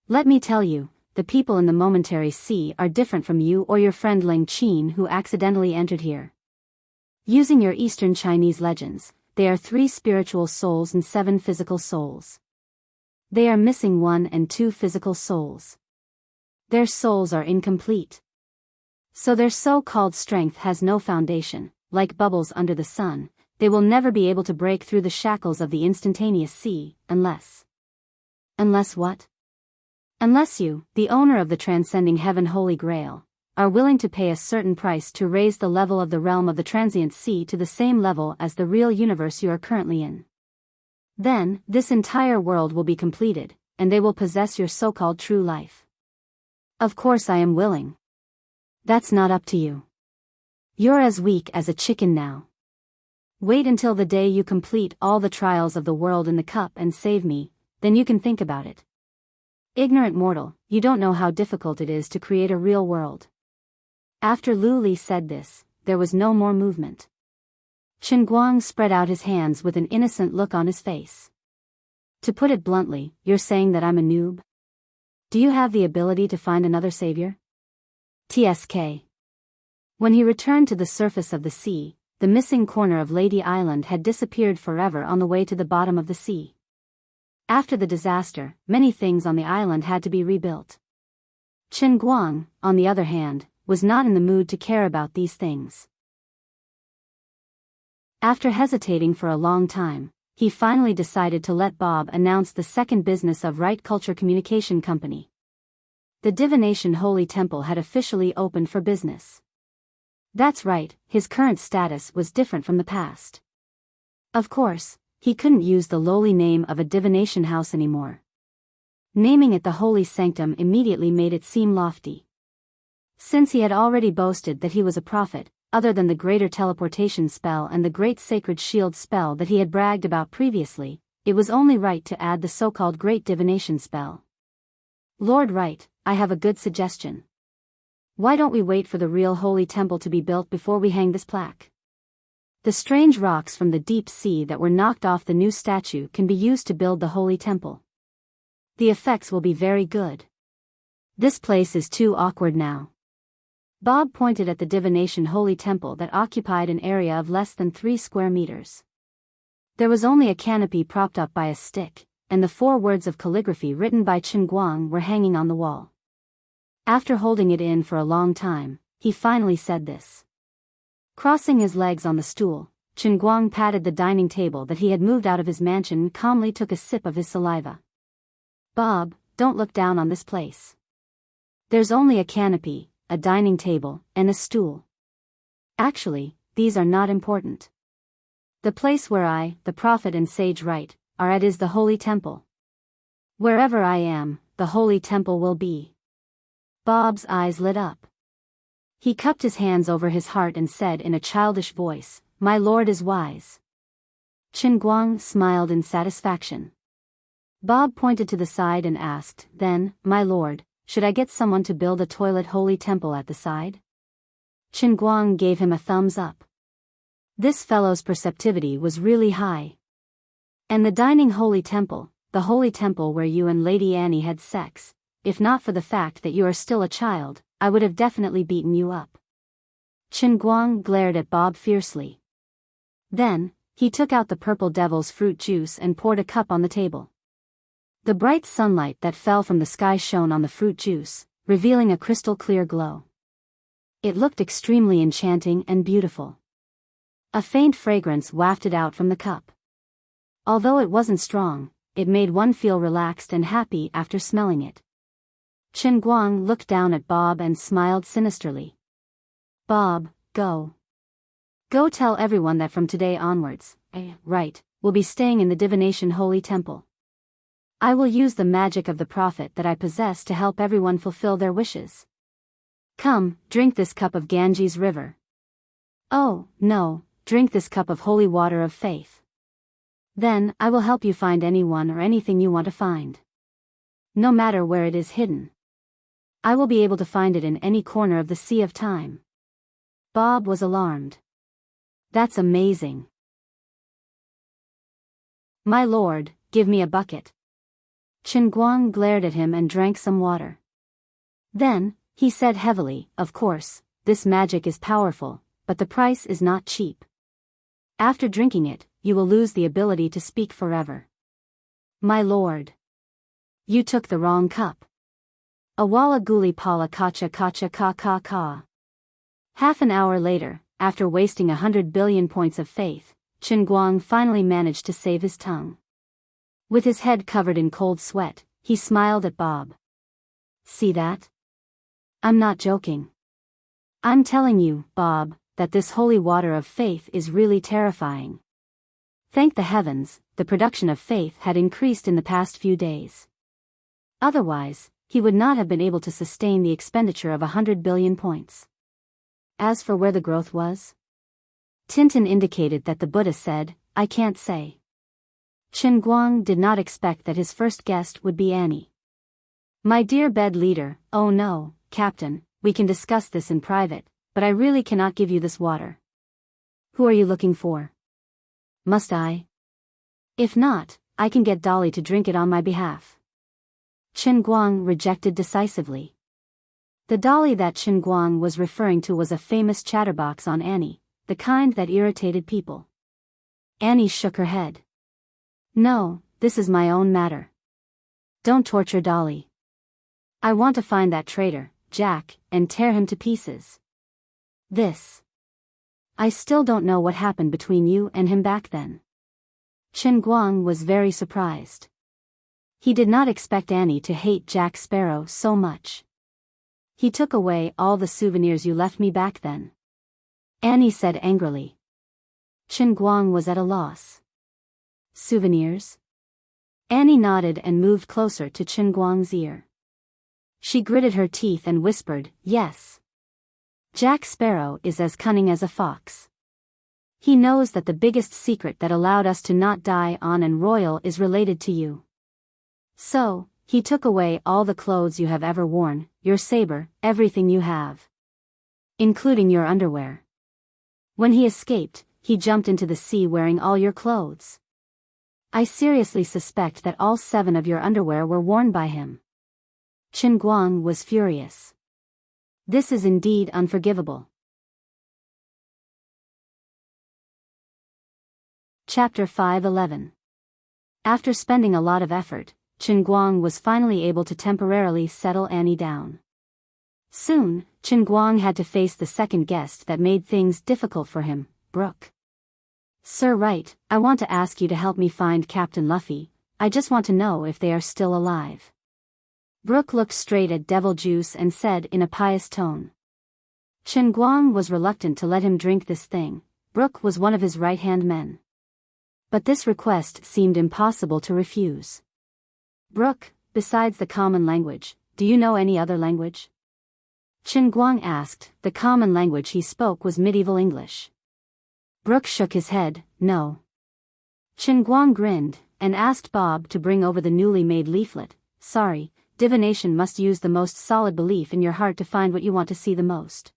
Let me tell you, the people in the momentary sea are different from you or your friend Ling Qin who accidentally entered here. Using your Eastern Chinese legends, they are 3 spiritual souls and 7 physical souls. They are missing 1 and 2 physical souls. Their souls are incomplete. So their so-called strength has no foundation, like bubbles under the sun. They will never be able to break through the shackles of the instantaneous sea, unless... Unless what? Unless you, the owner of the transcending heaven Holy Grail, are willing to pay a certain price to raise the level of the realm of the transient sea to the same level as the real universe you are currently in. Then, this entire world will be completed, and they will possess your so-called true life. Of course I am willing. That's not up to you. You're as weak as a chicken now. Wait until the day you complete all the trials of the world in the cup and save me, then you can think about it. Ignorant mortal, you don't know how difficult it is to create a real world. After Lu Li said this, there was no more movement. Chen Guang spread out his hands with an innocent look on his face. To put it bluntly, you're saying that I'm a noob? Do you have the ability to find another savior? TSK. When he returned to the surface of the sea, the missing corner of Lady Island had disappeared forever on the way to the bottom of the sea. After the disaster, many things on the island had to be rebuilt. Chen Guang, on the other hand, was not in the mood to care about these things. After hesitating for a long time, he finally decided to let Bob announce the second business of Right Culture Communication Company. The Divination Holy Temple had officially opened for business. That's right, his current status was different from the past. Of course, he couldn't use the lowly name of a divination house anymore. Naming it the Holy Sanctum immediately made it seem lofty. Since he had already boasted that he was a prophet, other than the greater teleportation spell and the great sacred shield spell that he had bragged about previously, it was only right to add the so-called great divination spell. Lord Right, I have a good suggestion. Why don't we wait for the real holy temple to be built before we hang this plaque? The strange rocks from the deep sea that were knocked off the new statue can be used to build the holy temple. The effects will be very good. This place is too awkward now. Bob pointed at the divination holy temple that occupied an area of less than 3 square meters. There was only a canopy propped up by a stick, and the 4 words of calligraphy written by Chen Guang were hanging on the wall. After holding it in for a long time, he finally said this. Crossing his legs on the stool, Chen Guang patted the dining table that he had moved out of his mansion and calmly took a sip of his saliva. Bob, don't look down on this place. There's only a canopy, a dining table, and a stool. Actually, these are not important. The place where I, the prophet and sage Right, are at is the holy temple. Wherever I am, the holy temple will be. Bob's eyes lit up. He cupped his hands over his heart and said in a childish voice, "My lord is wise." Chen Guang smiled in satisfaction. Bob pointed to the side and asked, "Then, my lord, should I get someone to build a toilet holy temple at the side?" Chen Guang gave him a thumbs up. This fellow's perceptivity was really high. And the dining holy temple, the holy temple where you and Lady Annie had sex, if not for the fact that you are still a child, I would have definitely beaten you up. Chen Guang glared at Bob fiercely. Then, he took out the purple devil's fruit juice and poured a cup on the table. The bright sunlight that fell from the sky shone on the fruit juice, revealing a crystal-clear glow. It looked extremely enchanting and beautiful. A faint fragrance wafted out from the cup. Although it wasn't strong, it made one feel relaxed and happy after smelling it. Chen Guang looked down at Bob and smiled sinisterly. "Bob, go. Go tell everyone that from today onwards, Right, will be staying in the Divination Holy Temple. I will use the magic of the prophet that I possess to help everyone fulfill their wishes. Come, drink this cup of Ganges River. Oh, no, drink this cup of holy water of faith. Then, I will help you find anyone or anything you want to find. No matter where it is hidden. I will be able to find it in any corner of the Sea of Time." Bob was alarmed. "That's amazing. My lord, give me a bucket." Chen Guang glared at him and drank some water. Then, he said heavily, "Of course, this magic is powerful, but the price is not cheap. After drinking it, you will lose the ability to speak forever." "My lord. You took the wrong cup. Awala guli pala kacha kacha ka ka ka." Half an hour later, after wasting 100 billion points of faith, Chen Guang finally managed to save his tongue. With his head covered in cold sweat, he smiled at Bob. "See that? I'm not joking. I'm telling you, Bob, that this holy water of faith is really terrifying." Thank the heavens, the production of faith had increased in the past few days. Otherwise, he would not have been able to sustain the expenditure of 100 billion points. As for where the growth was, Tintin indicated that the Buddha said, "I can't say." Chen Guang did not expect that his first guest would be Annie. "My dear bed leader, oh no, Captain, we can discuss this in private, but I really cannot give you this water." "Who are you looking for?" "Must I? If not, I can get Dolly to drink it on my behalf." Chen Guang rejected decisively. The Dolly that Chen Guang was referring to was a famous chatterbox on Annie, the kind that irritated people. Annie shook her head. "No, this is my own matter. Don't torture Dolly. I want to find that traitor, Jack, and tear him to pieces. I still don't know what happened between you and him back then." Chen Guang was very surprised. He did not expect Annie to hate Jack Sparrow so much. "He took away all the souvenirs you left me back then," Annie said angrily. Chen Guang was at a loss. "Souvenirs?" Annie nodded and moved closer to Chen Guang's ear. She gritted her teeth and whispered, "Yes. Jack Sparrow is as cunning as a fox. He knows that the biggest secret that allowed us to not die on and royal is related to you. So, he took away all the clothes you have ever worn, your saber, everything you have. Including your underwear. When he escaped, he jumped into the sea wearing all your clothes. I seriously suspect that all 7 of your underwear were worn by him." Chen Guang was furious. This is indeed unforgivable. Chapter 5:11. After spending a lot of effort, Chen Guang was finally able to temporarily settle Annie down. Soon, Chen Guang had to face the second guest that made things difficult for him, Brooke. "Sir Wright, I want to ask you to help me find Captain Luffy. I just want to know if they are still alive." Brooke looked straight at Devil Juice and said in a pious tone. Chen Guang was reluctant to let him drink this thing. Brooke was one of his right-hand men. But this request seemed impossible to refuse. "Brooke, besides the common language, do you know any other language?" Chen Guang asked. The common language he spoke was medieval English. Brooke shook his head, "No." Chen Guang grinned, and asked Bob to bring over the newly made leaflet. "Sorry, divination must use the most solid belief in your heart to find what you want to see the most.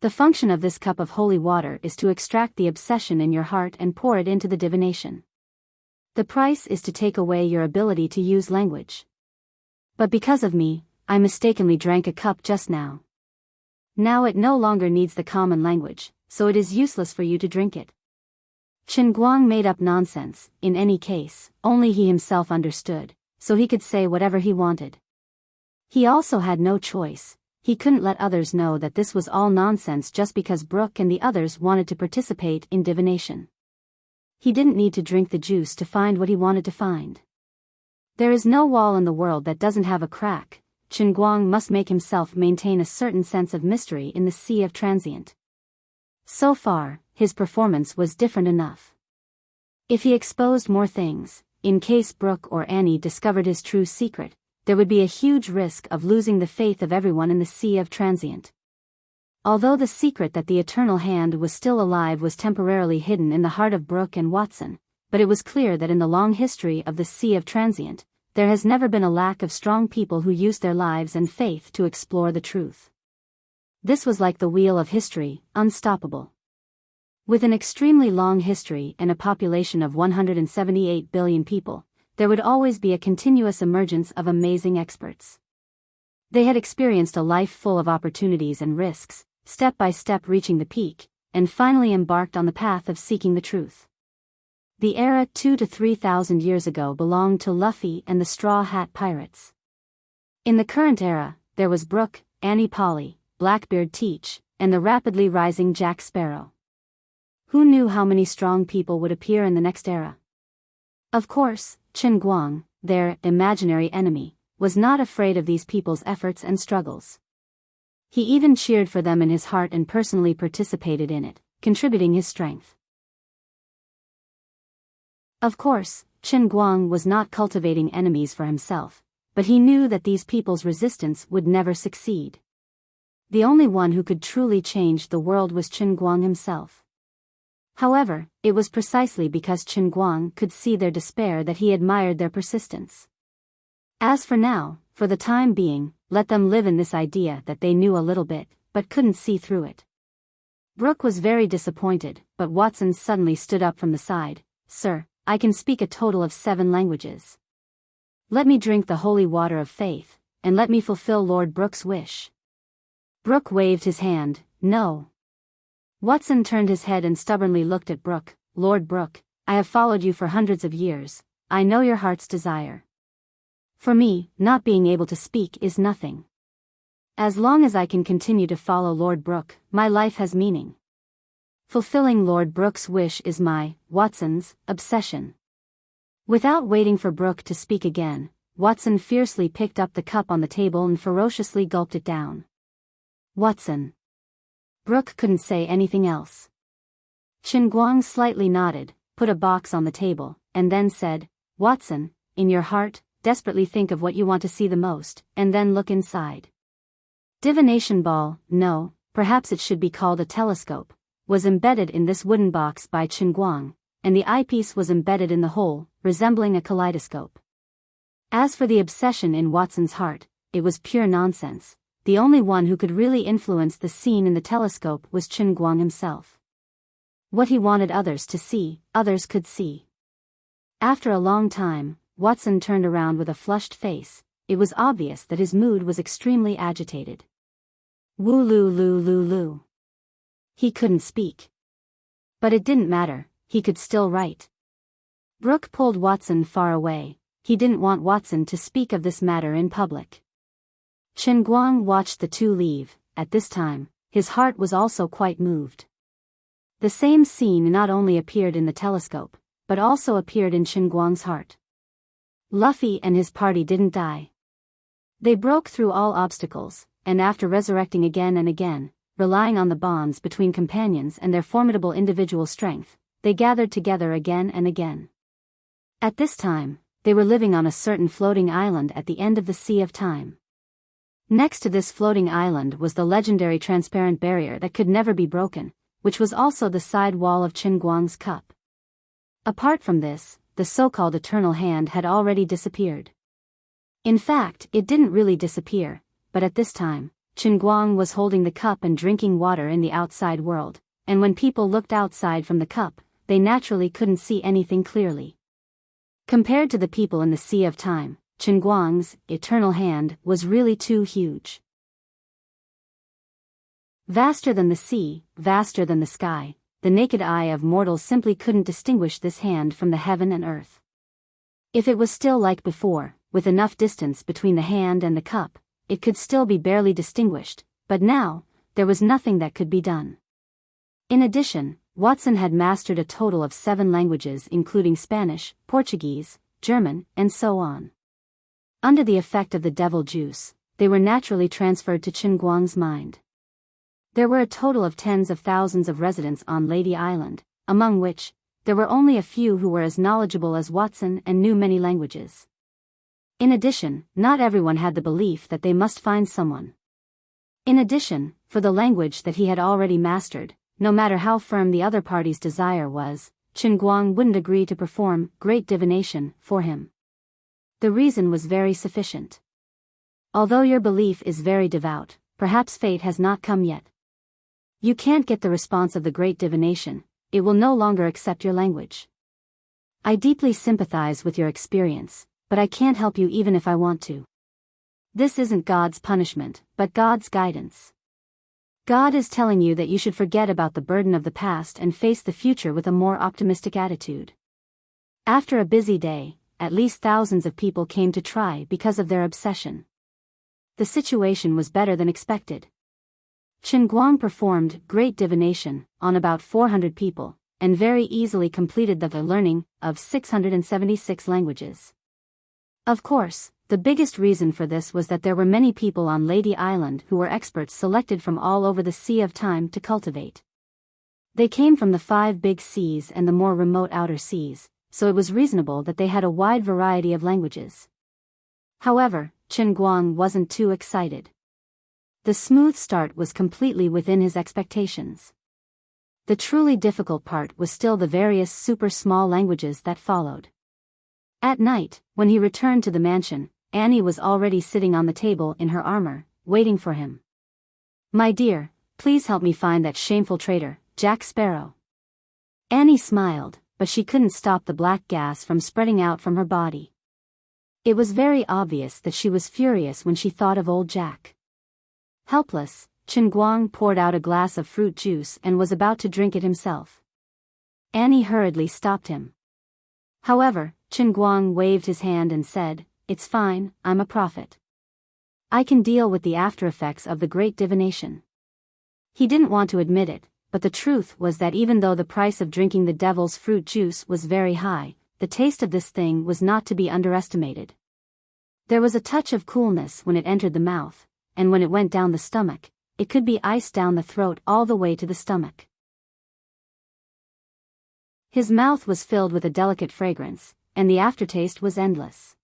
The function of this cup of holy water is to extract the obsession in your heart and pour it into the divination. The price is to take away your ability to use language. But because of me, I mistakenly drank a cup just now. Now it no longer needs the common language, so it is useless for you to drink it." Chen Guang made up nonsense. In any case, only he himself understood, so he could say whatever he wanted. He also had no choice. He couldn't let others know that this was all nonsense just because Brooke and the others wanted to participate in divination. He didn't need to drink the juice to find what he wanted to find. There is no wall in the world that doesn't have a crack. Chen Guang must make himself maintain a certain sense of mystery in the sea of transient. So far, his performance was different enough. If he exposed more things, in case Brooke or Annie discovered his true secret, there would be a huge risk of losing the faith of everyone in the sea of transient. Although the secret that the Eternal Hand was still alive was temporarily hidden in the heart of Brooke and Watson, but it was clear that in the long history of the Sea of Transient, there has never been a lack of strong people who used their lives and faith to explore the truth. This was like the wheel of history, unstoppable. With an extremely long history and a population of 178 billion people, there would always be a continuous emergence of amazing experts. They had experienced a life full of opportunities and risks, step by step reaching the peak, and finally embarked on the path of seeking the truth. The era 2,000 to 3,000 years ago belonged to Luffy and the Straw Hat Pirates. In the current era, there was Brook, Annie Polly, Blackbeard Teach, and the rapidly rising Jack Sparrow. Who knew how many strong people would appear in the next era? Of course, Qin Guang, their imaginary enemy, was not afraid of these people's efforts and struggles. He even cheered for them in his heart and personally participated in it, contributing his strength. Of course, Qin Guang was not cultivating enemies for himself, but he knew that these people's resistance would never succeed. The only one who could truly change the world was Qin Guang himself. However, it was precisely because Qin Guang could see their despair that he admired their persistence. As for now, for the time being, let them live in this idea that they knew a little bit, but couldn't see through it. Brook was very disappointed, but Watson suddenly stood up from the side. "Sir, I can speak a total of 7 languages. Let me drink the holy water of faith, and let me fulfill Lord Brook's wish." Brook waved his hand. "No." Watson turned his head and stubbornly looked at Brook. "Lord Brook, I have followed you for hundreds of years. I know your heart's desire. For me, not being able to speak is nothing. As long as I can continue to follow Lord Brook, my life has meaning. Fulfilling Lord Brook's wish is my, Watson's, obsession." Without waiting for Brook to speak again, Watson fiercely picked up the cup on the table and ferociously gulped it down. "Watson." Brook couldn't say anything else. Qin Guang slightly nodded, put a box on the table, and then said, "Watson, in your heart, desperately think of what you want to see the most, and then look inside." Divination ball, no, perhaps it should be called a telescope, was embedded in this wooden box by Qin Guang, and the eyepiece was embedded in the hole, resembling a kaleidoscope. As for the obsession in Watson's heart, it was pure nonsense. The only one who could really influence the scene in the telescope was Qin Guang himself. What he wanted others to see, others could see. After a long time, Watson turned around with a flushed face. It was obvious that his mood was extremely agitated. Woo-loo-loo-loo-loo. He couldn't speak. But it didn't matter, he could still write. Brook pulled Watson far away. He didn't want Watson to speak of this matter in public. Qin Guang watched the two leave. At this time, his heart was also quite moved. The same scene not only appeared in the telescope, but also appeared in Qin Guang's heart. Luffy and his party didn't die. They broke through all obstacles, and after resurrecting again and again, relying on the bonds between companions and their formidable individual strength, they gathered together again and again. At this time, they were living on a certain floating island at the end of the Sea of Time. Next to this floating island was the legendary transparent barrier that could never be broken, which was also the side wall of Qin Guang's cup. Apart from this, the so-called Eternal Hand had already disappeared. In fact, it didn't really disappear, but at this time, Qin Guang was holding the cup and drinking water in the outside world, and when people looked outside from the cup, they naturally couldn't see anything clearly. Compared to the people in the Sea of Time, Qin Guang's Eternal Hand was really too huge. Vaster than the sea, vaster than the sky, the naked eye of mortals simply couldn't distinguish this hand from the heaven and earth. If it was still like before, with enough distance between the hand and the cup, it could still be barely distinguished, but now, there was nothing that could be done. In addition, Watson had mastered a total of 7 languages including Spanish, Portuguese, German, and so on. Under the effect of the devil juice, they were naturally transferred to Qin Guang's mind. There were a total of tens of thousands of residents on Lady Island, among which, there were only a few who were as knowledgeable as Watson and knew many languages. In addition, not everyone had the belief that they must find someone. In addition, for the language that he had already mastered, no matter how firm the other party's desire was, Qin Guang wouldn't agree to perform great divination for him. The reason was very sufficient. Although your belief is very devout, perhaps fate has not come yet. You can't get the response of the great divination, it will no longer accept your language. I deeply sympathize with your experience, but I can't help you even if I want to. This isn't God's punishment, but God's guidance. God is telling you that you should forget about the burden of the past and face the future with a more optimistic attitude. After a busy day, at least thousands of people came to try because of their obsession. The situation was better than expected. Chen Guang performed great divination on about 400 people, and very easily completed the learning of 676 languages. Of course, the biggest reason for this was that there were many people on Lady Island who were experts selected from all over the Sea of Time to cultivate. They came from the 5 big seas and the more remote outer seas, so it was reasonable that they had a wide variety of languages. However, Chen Guang wasn't too excited. The smooth start was completely within his expectations. The truly difficult part was still the various super small languages that followed. At night, when he returned to the mansion, Annie was already sitting on the table in her armor, waiting for him. "My dear, please help me find that shameful traitor, Jack Sparrow." Annie smiled, but she couldn't stop the black gas from spreading out from her body. It was very obvious that she was furious when she thought of old Jack. Helpless, Chen Guang poured out a glass of fruit juice and was about to drink it himself. Annie hurriedly stopped him. However, Chen Guang waved his hand and said, "It's fine, I'm a prophet. I can deal with the after-effects of the great divination." He didn't want to admit it, but the truth was that even though the price of drinking the devil's fruit juice was very high, the taste of this thing was not to be underestimated. There was a touch of coolness when it entered the mouth, and when it went down the stomach, it could be iced down the throat all the way to the stomach. His mouth was filled with a delicate fragrance, and the aftertaste was endless.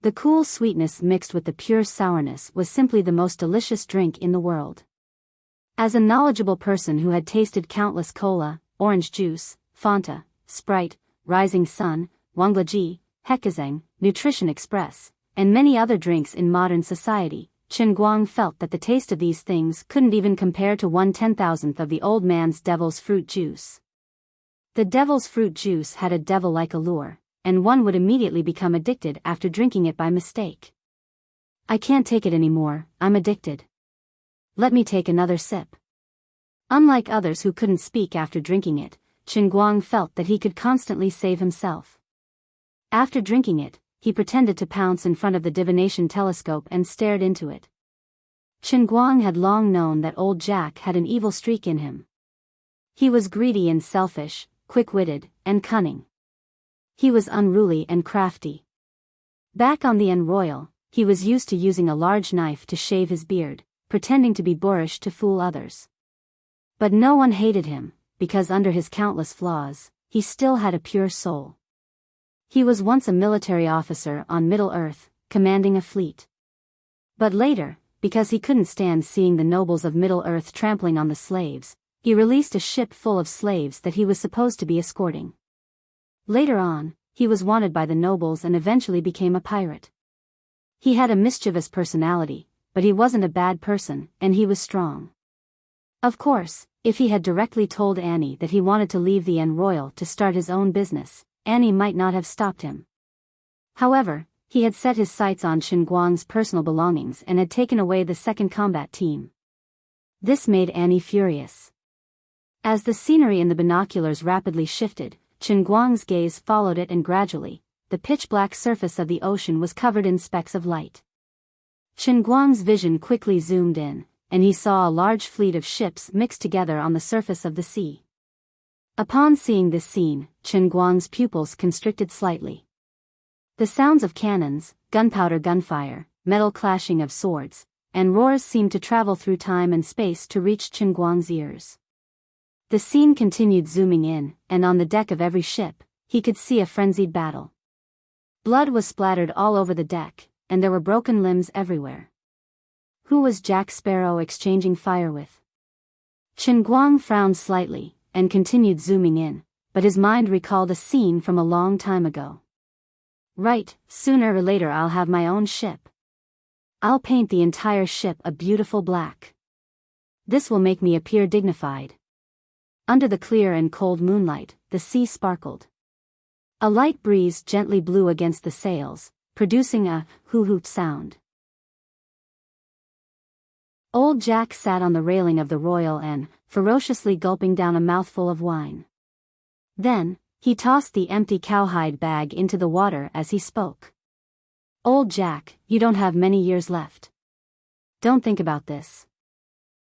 The cool sweetness mixed with the pure sourness was simply the most delicious drink in the world. As a knowledgeable person who had tasted countless cola, orange juice, Fanta, Sprite, Rising Sun, Wanglaji, Hekazeng, Nutrition Express, and many other drinks in modern society, Chen Guang felt that the taste of these things couldn't even compare to 1/10,000th of the old man's devil's fruit juice. The devil's fruit juice had a devil-like allure, and one would immediately become addicted after drinking it by mistake. "I can't take it anymore, I'm addicted. Let me take another sip." Unlike others who couldn't speak after drinking it, Chen Guang felt that he could constantly save himself. After drinking it, he pretended to pounce in front of the divination telescope and stared into it. Chen Guang had long known that old Jack had an evil streak in him. He was greedy and selfish, quick-witted, and cunning. He was unruly and crafty. Back on the Royal, he was used to using a large knife to shave his beard, pretending to be boorish to fool others. But no one hated him, because under his countless flaws, he still had a pure soul. He was once a military officer on Middle-earth, commanding a fleet. But later, because he couldn't stand seeing the nobles of Middle-earth trampling on the slaves, he released a ship full of slaves that he was supposed to be escorting. Later on, he was wanted by the nobles and eventually became a pirate. He had a mischievous personality, but he wasn't a bad person, and he was strong. Of course, if he had directly told Annie that he wanted to leave the Royal to start his own business, Annie might not have stopped him. However, he had set his sights on Chen Guang's personal belongings and had taken away the second combat team. This made Annie furious. As the scenery in the binoculars rapidly shifted, Chen Guang's gaze followed it, and gradually, the pitch-black surface of the ocean was covered in specks of light. Chen Guang's vision quickly zoomed in, and he saw a large fleet of ships mixed together on the surface of the sea. Upon seeing this scene, Chen Guang's pupils constricted slightly. The sounds of cannons, gunpowder, gunfire, metal clashing of swords, and roars seemed to travel through time and space to reach Chen Guang's ears. The scene continued zooming in, and on the deck of every ship, he could see a frenzied battle. Blood was splattered all over the deck, and there were broken limbs everywhere. Who was Jack Sparrow exchanging fire with? Chen Guang frowned slightly, and continued zooming in, but his mind recalled a scene from a long time ago. Right, sooner or later I'll have my own ship. I'll paint the entire ship a beautiful black. This will make me appear dignified. Under the clear and cold moonlight, the sea sparkled. A light breeze gently blew against the sails, producing a hoo-hoo sound. Old Jack sat on the railing of the Royal Inn, ferociously gulping down a mouthful of wine. Then, he tossed the empty cowhide bag into the water as he spoke. Old Jack, you don't have many years left. Don't think about this.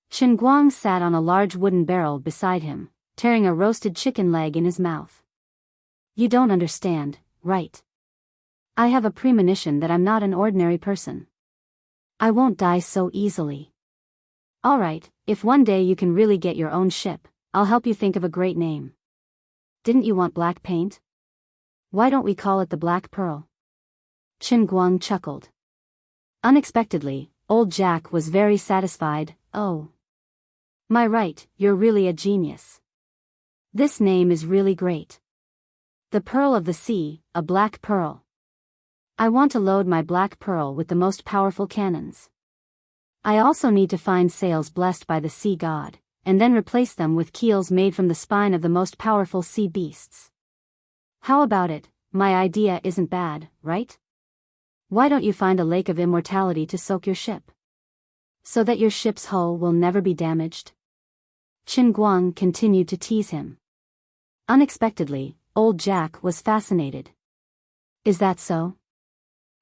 Chen Guang sat on a large wooden barrel beside him, tearing a roasted chicken leg in his mouth. You don't understand, right? I have a premonition that I'm not an ordinary person. I won't die so easily. Alright, if one day you can really get your own ship, I'll help you think of a great name. Didn't you want black paint? Why don't we call it the Black Pearl? Chen Guang chuckled. Unexpectedly, old Jack was very satisfied. Oh. My right, you're really a genius. This name is really great. The Pearl of the Sea, a Black Pearl. I want to load my Black Pearl with the most powerful cannons. I also need to find sails blessed by the sea god, and then replace them with keels made from the spine of the most powerful sea beasts. How about it? My idea isn't bad, right? Why don't you find a lake of immortality to soak your ship? So that your ship's hull will never be damaged? Chen Guang continued to tease him. Unexpectedly, old Jack was fascinated. Is that so?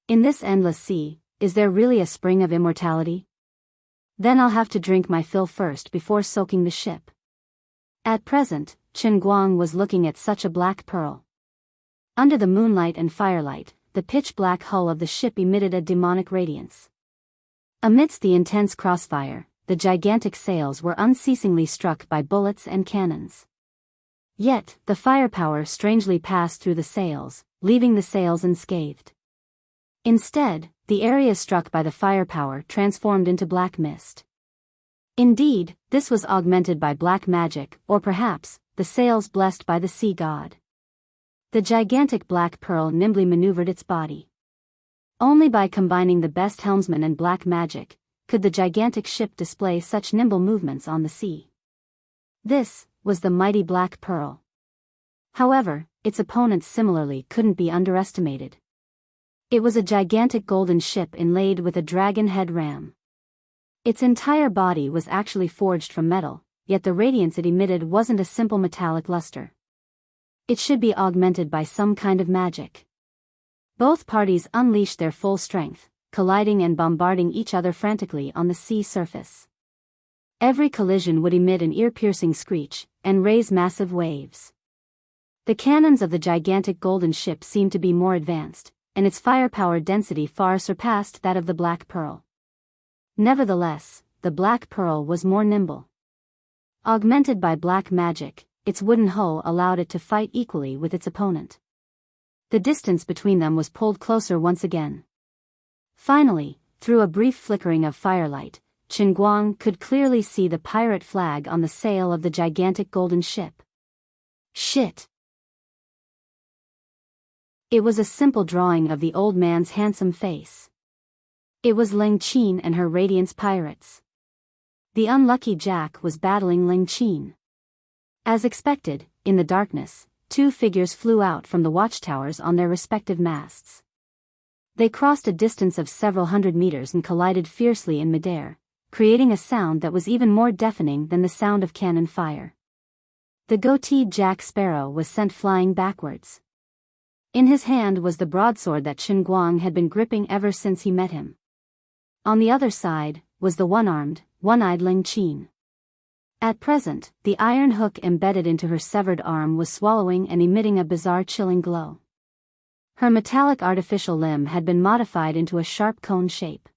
In this endless sea, is there really a spring of immortality? Then I'll have to drink my fill first before soaking the ship. At present, Chen Guang was looking at such a black pearl. Under the moonlight and firelight, the pitch-black hull of the ship emitted a demonic radiance. Amidst the intense crossfire, the gigantic sails were unceasingly struck by bullets and cannons. Yet, the firepower strangely passed through the sails, leaving the sails unscathed. Instead, the area struck by the firepower transformed into black mist. Indeed, this was augmented by black magic, or perhaps, the sails blessed by the sea god. The gigantic black pearl nimbly maneuvered its body. Only by combining the best helmsman and black magic, could the gigantic ship display such nimble movements on the sea. This was the mighty Black Pearl. However, its opponents similarly couldn't be underestimated. It was a gigantic golden ship inlaid with a dragon head ram. Its entire body was actually forged from metal, yet the radiance it emitted wasn't a simple metallic luster. It should be augmented by some kind of magic. Both parties unleashed their full strength, colliding and bombarding each other frantically on the sea surface. Every collision would emit an ear-piercing screech, and raise massive waves. The cannons of the gigantic golden ship seemed to be more advanced, and its firepower density far surpassed that of the Black Pearl. Nevertheless, the Black Pearl was more nimble. Augmented by black magic, its wooden hull allowed it to fight equally with its opponent. The distance between them was pulled closer once again. Finally, through a brief flickering of firelight, Chen Guang could clearly see the pirate flag on the sail of the gigantic golden ship. Shit! It was a simple drawing of the old man's handsome face. It was Ling Qin and her Radiance pirates. The unlucky Jack was battling Ling Qin. As expected, in the darkness, two figures flew out from the watchtowers on their respective masts. They crossed a distance of several hundred meters and collided fiercely in midair, creating a sound that was even more deafening than the sound of cannon fire. The goateed Jack Sparrow was sent flying backwards. In his hand was the broadsword that Chen Guang had been gripping ever since he met him. On the other side, was the one-armed, one-eyed Ling Qin. At present, the iron hook embedded into her severed arm was swallowing and emitting a bizarre chilling glow. Her metallic artificial limb had been modified into a sharp cone shape.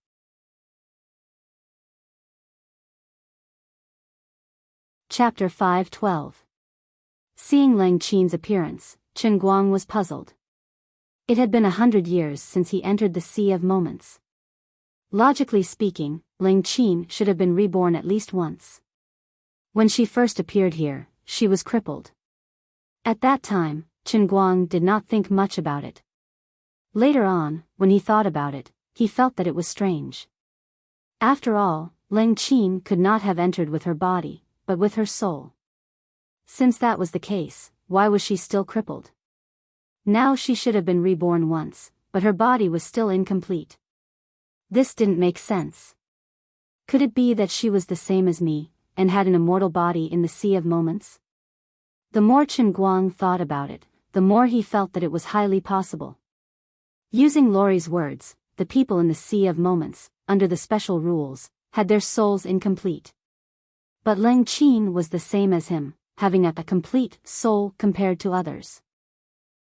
Chapter 5:12. Seeing Ling Qin's appearance, Chen Guang was puzzled. It had been 100 years since he entered the Sea of Moments. Logically speaking, Ling Qin should have been reborn at least once. When she first appeared here, she was crippled. At that time, Chen Guang did not think much about it. Later on, when he thought about it, he felt that it was strange. After all, Ling Qin could not have entered with her body, but with her soul. Since that was the case, why was she still crippled? Now she should have been reborn once, but her body was still incomplete. This didn't make sense. Could it be that she was the same as me, and had an immortal body in the Sea of Moments? The more Chen Guang thought about it, the more he felt that it was highly possible. Using Laurie's words, the people in the Sea of Moments, under the special rules, had their souls incomplete. But Leng Qin was the same as him, having a complete soul compared to others.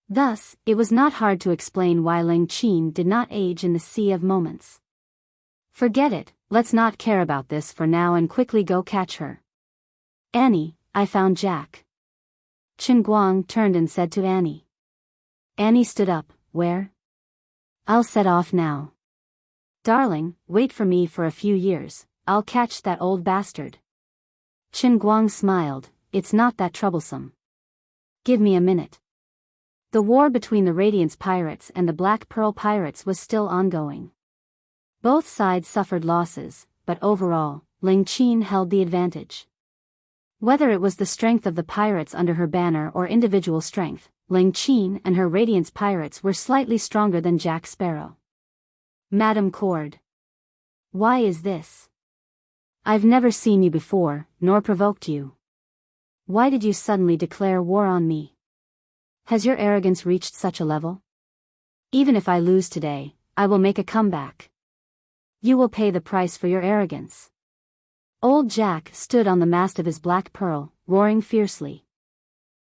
Thus, it was not hard to explain why Leng Qin did not age in the Sea of Moments. Forget it, let's not care about this for now and quickly go catch her. Annie, I found Jack. Chen Guang turned and said to Annie. Annie stood up, where? I'll set off now. Darling, wait for me for a few years, I'll catch that old bastard. Chen Guang smiled, it's not that troublesome. Give me a minute. The war between the Radiance pirates and the Black Pearl pirates was still ongoing. Both sides suffered losses, but overall, Leng Qin held the advantage. Whether it was the strength of the pirates under her banner or individual strength, Leng Qin and her Radiance pirates were slightly stronger than Jack Sparrow. Madam Cord. Why is this? I've never seen you before, nor provoked you. Why did you suddenly declare war on me? Has your arrogance reached such a level? Even if I lose today, I will make a comeback. You will pay the price for your arrogance. Old Jack stood on the mast of his Black Pearl, roaring fiercely.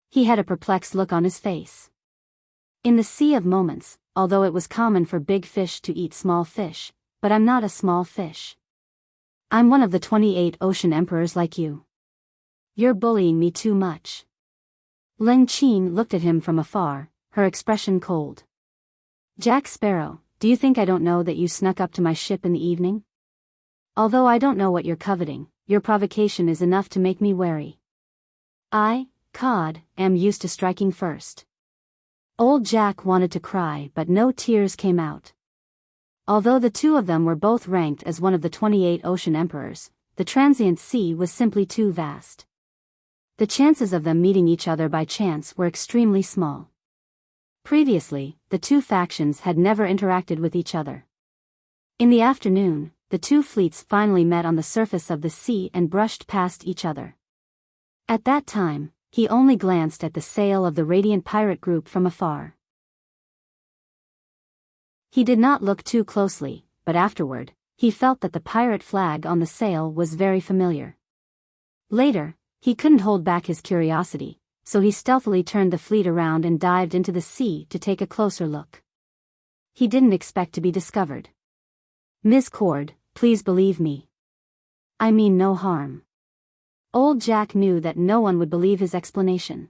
He had a perplexed look on his face. In the Sea of Moments, although it was common for big fish to eat small fish, but I'm not a small fish. I'm one of the 28 ocean emperors like you. You're bullying me too much. Leng Qin looked at him from afar, her expression cold. Jack Sparrow, do you think I don't know that you snuck up to my ship in the evening? Although I don't know what you're coveting, your provocation is enough to make me wary. I, Cod, am used to striking first. Old Jack wanted to cry but no tears came out. Although the two of them were both ranked as one of the 28 ocean emperors, the transient sea was simply too vast. The chances of them meeting each other by chance were extremely small. Previously, the two factions had never interacted with each other. In the afternoon, the two fleets finally met on the surface of the sea and brushed past each other. At that time, he only glanced at the sail of the Radiant pirate group from afar. He did not look too closely, but afterward, he felt that the pirate flag on the sail was very familiar. Later, he couldn't hold back his curiosity, so he stealthily turned the fleet around and dived into the sea to take a closer look. He didn't expect to be discovered. Ms. Cord, please believe me. I mean no harm. Old Jack knew that no one would believe his explanation.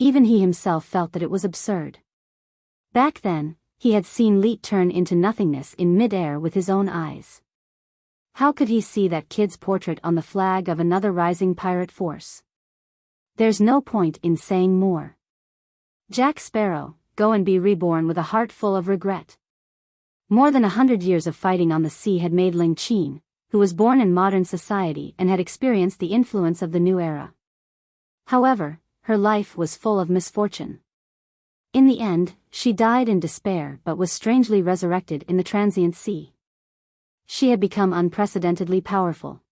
Even he himself felt that it was absurd. Back then, he had seen Leet turn into nothingness in mid-air with his own eyes. How could he see that kid's portrait on the flag of another rising pirate force? There's no point in saying more. Jack Sparrow, go and be reborn with a heart full of regret. More than 100 years of fighting on the sea had made Leng Qin, who was born in modern society and had experienced the influence of the new era. However, her life was full of misfortune. In the end, she died in despair but was strangely resurrected in the transient sea. She had become unprecedentedly powerful.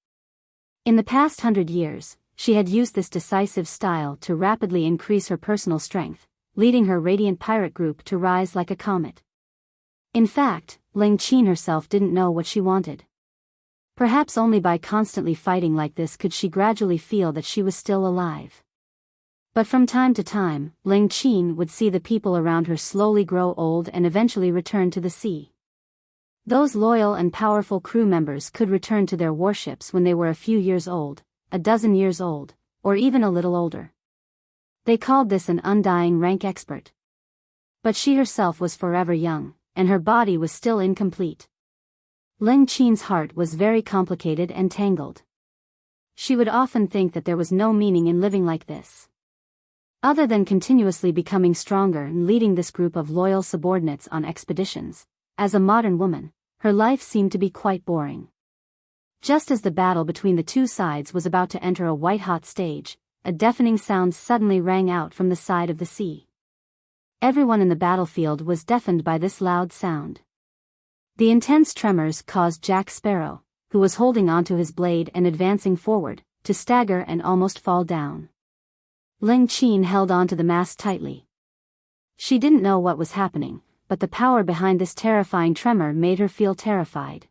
In the past 100 years, she had used this decisive style to rapidly increase her personal strength, leading her Radiant pirate group to rise like a comet. In fact, Leng Qin herself didn't know what she wanted. Perhaps only by constantly fighting like this could she gradually feel that she was still alive. But from time to time, Leng Qin would see the people around her slowly grow old and eventually return to the sea. Those loyal and powerful crew members could return to their warships when they were a few years old, a dozen years old, or even a little older. They called this an undying rank expert. But she herself was forever young, and her body was still incomplete. Leng Qin's heart was very complicated and tangled. She would often think that there was no meaning in living like this. Other than continuously becoming stronger and leading this group of loyal subordinates on expeditions, as a modern woman, her life seemed to be quite boring. Just as the battle between the two sides was about to enter a white-hot stage, a deafening sound suddenly rang out from the side of the sea. Everyone in the battlefield was deafened by this loud sound. The intense tremors caused Jack Sparrow, who was holding onto his blade and advancing forward, to stagger and almost fall down. Ling Qin held onto the mast tightly. She didn't know what was happening, but the power behind this terrifying tremor made her feel terrified.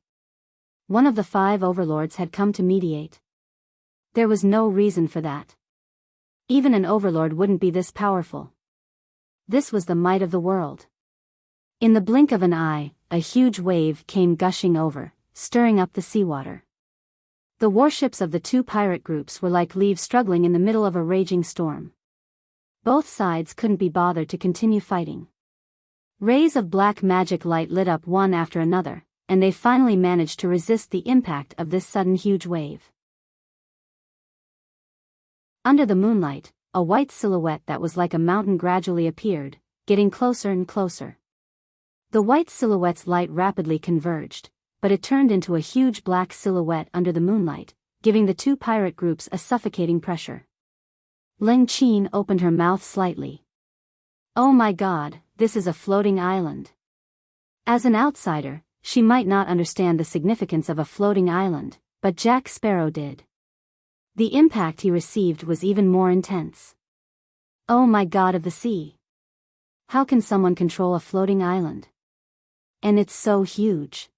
One of the 5 overlords had come to mediate. There was no reason for that. Even an overlord wouldn't be this powerful. This was the might of the world. In the blink of an eye, a huge wave came gushing over, stirring up the seawater. The warships of the 2 pirate groups were like leaves struggling in the middle of a raging storm. Both sides couldn't be bothered to continue fighting. Rays of black magic light lit up one after another, and they finally managed to resist the impact of this sudden huge wave. Under the moonlight, a white silhouette that was like a mountain gradually appeared, getting closer and closer. The white silhouette's light rapidly converged, but it turned into a huge black silhouette under the moonlight, giving the 2 pirate groups a suffocating pressure. Ling Qin opened her mouth slightly. Oh my god, this is a floating island. As an outsider, she might not understand the significance of a floating island, but Jack Sparrow did. The impact he received was even more intense. Oh my god of the sea. How can someone control a floating island? And it's so huge.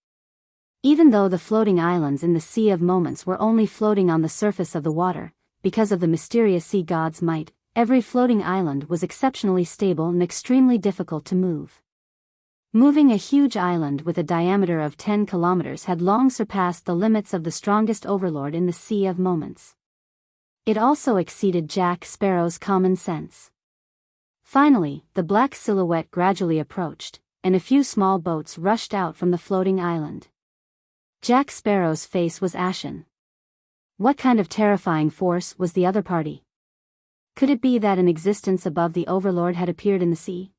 Even though the floating islands in the Sea of Moments were only floating on the surface of the water, because of the mysterious sea god's might, every floating island was exceptionally stable and extremely difficult to move. Moving a huge island with a diameter of 10 kilometers had long surpassed the limits of the strongest overlord in the Sea of Moments. It also exceeded Jack Sparrow's common sense. Finally, the black silhouette gradually approached, and a few small boats rushed out from the floating island. Jack Sparrow's face was ashen. What kind of terrifying force was the other party? Could it be that an existence above the overlord had appeared in the sea?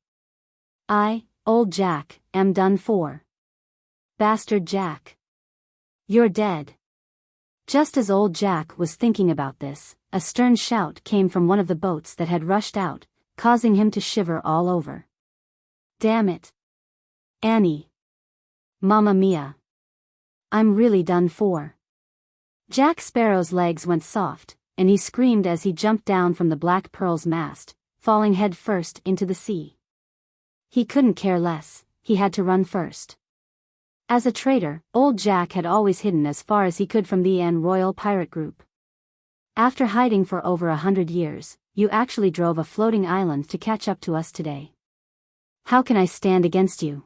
Old Jack, am done for. Bastard Jack. You're dead. Just as old Jack was thinking about this, a stern shout came from one of the boats that had rushed out, causing him to shiver all over. Damn it. Annie. Mamma mia. I'm really done for. Jack Sparrow's legs went soft, and he screamed as he jumped down from the Black Pearl's mast, falling head first into the sea. He couldn't care less, he had to run first. As a traitor, old Jack had always hidden as far as he could from the Royal Pirate Group. After hiding for over 100 years, you actually drove a floating island to catch up to us today. How can I stand against you?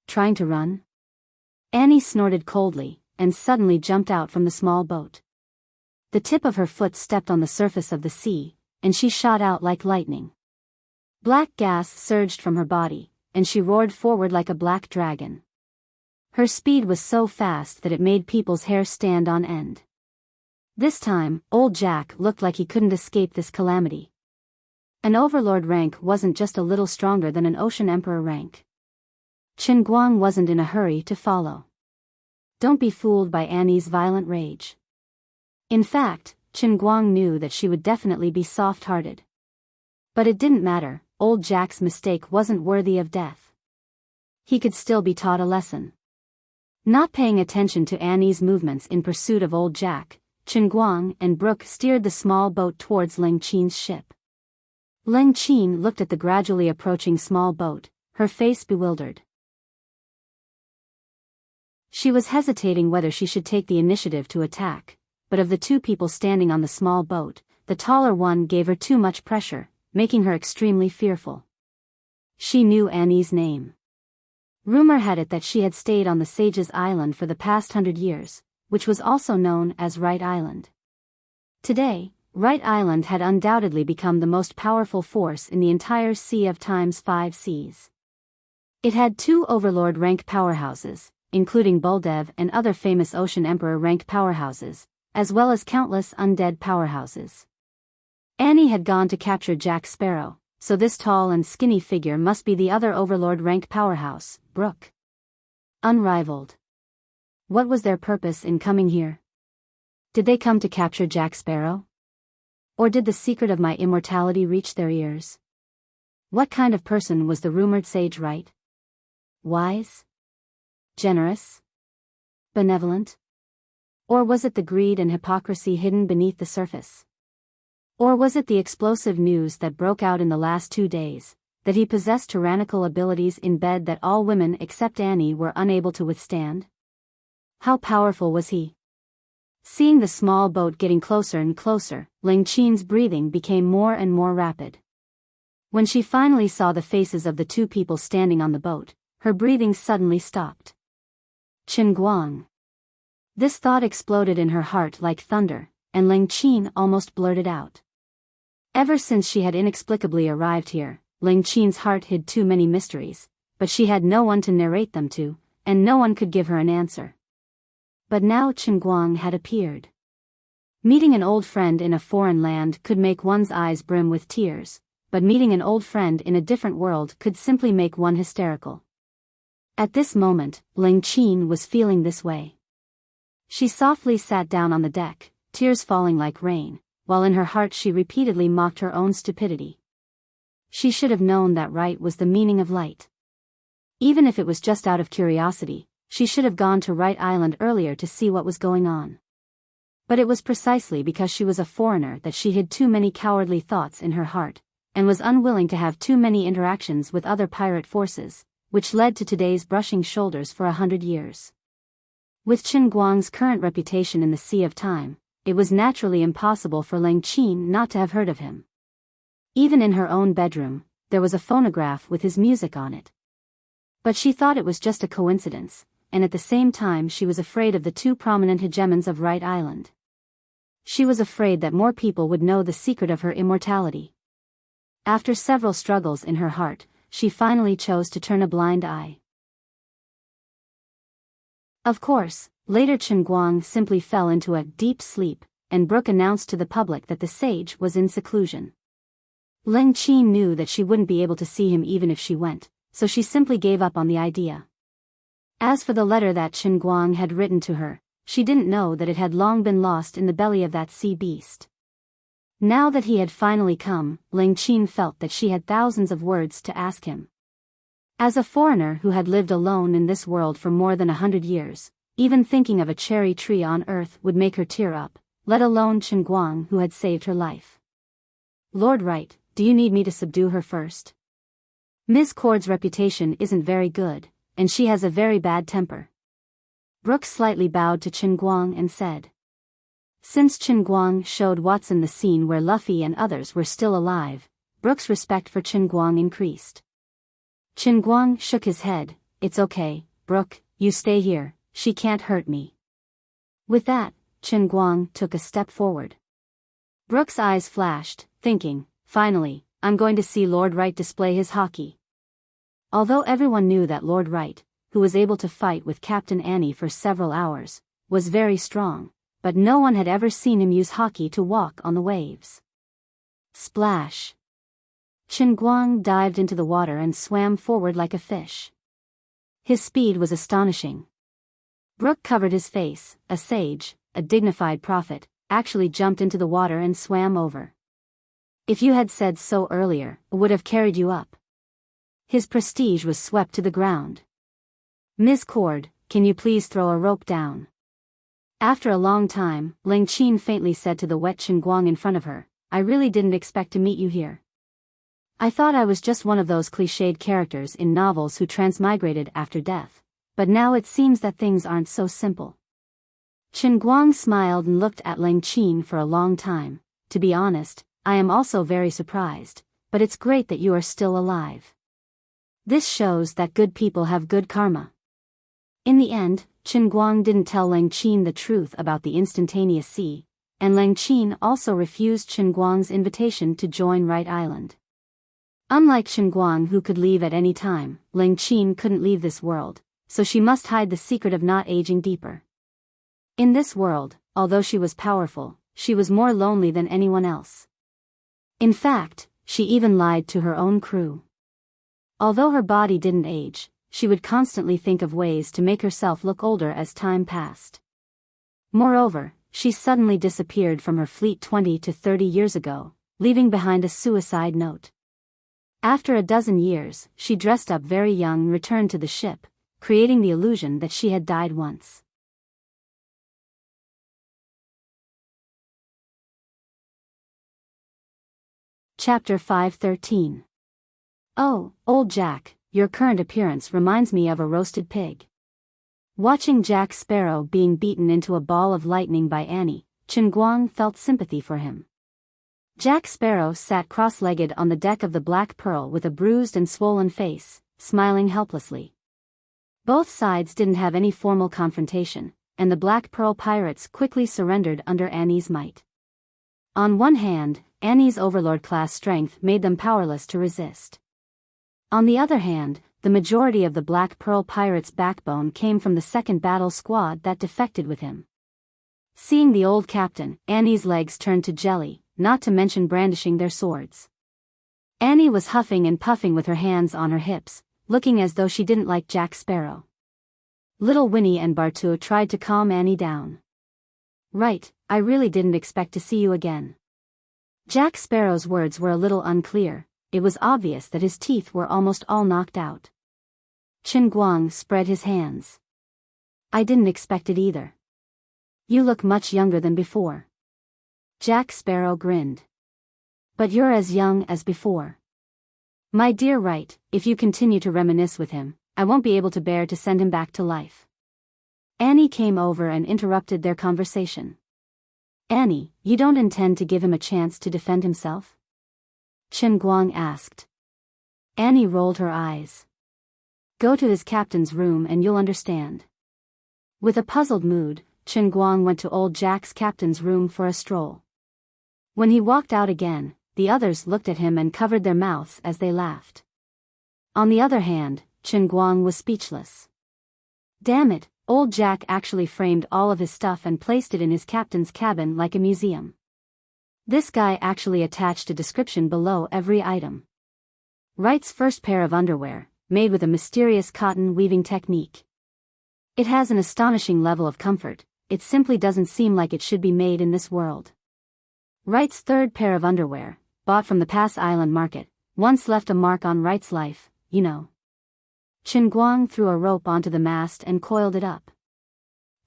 Trying to run? Annie snorted coldly, and suddenly jumped out from the small boat. The tip of her foot stepped on the surface of the sea, and she shot out like lightning. Black gas surged from her body, and she roared forward like a black dragon. Her speed was so fast that it made people's hair stand on end. This time, old Jack looked like he couldn't escape this calamity. An overlord rank wasn't just a little stronger than an ocean emperor rank. Chen Guang wasn't in a hurry to follow. Don't be fooled by Annie's violent rage. In fact, Chen Guang knew that she would definitely be soft-hearted. But it didn't matter, old Jack's mistake wasn't worthy of death. He could still be taught a lesson. Not paying attention to Annie's movements in pursuit of old Jack, Chen Guang and Brooke steered the small boat towards Ling Qin's ship. Ling Qin looked at the gradually approaching small boat, her face bewildered. She was hesitating whether she should take the initiative to attack, but of the 2 people standing on the small boat, the taller one gave her too much pressure, making her extremely fearful. She knew Annie's name. Rumor had it that she had stayed on the Sage's Island for the past 100 years, which was also known as Right Island. Today, Right Island had undoubtedly become the most powerful force in the entire Sea of Time's 5 seas. It had 2 overlord rank powerhouses, including Buldev and other famous ocean emperor rank powerhouses, as well as countless undead powerhouses. Annie had gone to capture Jack Sparrow, so this tall and skinny figure must be the other overlord rank powerhouse, Brooke. Unrivaled. What was their purpose in coming here? Did they come to capture Jack Sparrow? Or did the secret of my immortality reach their ears? What kind of person was the rumored sage, right? Wise? Generous? Benevolent? Or was it the greed and hypocrisy hidden beneath the surface? Or was it the explosive news that broke out in the last 2 days, that he possessed tyrannical abilities in bed that all women except Annie were unable to withstand? How powerful was he? Seeing the small boat getting closer and closer, Ling Qin's breathing became more and more rapid. When she finally saw the faces of the 2 people standing on the boat, her breathing suddenly stopped. Qin Guang. This thought exploded in her heart like thunder, and Ling Qin almost blurted out. Ever since she had inexplicably arrived here, Ling Qin's heart hid too many mysteries, but she had no one to narrate them to, and no one could give her an answer. But now Qin Guang had appeared. Meeting an old friend in a foreign land could make one's eyes brim with tears, but meeting an old friend in a different world could simply make one hysterical. At this moment, Ling Qin was feeling this way. She softly sat down on the deck, tears falling like rain, while in her heart she repeatedly mocked her own stupidity. She should have known that right was the meaning of light. Even if it was just out of curiosity, she should have gone to Right Island earlier to see what was going on. But it was precisely because she was a foreigner that she hid too many cowardly thoughts in her heart, and was unwilling to have too many interactions with other pirate forces, which led to today's brushing shoulders for 100 years. With Qin Guang's current reputation in the Sea of Time, it was naturally impossible for Ling Qin not to have heard of him. Even in her own bedroom, there was a phonograph with his music on it. But she thought it was just a coincidence, and at the same time she was afraid of the 2 prominent hegemons of Right Island. She was afraid that more people would know the secret of her immortality. After several struggles in her heart, she finally chose to turn a blind eye. Of course, later Qin Guang simply fell into a deep sleep, and Brooke announced to the public that the sage was in seclusion. Ling Qin knew that she wouldn't be able to see him even if she went, so she simply gave up on the idea. As for the letter that Qin Guang had written to her, she didn't know that it had long been lost in the belly of that sea beast. Now that he had finally come, Ling Qin felt that she had thousands of words to ask him. As a foreigner who had lived alone in this world for more than 100 years, even thinking of a cherry tree on earth would make her tear up, let alone Qin Guang who had saved her life. Lord Wright, do you need me to subdue her first? Ms. Cord's reputation isn't very good, and she has a very bad temper. Brooke slightly bowed to Qin Guang and said. Since Qin Guang showed Watson the scene where Luffy and others were still alive, Brooke's respect for Qin Guang increased. Qin Guang shook his head. It's okay, Brooke, you stay here, she can't hurt me. With that, Qin Guang took a step forward. Brooke's eyes flashed, thinking, finally, I'm going to see Lord Wright display his hockey. Although everyone knew that Lord Wright, who was able to fight with Captain Annie for several hours, was very strong, but no one had ever seen him use hockey to walk on the waves. Splash! Qin Guang dived into the water and swam forward like a fish. His speed was astonishing. Brooke covered his face. A sage, a dignified prophet, actually jumped into the water and swam over. If you had said so earlier, I would have carried you up. His prestige was swept to the ground. Ms. Cord, can you please throw a rope down? After a long time, Ling Qin faintly said to the wet Qin Guang in front of her, I really didn't expect to meet you here. I thought I was just one of those cliched characters in novels who transmigrated after death, but now it seems that things aren't so simple. Qin Guang smiled and looked at Ling Qin for a long time. To be honest, I am also very surprised, but it's great that you are still alive. This shows that good people have good karma. In the end, Qin Guang didn't tell Ling Qin the truth about the instantaneous sea, and Ling Qin also refused Qin Guang's invitation to join Right Island. Unlike Qin Guang who could leave at any time, Ling Qin couldn't leave this world, so she must hide the secret of not aging deeper. In this world, although she was powerful, she was more lonely than anyone else. In fact, she even lied to her own crew. Although her body didn't age, she would constantly think of ways to make herself look older as time passed. Moreover, she suddenly disappeared from her fleet 20 to 30 years ago, leaving behind a suicide note. After a dozen years, she dressed up very young and returned to the ship, creating the illusion that she had died once. Chapter 513. Oh, old Jack, your current appearance reminds me of a roasted pig. Watching Jack Sparrow being beaten into a ball of lightning by Annie, Chen Guang felt sympathy for him. Jack Sparrow sat cross-legged on the deck of the Black Pearl with a bruised and swollen face, smiling helplessly. Both sides didn't have any formal confrontation, and the Black Pearl pirates quickly surrendered under Annie's might. On one hand, Annie's overlord-class strength made them powerless to resist. On the other hand, the majority of the Black Pearl pirates' backbone came from the second battle squad that defected with him. Seeing the old captain, Annie's legs turned to jelly, not to mention brandishing their swords. Annie was huffing and puffing with her hands on her hips, looking as though she didn't like Jack Sparrow. Little Winnie and Bartu tried to calm Annie down. "Right, I really didn't expect to see you again." Jack Sparrow's words were a little unclear. It was obvious that his teeth were almost all knocked out. Chen Guang spread his hands. "I didn't expect it either. You look much younger than before." Jack Sparrow grinned. "But you're as young as before." "My dear Wright, if you continue to reminisce with him, I won't be able to bear to send him back to life." Annie came over and interrupted their conversation. "Annie, you don't intend to give him a chance to defend himself?" Chen Guang asked. Annie rolled her eyes. "Go to his captain's room and you'll understand." With a puzzled mood, Chen Guang went to old Jack's captain's room for a stroll. When he walked out again, the others looked at him and covered their mouths as they laughed. On the other hand, Chen Guang was speechless. Damn it, old Jack actually framed all of his stuff and placed it in his captain's cabin like a museum. This guy actually attached a description below every item. Wright's first pair of underwear, made with a mysterious cotton weaving technique. It has an astonishing level of comfort, it simply doesn't seem like it should be made in this world. Wright's third pair of underwear, bought from the Pass Island market, once left a mark on Wright's life, you know. Chen Guang threw a rope onto the mast and coiled it up.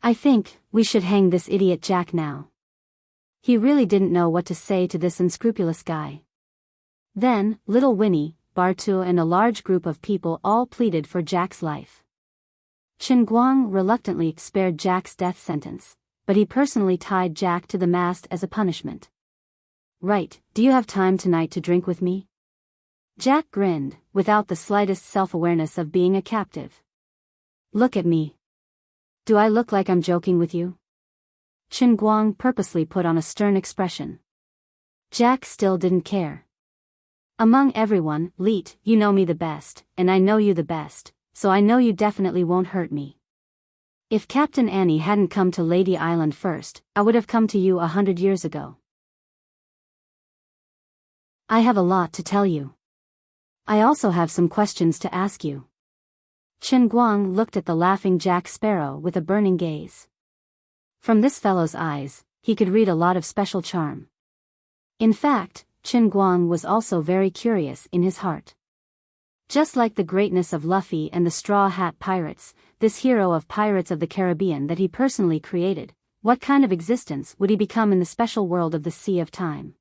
"I think we should hang this idiot Jack now." He really didn't know what to say to this unscrupulous guy. Then, little Winnie, Bartu and a large group of people all pleaded for Jack's life. Chen Guang reluctantly spared Jack's death sentence, but he personally tied Jack to the mast as a punishment. "Right, do you have time tonight to drink with me?" Jack grinned, without the slightest self-awareness of being a captive. "Look at me. Do I look like I'm joking with you?" Chen Guang purposely put on a stern expression. Jack still didn't care. "Among everyone, Leet, you know me the best, and I know you the best, so I know you definitely won't hurt me. If Captain Annie hadn't come to Lady Island first, I would have come to you 100 years ago. I have a lot to tell you. I also have some questions to ask you." Chen Guang looked at the laughing Jack Sparrow with a burning gaze. From this fellow's eyes, he could read a lot of special charm. In fact, Chen Guang was also very curious in his heart. Just like the greatness of Luffy and the Straw Hat Pirates, this hero of Pirates of the Caribbean that he personally created, what kind of existence would he become in the special world of the Sea of Time?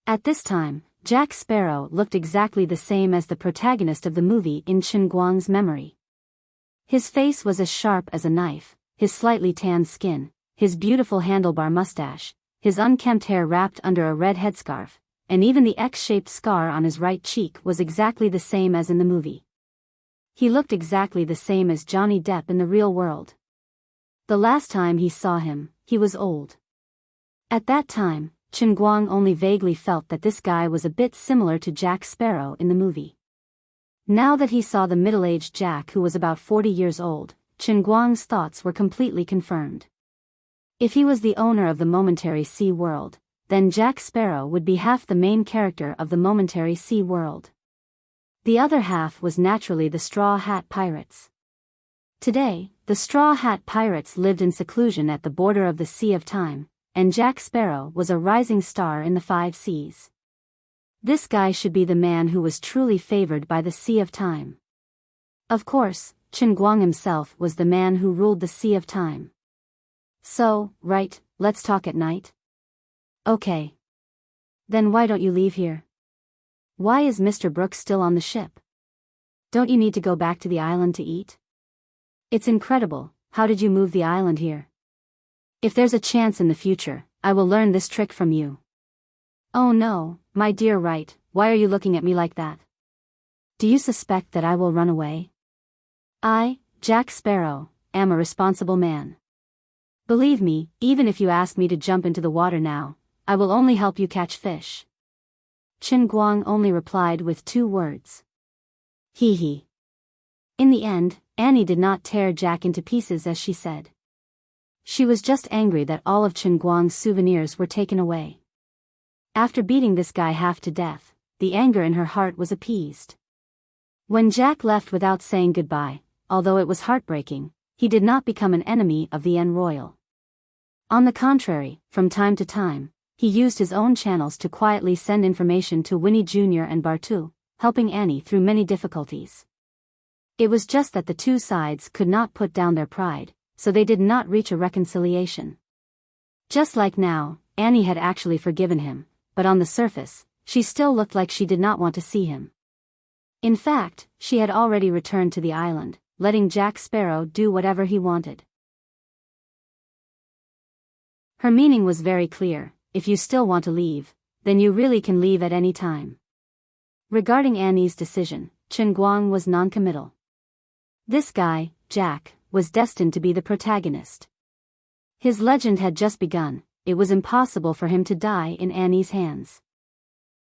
At this time, Jack Sparrow looked exactly the same as the protagonist of the movie in Chen Guang's memory. His face was as sharp as a knife, his slightly tanned skin, his beautiful handlebar mustache, his unkempt hair wrapped under a red headscarf, and even the X-shaped scar on his right cheek was exactly the same as in the movie. He looked exactly the same as Johnny Depp in the real world. The last time he saw him, he was old. At that time, Chen Guang only vaguely felt that this guy was a bit similar to Jack Sparrow in the movie. Now that he saw the middle-aged Jack who was about 40 years old, Chen Guang's thoughts were completely confirmed. If he was the owner of the Momentary Sea World, then Jack Sparrow would be half the main character of the Momentary Sea World. The other half was naturally the Straw Hat Pirates. Today, the Straw Hat Pirates lived in seclusion at the border of the Sea of Time, and Jack Sparrow was a rising star in the 5 seas. This guy should be the man who was truly favored by the Sea of Time. Of course, Chen Guang himself was the man who ruled the Sea of Time. "So, right, let's talk at night?" "Okay. Then why don't you leave here?" Why is Mr. Brooks still on the ship? Don't you need to go back to the island to eat? It's incredible, how did you move the island here? If there's a chance in the future, I will learn this trick from you. Oh no, my dear Wright, why are you looking at me like that? Do you suspect that I will run away? I, Jack Sparrow, am a responsible man. Believe me, even if you ask me to jump into the water now, I will only help you catch fish. Qin Guang only replied with 2 words. Hee hee. In the end, Annie did not tear Jack into pieces as she said. She was just angry that all of Qin Guang's souvenirs were taken away. After beating this guy half to death, the anger in her heart was appeased. When Jack left without saying goodbye, although it was heartbreaking, he did not become an enemy of the Royal. On the contrary, from time to time, he used his own channels to quietly send information to Winnie Jr. and Bartu, helping Annie through many difficulties. It was just that the 2 sides could not put down their pride, so they did not reach a reconciliation. Just like now, Annie had actually forgiven him, but on the surface, she still looked like she did not want to see him. In fact, she had already returned to the island, letting Jack Sparrow do whatever he wanted. Her meaning was very clear: if you still want to leave, then you really can leave at any time. Regarding Annie's decision, Qin Guang was non-committal. This guy, Jack, was destined to be the protagonist. His legend had just begun. It was impossible for him to die in Annie's hands.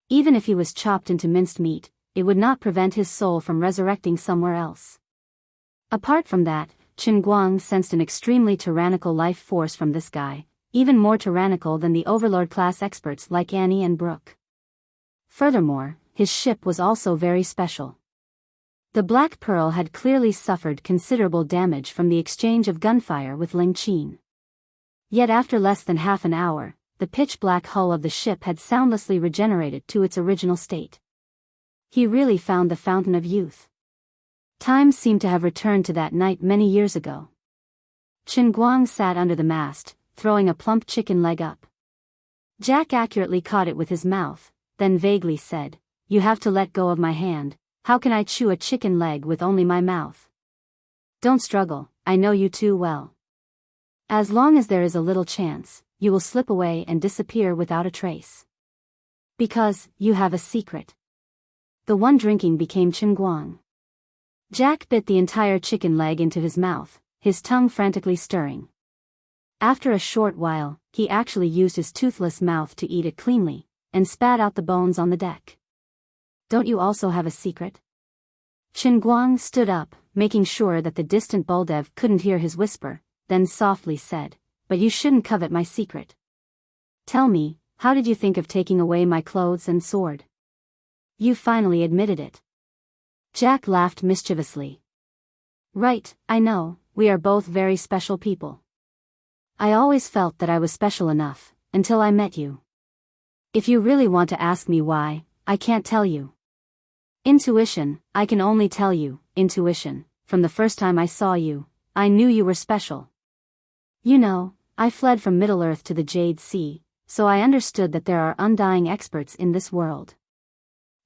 Even if he was chopped into minced meat, it would not prevent his soul from resurrecting somewhere else. Apart from that, Qin Guang sensed an extremely tyrannical life force from this guy, even more tyrannical than the overlord-class experts like Annie and Brooke. Furthermore, his ship was also very special. The Black Pearl had clearly suffered considerable damage from the exchange of gunfire with Ling Qin. Yet after less than half an hour, the pitch-black hull of the ship had soundlessly regenerated to its original state. He really found the fountain of youth. Time seemed to have returned to that night many years ago. Qin Guang sat under the mast, throwing a plump chicken leg up. Jack accurately caught it with his mouth, then vaguely said, "You have to let go of my hand. How can I chew a chicken leg with only my mouth?" "Don't struggle, I know you too well. As long as there is a little chance, you will slip away and disappear without a trace. Because, you have a secret." The one drinking became Qin Guang. Jack bit the entire chicken leg into his mouth, his tongue frantically stirring. After a short while, he actually used his toothless mouth to eat it cleanly, and spat out the bones on the deck. "Don't you also have a secret?" Qin Guang stood up, making sure that the distant Buldev couldn't hear his whisper, then softly said, "But you shouldn't covet my secret. Tell me, how did you think of taking away my clothes and sword? You finally admitted it." Jack laughed mischievously. "Right, I know, we are both very special people. I always felt that I was special enough, until I met you. If you really want to ask me why, I can't tell you. Intuition, I can only tell you, intuition. From the first time I saw you, I knew you were special. You know, I fled from Middle-earth to the Jade Sea, so I understood that there are undying experts in this world.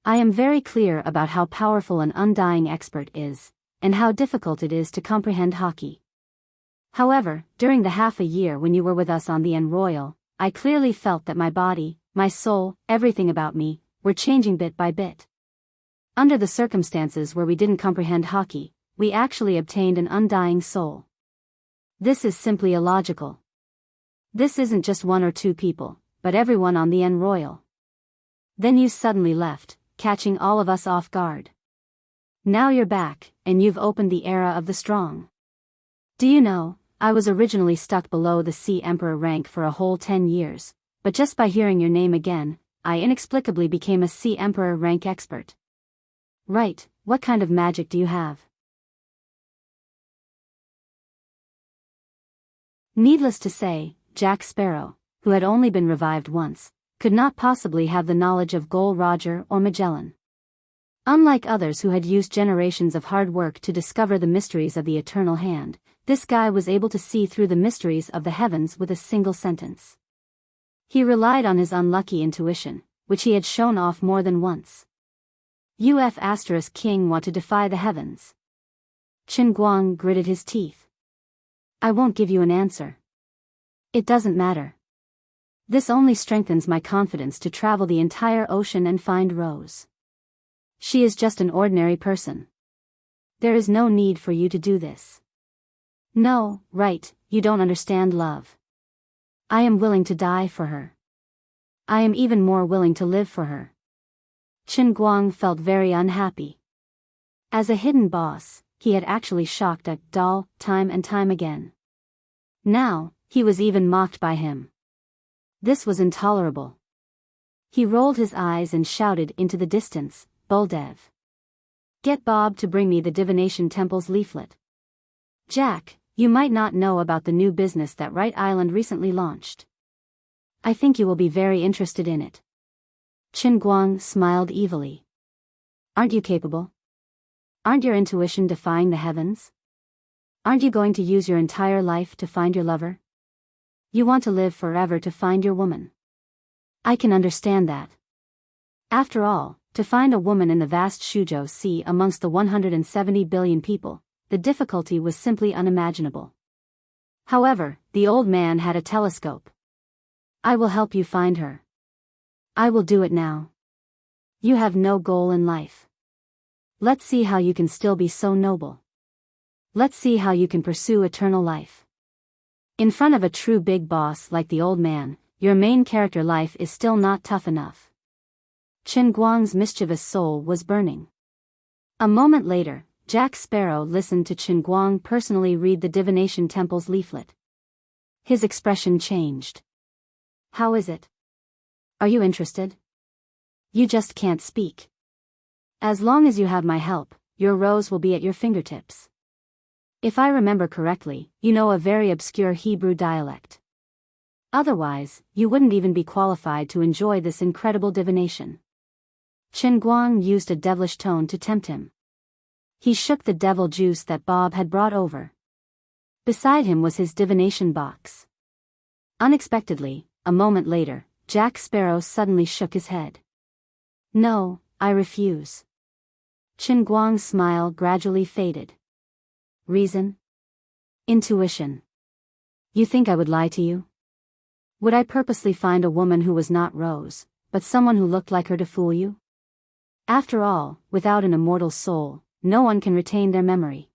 I am very clear about how powerful an undying expert is, and how difficult it is to comprehend hockey. However, during the half a year when you were with us on the Royal, I clearly felt that my body, my soul, everything about me, were changing bit by bit. Under the circumstances where we didn't comprehend hockey, we actually obtained an undying soul. This is simply illogical. This isn't just 1 or 2 people, but everyone on the Royal. Then you suddenly left, catching all of us off guard. Now you're back, and you've opened the era of the strong. Do you know, I was originally stuck below the Sea Emperor rank for a whole 10 years, but just by hearing your name again, I inexplicably became a Sea Emperor rank expert. Right, what kind of magic do you have?" Needless to say, Jack Sparrow, who had only been revived once, could not possibly have the knowledge of Gol Roger or Magellan. Unlike others who had used generations of hard work to discover the mysteries of the Eternal Hand, this guy was able to see through the mysteries of the heavens with a single sentence. He relied on his unlucky intuition, which he had shown off more than once. UF** king want to defy the heavens? Qin Guang gritted his teeth. I won't give you an answer. It doesn't matter. This only strengthens my confidence to travel the entire ocean and find Rose. She is just an ordinary person. There is no need for you to do this. No, right, you don't understand love. I am willing to die for her. I am even more willing to live for her. Qin Guang felt very unhappy. As a hidden boss, he had actually shocked a doll time and time again. Now, he was even mocked by him. This was intolerable. He rolled his eyes and shouted into the distance, Buldev. Get Bob to bring me the Divination Temple's leaflet. Jack, you might not know about the new business that Right Island recently launched. I think you will be very interested in it. Qin Guang smiled evilly. Aren't you capable? Aren't your intuition defying the heavens? Aren't you going to use your entire life to find your lover? You want to live forever to find your woman. I can understand that. After all, to find a woman in the vast Shuzhou Sea amongst the 170 billion people, the difficulty was simply unimaginable. However, the old man had a telescope. I will help you find her. I will do it now. You have no goal in life. Let's see how you can still be so noble. Let's see how you can pursue eternal life. In front of a true big boss like the old man, your main character life is still not tough enough. Qin Guang's mischievous soul was burning. A moment later, Jack Sparrow listened to Qin Guang personally read the Divination Temple's leaflet. His expression changed. How is it? Are you interested? You just can't speak. As long as you have my help, your Rose will be at your fingertips. If I remember correctly, you know a very obscure Hebrew dialect. Otherwise, you wouldn't even be qualified to enjoy this incredible divination. Qin Guang used a devilish tone to tempt him. He shook the devil juice that Bob had brought over. Beside him was his divination box. Unexpectedly, a moment later, Jack Sparrow suddenly shook his head. No, I refuse. Qin Guang's smile gradually faded. Reason? Intuition. You think I would lie to you? Would I purposely find a woman who was not Rose, but someone who looked like her to fool you? After all, without an immortal soul, no one can retain their memory.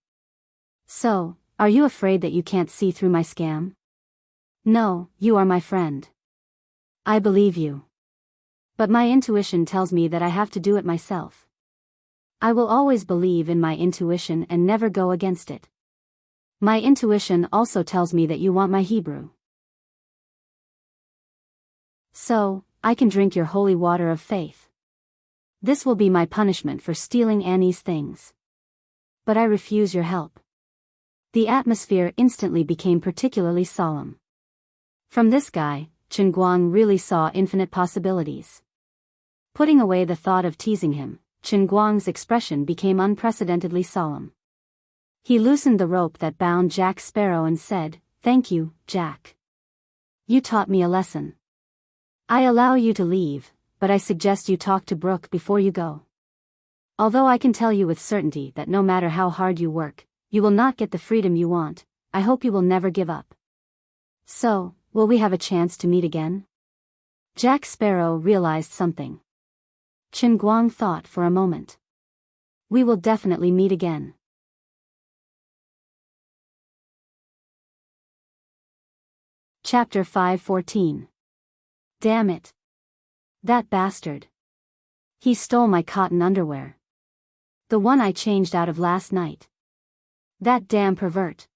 So, are you afraid that you can't see through my scam? No, you are my friend. I believe you. But my intuition tells me that I have to do it myself. I will always believe in my intuition and never go against it. My intuition also tells me that you want my Hebrew. So, I can drink your holy water of faith. This will be my punishment for stealing Annie's things. But I refuse your help. The atmosphere instantly became particularly solemn. From this guy, Qin Guang really saw infinite possibilities. Putting away the thought of teasing him, Qin Guang's expression became unprecedentedly solemn. He loosened the rope that bound Jack Sparrow and said, "Thank you, Jack. You taught me a lesson. I allow you to leave, but I suggest you talk to Brooke before you go. Although I can tell you with certainty that no matter how hard you work, you will not get the freedom you want, I hope you will never give up. So, will we have a chance to meet again?" Jack Sparrow realized something. Qin Guang thought for a moment. We will definitely meet again. Chapter 514. Damn it. That bastard. He stole my cotton underwear. The one I changed out of last night. That damn pervert.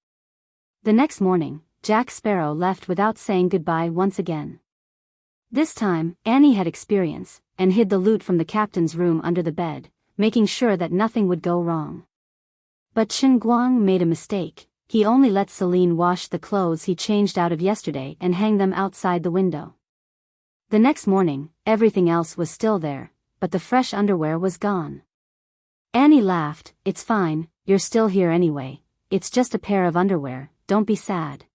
The next morning, Jack Sparrow left without saying goodbye once again. This time, Annie had experience, and hid the loot from the captain's room under the bed, making sure that nothing would go wrong. But Qin Guang made a mistake. He only let Celine wash the clothes he changed out of yesterday and hang them outside the window. The next morning, everything else was still there, but the fresh underwear was gone. Annie laughed. "It's fine, you're still here anyway. It's just a pair of underwear, don't be sad."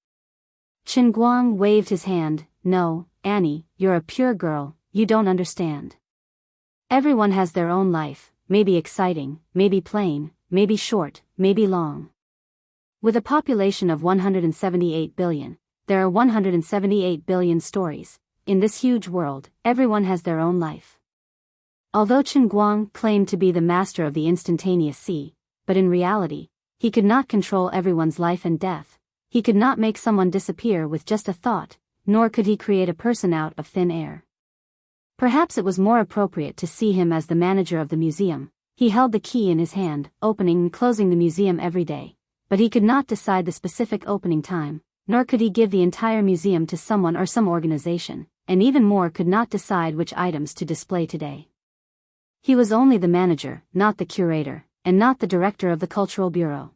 Qin Guang waved his hand. "No, Annie, you're a pure girl, you don't understand. Everyone has their own life, maybe exciting, maybe plain, maybe short, maybe long. With a population of 178 billion, there are 178 billion stories. In this huge world, everyone has their own life. Although Chen Guang claimed to be the master of the instantaneous sea, but in reality, he could not control everyone's life and death. He could not make someone disappear with just a thought, nor could he create a person out of thin air. Perhaps it was more appropriate to see him as the manager of the museum. He held the key in his hand, opening and closing the museum every day, but he could not decide the specific opening time, nor could he give the entire museum to someone or some organization, and even more could not decide which items to display today. He was only the manager, not the curator, and not the director of the Cultural Bureau.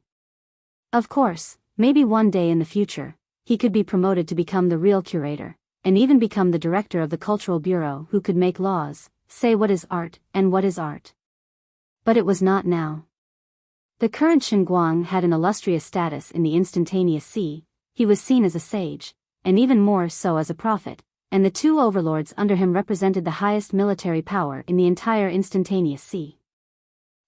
Of course, maybe one day in the future, he could be promoted to become the real curator, and even become the director of the Cultural Bureau who could make laws, say what is art, and what is art. But it was not now. The current Chen Guang had an illustrious status in the instantaneous sea. He was seen as a sage, and even more so as a prophet, and the two overlords under him represented the highest military power in the entire instantaneous sea.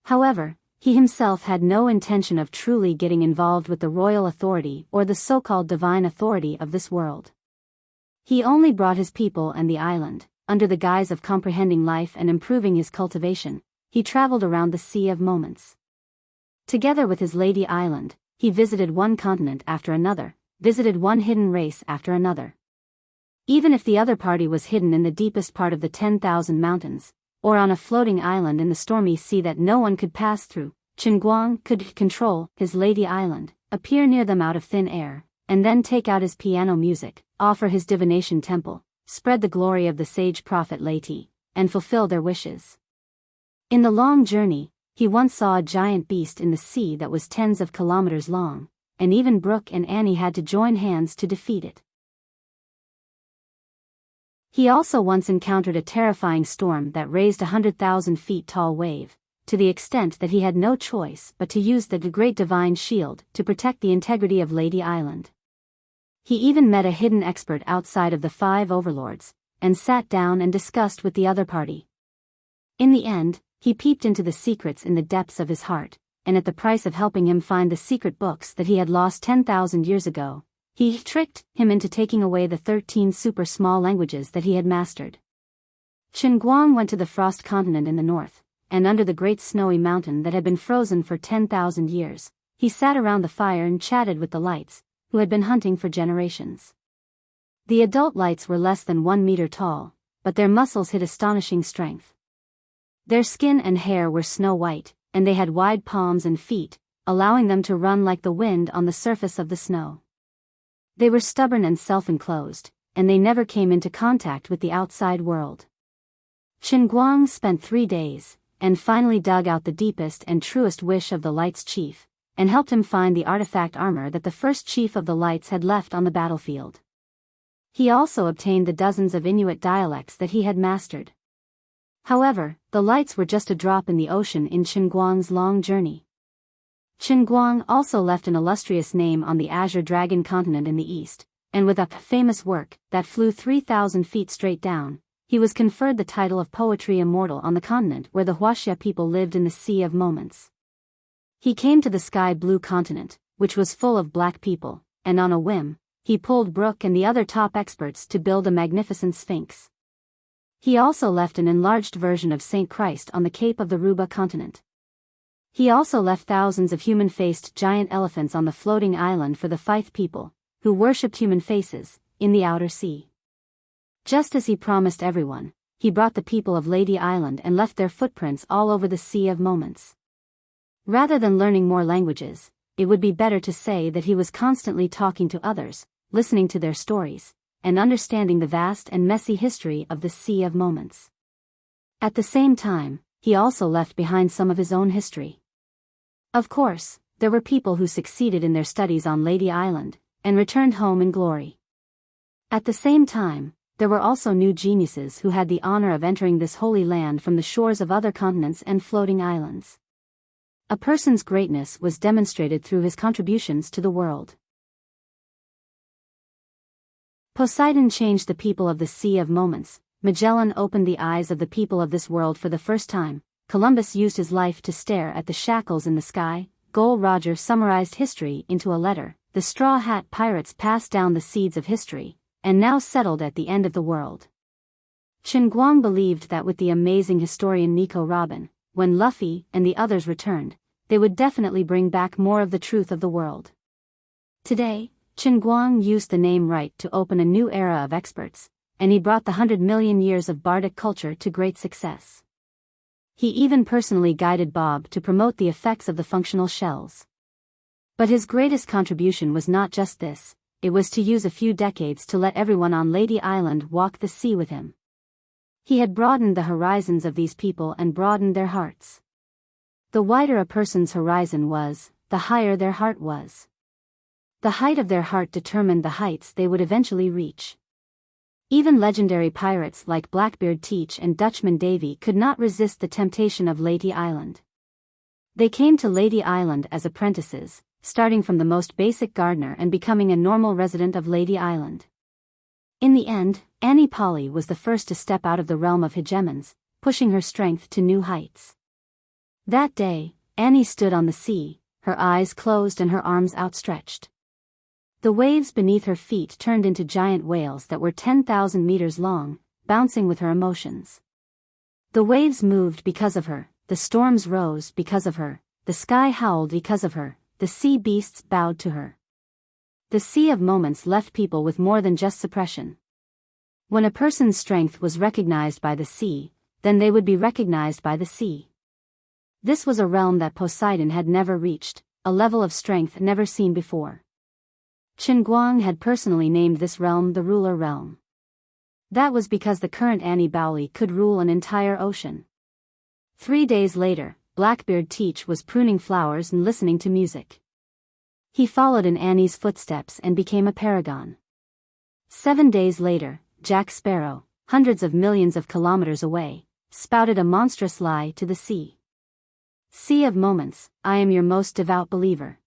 However, he himself had no intention of truly getting involved with the royal authority or the so-called divine authority of this world. He only brought his people and the island, under the guise of comprehending life and improving his cultivation. He traveled around the Sea of Moments. Together with his Lady Island, he visited one continent after another, visited one hidden race after another. Even if the other party was hidden in the deepest part of the 10,000 mountains, or on a floating island in the stormy sea that no one could pass through, Chen Guang could control his Lady Island, appear near them out of thin air, and then take out his piano music, offer his divination temple, spread the glory of the sage prophet Leti, and fulfill their wishes. In the long journey, he once saw a giant beast in the sea that was tens of kilometers long, and even Brooke and Annie had to join hands to defeat it. He also once encountered a terrifying storm that raised 100,000 feet tall wave, to the extent that he had no choice but to use the great divine shield to protect the integrity of Lady Island. He even met a hidden expert outside of the 5 overlords, and sat down and discussed with the other party. In the end, he peeped into the secrets in the depths of his heart, and at the price of helping him find the secret books that he had lost 10,000 years ago, he tricked him into taking away the 13 super small languages that he had mastered. Chen Guang went to the frost continent in the north, and under the great snowy mountain that had been frozen for 10,000 years, he sat around the fire and chatted with the lights, who had been hunting for generations. The adult lights were less than 1 meter tall, but their muscles hid astonishing strength. Their skin and hair were snow white, and they had wide palms and feet, allowing them to run like the wind on the surface of the snow. They were stubborn and self-enclosed, and they never came into contact with the outside world. Chen Guang spent 3 days, and finally dug out the deepest and truest wish of the Light's chief, and helped him find the artifact armor that the first chief of the Lights had left on the battlefield. He also obtained the dozens of Inuit dialects that he had mastered. However, the Lights were just a drop in the ocean in Chen Guang's long journey. Chen Guang also left an illustrious name on the Azure Dragon continent in the east, and with a famous work that flew 3,000 feet straight down, he was conferred the title of Poetry Immortal on the continent where the Huaxia people lived in the Sea of Moments. He came to the sky blue continent, which was full of black people, and on a whim, he pulled Brooke and the other top experts to build a magnificent sphinx. He also left an enlarged version of Saint Christ on the Cape of the Ruba continent. He also left thousands of human-faced giant elephants on the floating island for the Fife people, who worshipped human faces, in the outer sea. Just as he promised everyone, he brought the people of Lady Island and left their footprints all over the Sea of Moments. Rather than learning more languages, it would be better to say that he was constantly talking to others, listening to their stories, and understanding the vast and messy history of the Sea of Moments. At the same time, he also left behind some of his own history. Of course, there were people who succeeded in their studies on Lady Island, and returned home in glory. At the same time, there were also new geniuses who had the honor of entering this holy land from the shores of other continents and floating islands. A person's greatness was demonstrated through his contributions to the world. Poseidon changed the people of the Sea of Moments. Magellan opened the eyes of the people of this world for the first time, Columbus used his life to stare at the shackles in the sky. Gol Roger summarized history into a letter. The Straw Hat Pirates passed down the seeds of history, and now settled at the end of the world. Chen Guang believed that with the amazing historian Nico Robin, when Luffy and the others returned, they would definitely bring back more of the truth of the world. Today, Chen Guang used the name right to open a new era of experts, and he brought the 100 million years of bardic culture to great success. He even personally guided Bob to promote the effects of the functional shells. But his greatest contribution was not just this, it was to use a few decades to let everyone on Lady Island walk the sea with him. He had broadened the horizons of these people and broadened their hearts. The wider a person's horizon was, the higher their heart was. The height of their heart determined the heights they would eventually reach. Even legendary pirates like Blackbeard Teach and Dutchman Davy could not resist the temptation of Lady Island. They came to Lady Island as apprentices, starting from the most basic gardener and becoming a normal resident of Lady Island. In the end, Annie Polly was the first to step out of the realm of hegemons, pushing her strength to new heights. That day, Annie stood on the sea, her eyes closed and her arms outstretched. The waves beneath her feet turned into giant whales that were 10,000 meters long, bouncing with her emotions. The waves moved because of her, the storms rose because of her, the sky howled because of her, the sea beasts bowed to her. The sea of moments left people with more than just suppression. When a person's strength was recognized by the sea, then they would be recognized by the sea. This was a realm that Poseidon had never reached, a level of strength never seen before. Chen Guang had personally named this realm the Ruler Realm. That was because the current Annie Bowley could rule an entire ocean. 3 days later, Blackbeard Teach was pruning flowers and listening to music. He followed in Annie's footsteps and became a paragon. 7 days later, Jack Sparrow, hundreds of millions of kilometers away, spouted a monstrous lie to the sea. Sea of moments, I am your most devout believer.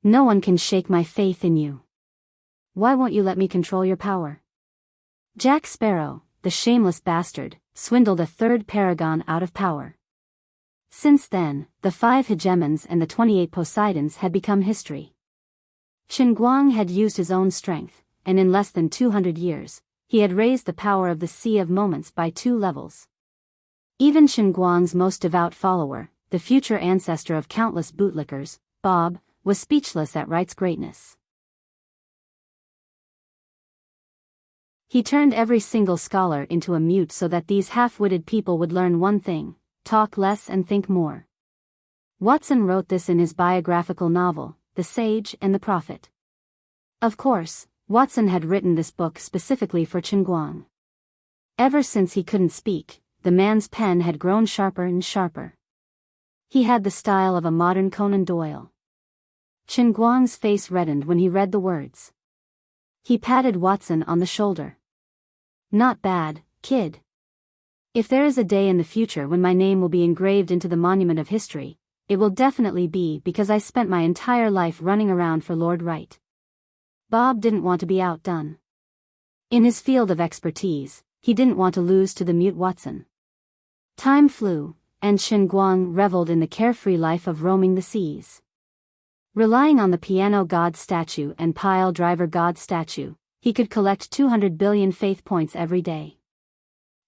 No one can shake my faith in you. Why won't you let me control your power? Jack Sparrow, the shameless bastard, swindled a third paragon out of power. Since then, the 5 hegemons and the 28 Poseidons had become history. Chen Guang had used his own strength, and in less than 200 years, he had raised the power of the Sea of Moments by 2 levels. Even Chen Guang's most devout follower, the future ancestor of countless bootlickers, Bob, was speechless at Wright's greatness. He turned every single scholar into a mute so that these half-witted people would learn one thing: talk less and think more. Watson wrote this in his biographical novel, The Sage and the Prophet. Of course, Watson had written this book specifically for Chen Guang. Ever since he couldn't speak, the man's pen had grown sharper and sharper. He had the style of a modern Conan Doyle. Chen Guang's face reddened when he read the words. He patted Watson on the shoulder. Not bad, kid. If there is a day in the future when my name will be engraved into the monument of history, it will definitely be because I spent my entire life running around for Lord Wright. Bob didn't want to be outdone. In his field of expertise, he didn't want to lose to the mute Watson. Time flew, and Chen Guang reveled in the carefree life of roaming the seas. Relying on the piano god statue and pile driver god statue, he could collect 200 billion faith points every day.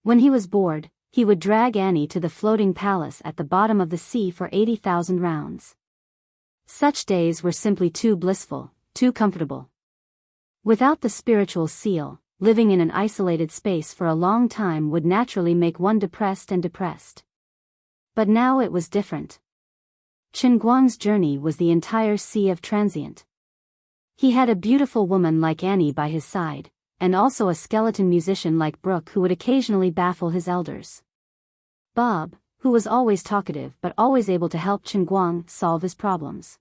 When he was bored, he would drag Annie to the floating palace at the bottom of the sea for 80,000 rounds. Such days were simply too blissful, too comfortable. Without the spiritual seal, living in an isolated space for a long time would naturally make one depressed and depressed. But now it was different. Chen Guang's journey was the entire sea of transient. He had a beautiful woman like Annie by his side, and also a skeleton musician like Brooke who would occasionally baffle his elders. Bob, who was always talkative but always able to help Chen Guang solve his problems.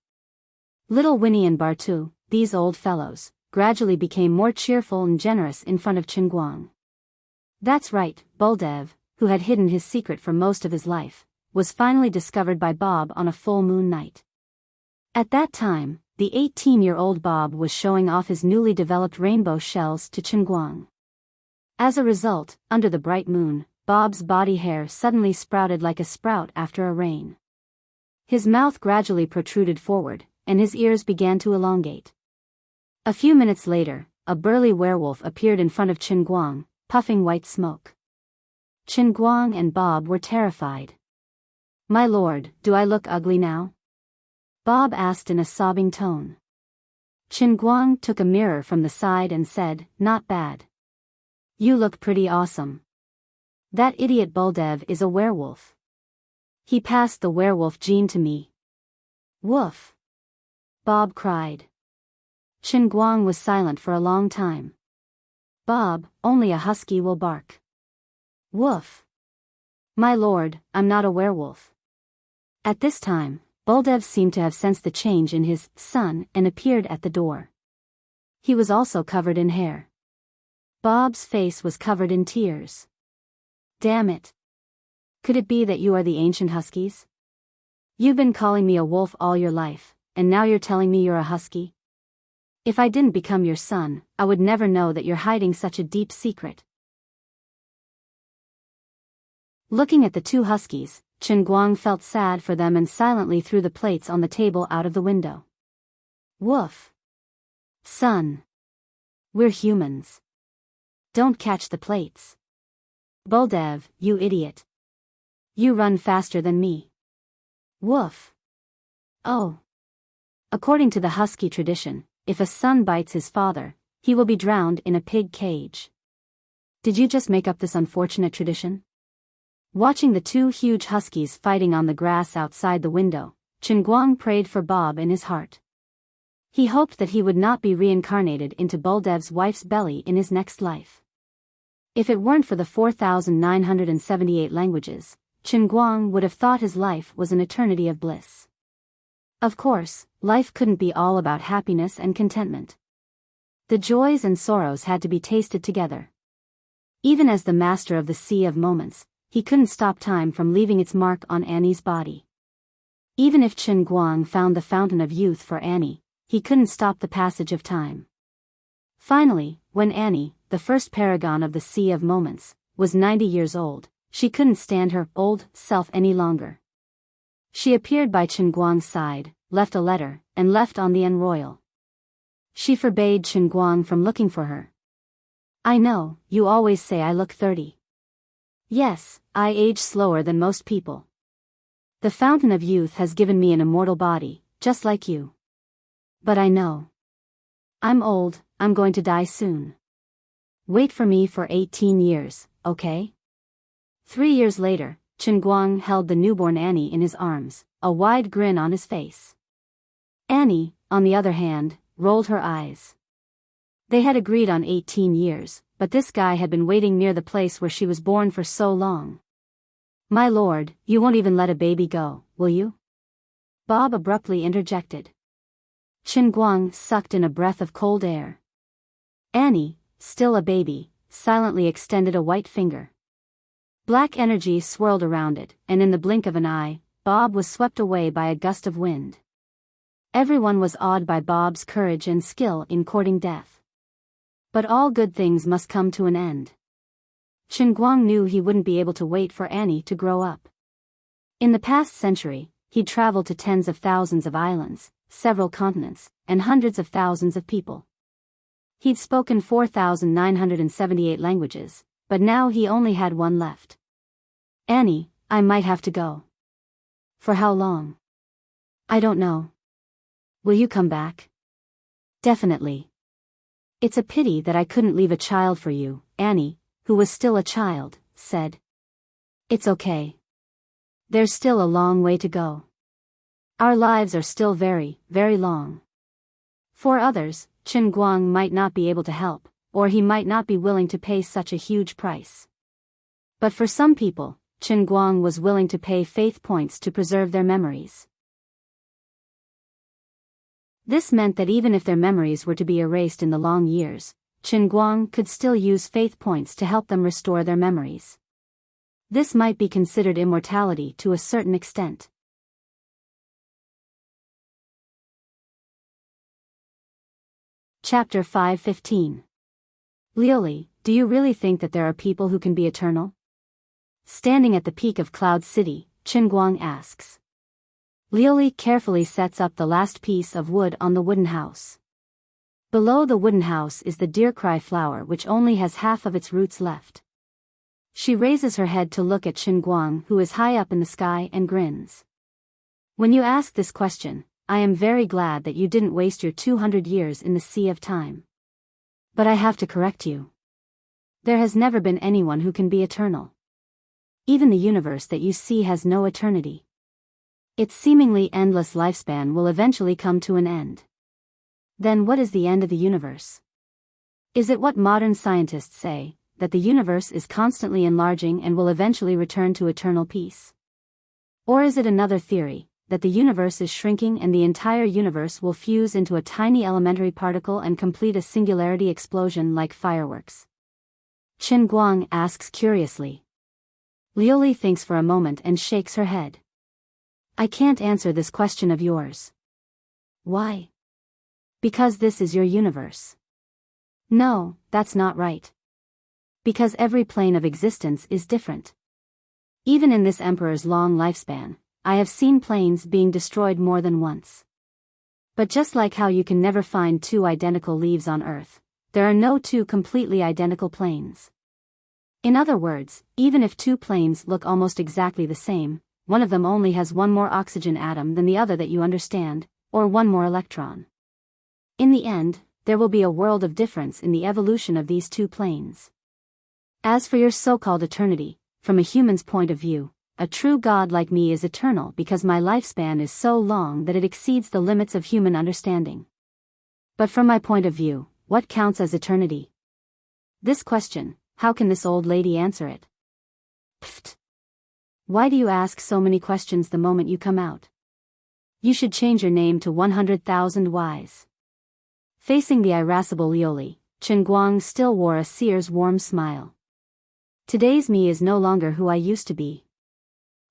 Little Winnie and Bartu, these old fellows, gradually became more cheerful and generous in front of Chen Guang. That's right, Buldev, who had hidden his secret for most of his life, was finally discovered by Bob on a full moon night. At that time, the 18-year-old Bob was showing off his newly developed rainbow shells to Chen Guang. As a result, under the bright moon, Bob's body hair suddenly sprouted like a sprout after a rain. His mouth gradually protruded forward, and his ears began to elongate. A few minutes later, a burly werewolf appeared in front of Qin Guang, puffing white smoke. Qin Guang and Bob were terrified. "My lord, do I look ugly now?" Bob asked in a sobbing tone. Qin Guang took a mirror from the side and said, "Not bad. You look pretty awesome. That idiot Buldev is a werewolf. He passed the werewolf gene to me." "Woof!" Bob cried. Qin Guang was silent for a long time. "Bob, only a husky will bark." "Woof! My lord, I'm not a werewolf." At this time, Buldev seemed to have sensed the change in his son and appeared at the door. He was also covered in hair. Bob's face was covered in tears. "Damn it. Could it be that you are the ancient huskies? You've been calling me a wolf all your life, and now you're telling me you're a husky? If I didn't become your son, I would never know that you're hiding such a deep secret." Looking at the two huskies, Qin Guang felt sad for them and silently threw the plates on the table out of the window. "Woof! Son! We're humans. Don't catch the plates. Buldev, you idiot. You run faster than me. Woof! Oh! According to the husky tradition, if a son bites his father, he will be drowned in a pig cage. Did you just make up this unfortunate tradition?" Watching the two huge huskies fighting on the grass outside the window, Qin Guang prayed for Bob in his heart. He hoped that he would not be reincarnated into Buldev's wife's belly in his next life. If it weren't for the 4,978 languages, Qin Guang would have thought his life was an eternity of bliss. Of course, life couldn't be all about happiness and contentment. The joys and sorrows had to be tasted together. Even as the master of the Sea of Moments, he couldn't stop time from leaving its mark on Annie's body. Even if Qin Guang found the fountain of youth for Annie, he couldn't stop the passage of time. Finally, when Annie, the first paragon of the Sea of Moments, was 90 years old, she couldn't stand her old self any longer. She appeared by Qin Guang's side, left a letter, and left on the Royal. She forbade Qin Guang from looking for her. "I know, you always say I look 30. Yes, I age slower than most people. The fountain of youth has given me an immortal body, just like you. But I know. I'm old, I'm going to die soon. Wait for me for 18 years, okay?" 3 years later, Qin Guang held the newborn Annie in his arms, a wide grin on his face. Annie, on the other hand, rolled her eyes. They had agreed on 18 years, but this guy had been waiting near the place where she was born for so long. "My lord, you won't even let a baby go, will you?" Bob abruptly interjected. Qin Guang sucked in a breath of cold air. Annie, still a baby, silently extended a white finger. Black energy swirled around it, and in the blink of an eye, Bob was swept away by a gust of wind. Everyone was awed by Bob's courage and skill in courting death. But all good things must come to an end. Qin Guang knew he wouldn't be able to wait for Annie to grow up. In the past century, he'd traveled to tens of thousands of islands, several continents, and hundreds of thousands of people. He'd spoken 4,978 languages, but now he only had one left. "Annie, I might have to go." "For how long?" "I don't know." "Will you come back?" "Definitely." "It's a pity that I couldn't leave a child for you," Annie, who was still a child, said. "It's okay. There's still a long way to go. Our lives are still very, very long." For others, Qin Guang might not be able to help, or he might not be willing to pay such a huge price. But for some people, Qin Guang was willing to pay faith points to preserve their memories. This meant that even if their memories were to be erased in the long years, Qin Guang could still use faith points to help them restore their memories. This might be considered immortality to a certain extent. Chapter 5:15. Lioli, do you really think that there are people who can be eternal? Standing at the peak of Cloud City, Qinguang asks. Lioli carefully sets up the last piece of wood on the wooden house. Below the wooden house is the deercry flower which only has half of its roots left. She raises her head to look at Qinguang, who is high up in the sky, and grins. When you ask this question, I am very glad that you didn't waste your 200 years in the sea of time. But I have to correct you. There has never been anyone who can be eternal. Even the universe that you see has no eternity. Its seemingly endless lifespan will eventually come to an end. Then what is the end of the universe? Is it what modern scientists say, that the universe is constantly enlarging and will eventually return to eternal peace? Or is it another theory, that the universe is shrinking and the entire universe will fuse into a tiny elementary particle and complete a singularity explosion like fireworks? Qinguang asks curiously. Lioli thinks for a moment and shakes her head. I can't answer this question of yours. Why? Because this is your universe. No, that's not right. Because every plane of existence is different. Even in this emperor's long lifespan, I have seen planes being destroyed more than once. But just like how you can never find two identical leaves on Earth, there are no two completely identical planes. In other words, even if two planes look almost exactly the same, one of them only has one more oxygen atom than the other that you understand, or one more electron. In the end, there will be a world of difference in the evolution of these two planes. As for your so-called eternity, from a human's point of view, a true God like me is eternal because my lifespan is so long that it exceeds the limits of human understanding. But from my point of view, what counts as eternity? This question, how can this old lady answer it? Pfft. Why do you ask so many questions the moment you come out? You should change your name to 100,000 Wise. Facing the irascible Lioli, Qinguang still wore a seer's warm smile. Today's me is no longer who I used to be.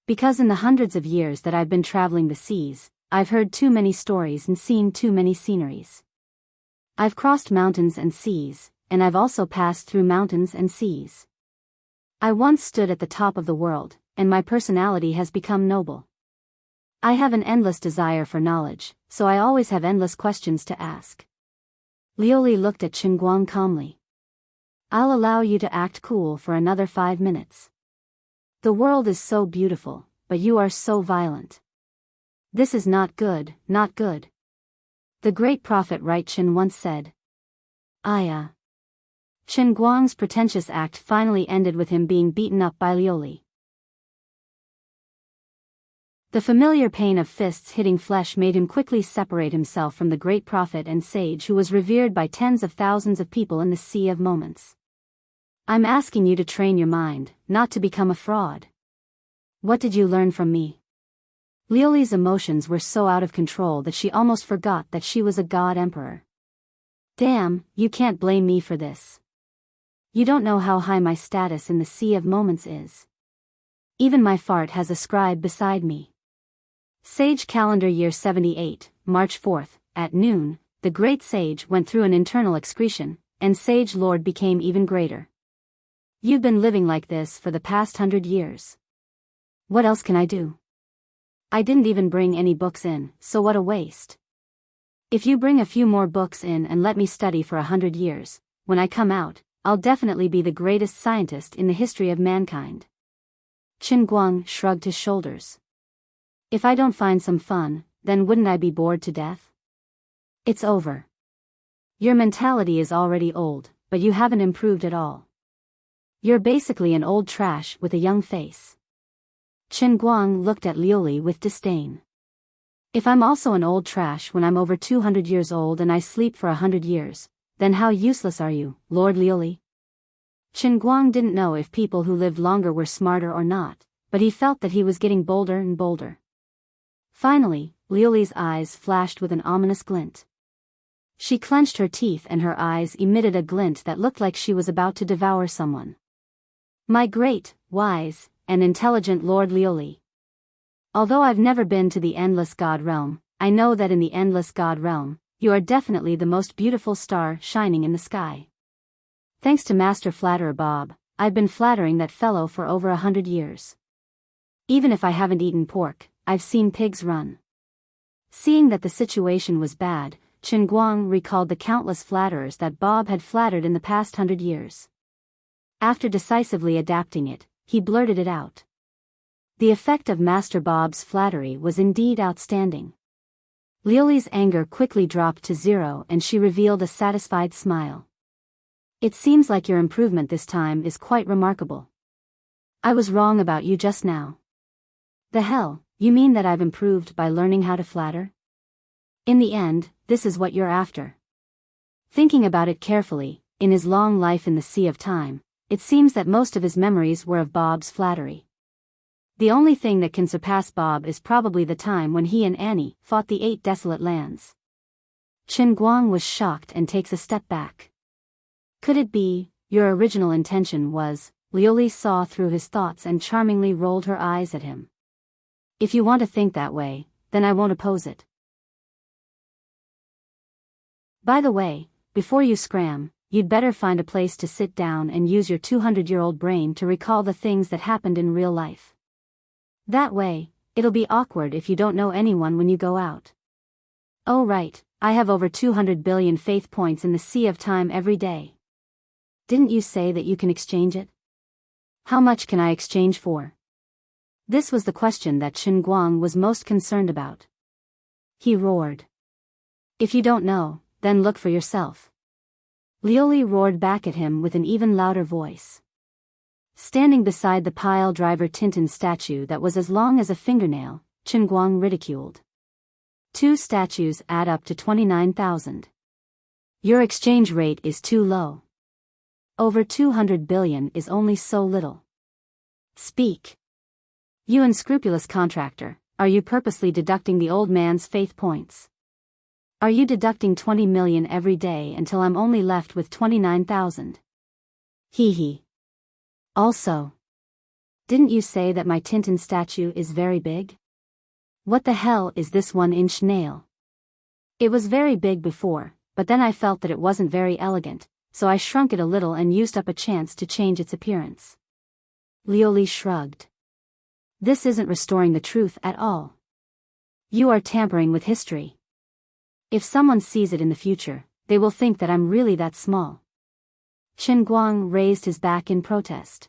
Because in the hundreds of years that I've been traveling the seas, I've heard too many stories and seen too many sceneries. I've crossed mountains and seas, and I've also passed through mountains and seas. I once stood at the top of the world, and my personality has become noble. I have an endless desire for knowledge, so I always have endless questions to ask. Lioli looked at Qinguang calmly. I'll allow you to act cool for another 5 minutes. The world is so beautiful, but you are so violent. This is not good, not good. The great prophet Right Qin once said. Qinguang's pretentious act finally ended with him being beaten up by Lioli. The familiar pain of fists hitting flesh made him quickly separate himself from the great prophet and sage who was revered by tens of thousands of people in the sea of moments. I'm asking you to train your mind, not to become a fraud. What did you learn from me? Lioli's emotions were so out of control that she almost forgot that she was a god emperor. Damn, you can't blame me for this. You don't know how high my status in the sea of moments is. Even my fart has a scribe beside me. Sage calendar year 78, March 4th, at noon, the great sage went through an internal excretion, and Sage Lord became even greater. You've been living like this for the past 100 years. What else can I do? I didn't even bring any books in, so what a waste. If you bring a few more books in and let me study for 100 years, when I come out, I'll definitely be the greatest scientist in the history of mankind. Qinguang shrugged his shoulders. If I don't find some fun, then wouldn't I be bored to death? It's over. Your mentality is already old, but you haven't improved at all. You're basically an old trash with a young face. Qinguang looked at Lioli with disdain. If I'm also an old trash when I'm over 200 years old and I sleep for 100 years, then how useless are you, Lord Lioli? Qinguang didn't know if people who lived longer were smarter or not, but he felt that he was getting bolder and bolder. Finally, Lioli's eyes flashed with an ominous glint. She clenched her teeth and her eyes emitted a glint that looked like she was about to devour someone. My great, wise, and intelligent Lord Lioli. Although I've never been to the Endless God Realm, I know that in the Endless God Realm, you are definitely the most beautiful star shining in the sky. Thanks to Master Flatterer Bob, I've been flattering that fellow for over 100 years. Even if I haven't eaten pork, I've seen pigs run. Seeing that the situation was bad, Chen Guang recalled the countless flatterers that Bob had flattered in the past 100 years. After decisively adapting it, he blurted it out. The effect of Master Bob's flattery was indeed outstanding. Liuli's anger quickly dropped to zero and she revealed a satisfied smile. It seems like your improvement this time is quite remarkable. I was wrong about you just now. The hell, you mean that I've improved by learning how to flatter? In the end, this is what you're after. Thinking about it carefully, in his long life in the Sea of Time, it seems that most of his memories were of Bob's flattery. The only thing that can surpass Bob is probably the time when he and Annie fought the 8 desolate lands. Chen Guang was shocked and takes a step back. Could it be, your original intention was? Liuli saw through his thoughts and charmingly rolled her eyes at him. If you want to think that way, then I won't oppose it. By the way, before you scram, you'd better find a place to sit down and use your 200-year-old brain to recall the things that happened in real life. That way, it'll be awkward if you don't know anyone when you go out. Oh right, I have over 200 billion faith points in the Sea of Time every day. Didn't you say that you can exchange it? How much can I exchange for? This was the question that Chen Guang was most concerned about. He roared. If you don't know, then look for yourself. Liuli roared back at him with an even louder voice. Standing beside the pile driver Tintin statue that was as long as a fingernail, Chen Guang ridiculed. 2 statues add up to 29,000. Your exchange rate is too low. Over 200 billion is only so little. Speak. You unscrupulous contractor, are you purposely deducting the old man's faith points? Are you deducting 20 million every day until I'm only left with 29,000? Hee hee. Also, didn't you say that my Tintin statue is very big? What the hell is this 1-inch nail? It was very big before, but then I felt that it wasn't very elegant, so I shrunk it a little and used up a chance to change its appearance. Liuli shrugged. This isn't restoring the truth at all. You are tampering with history. If someone sees it in the future, they will think that I'm really that small. Chen Guang raised his back in protest.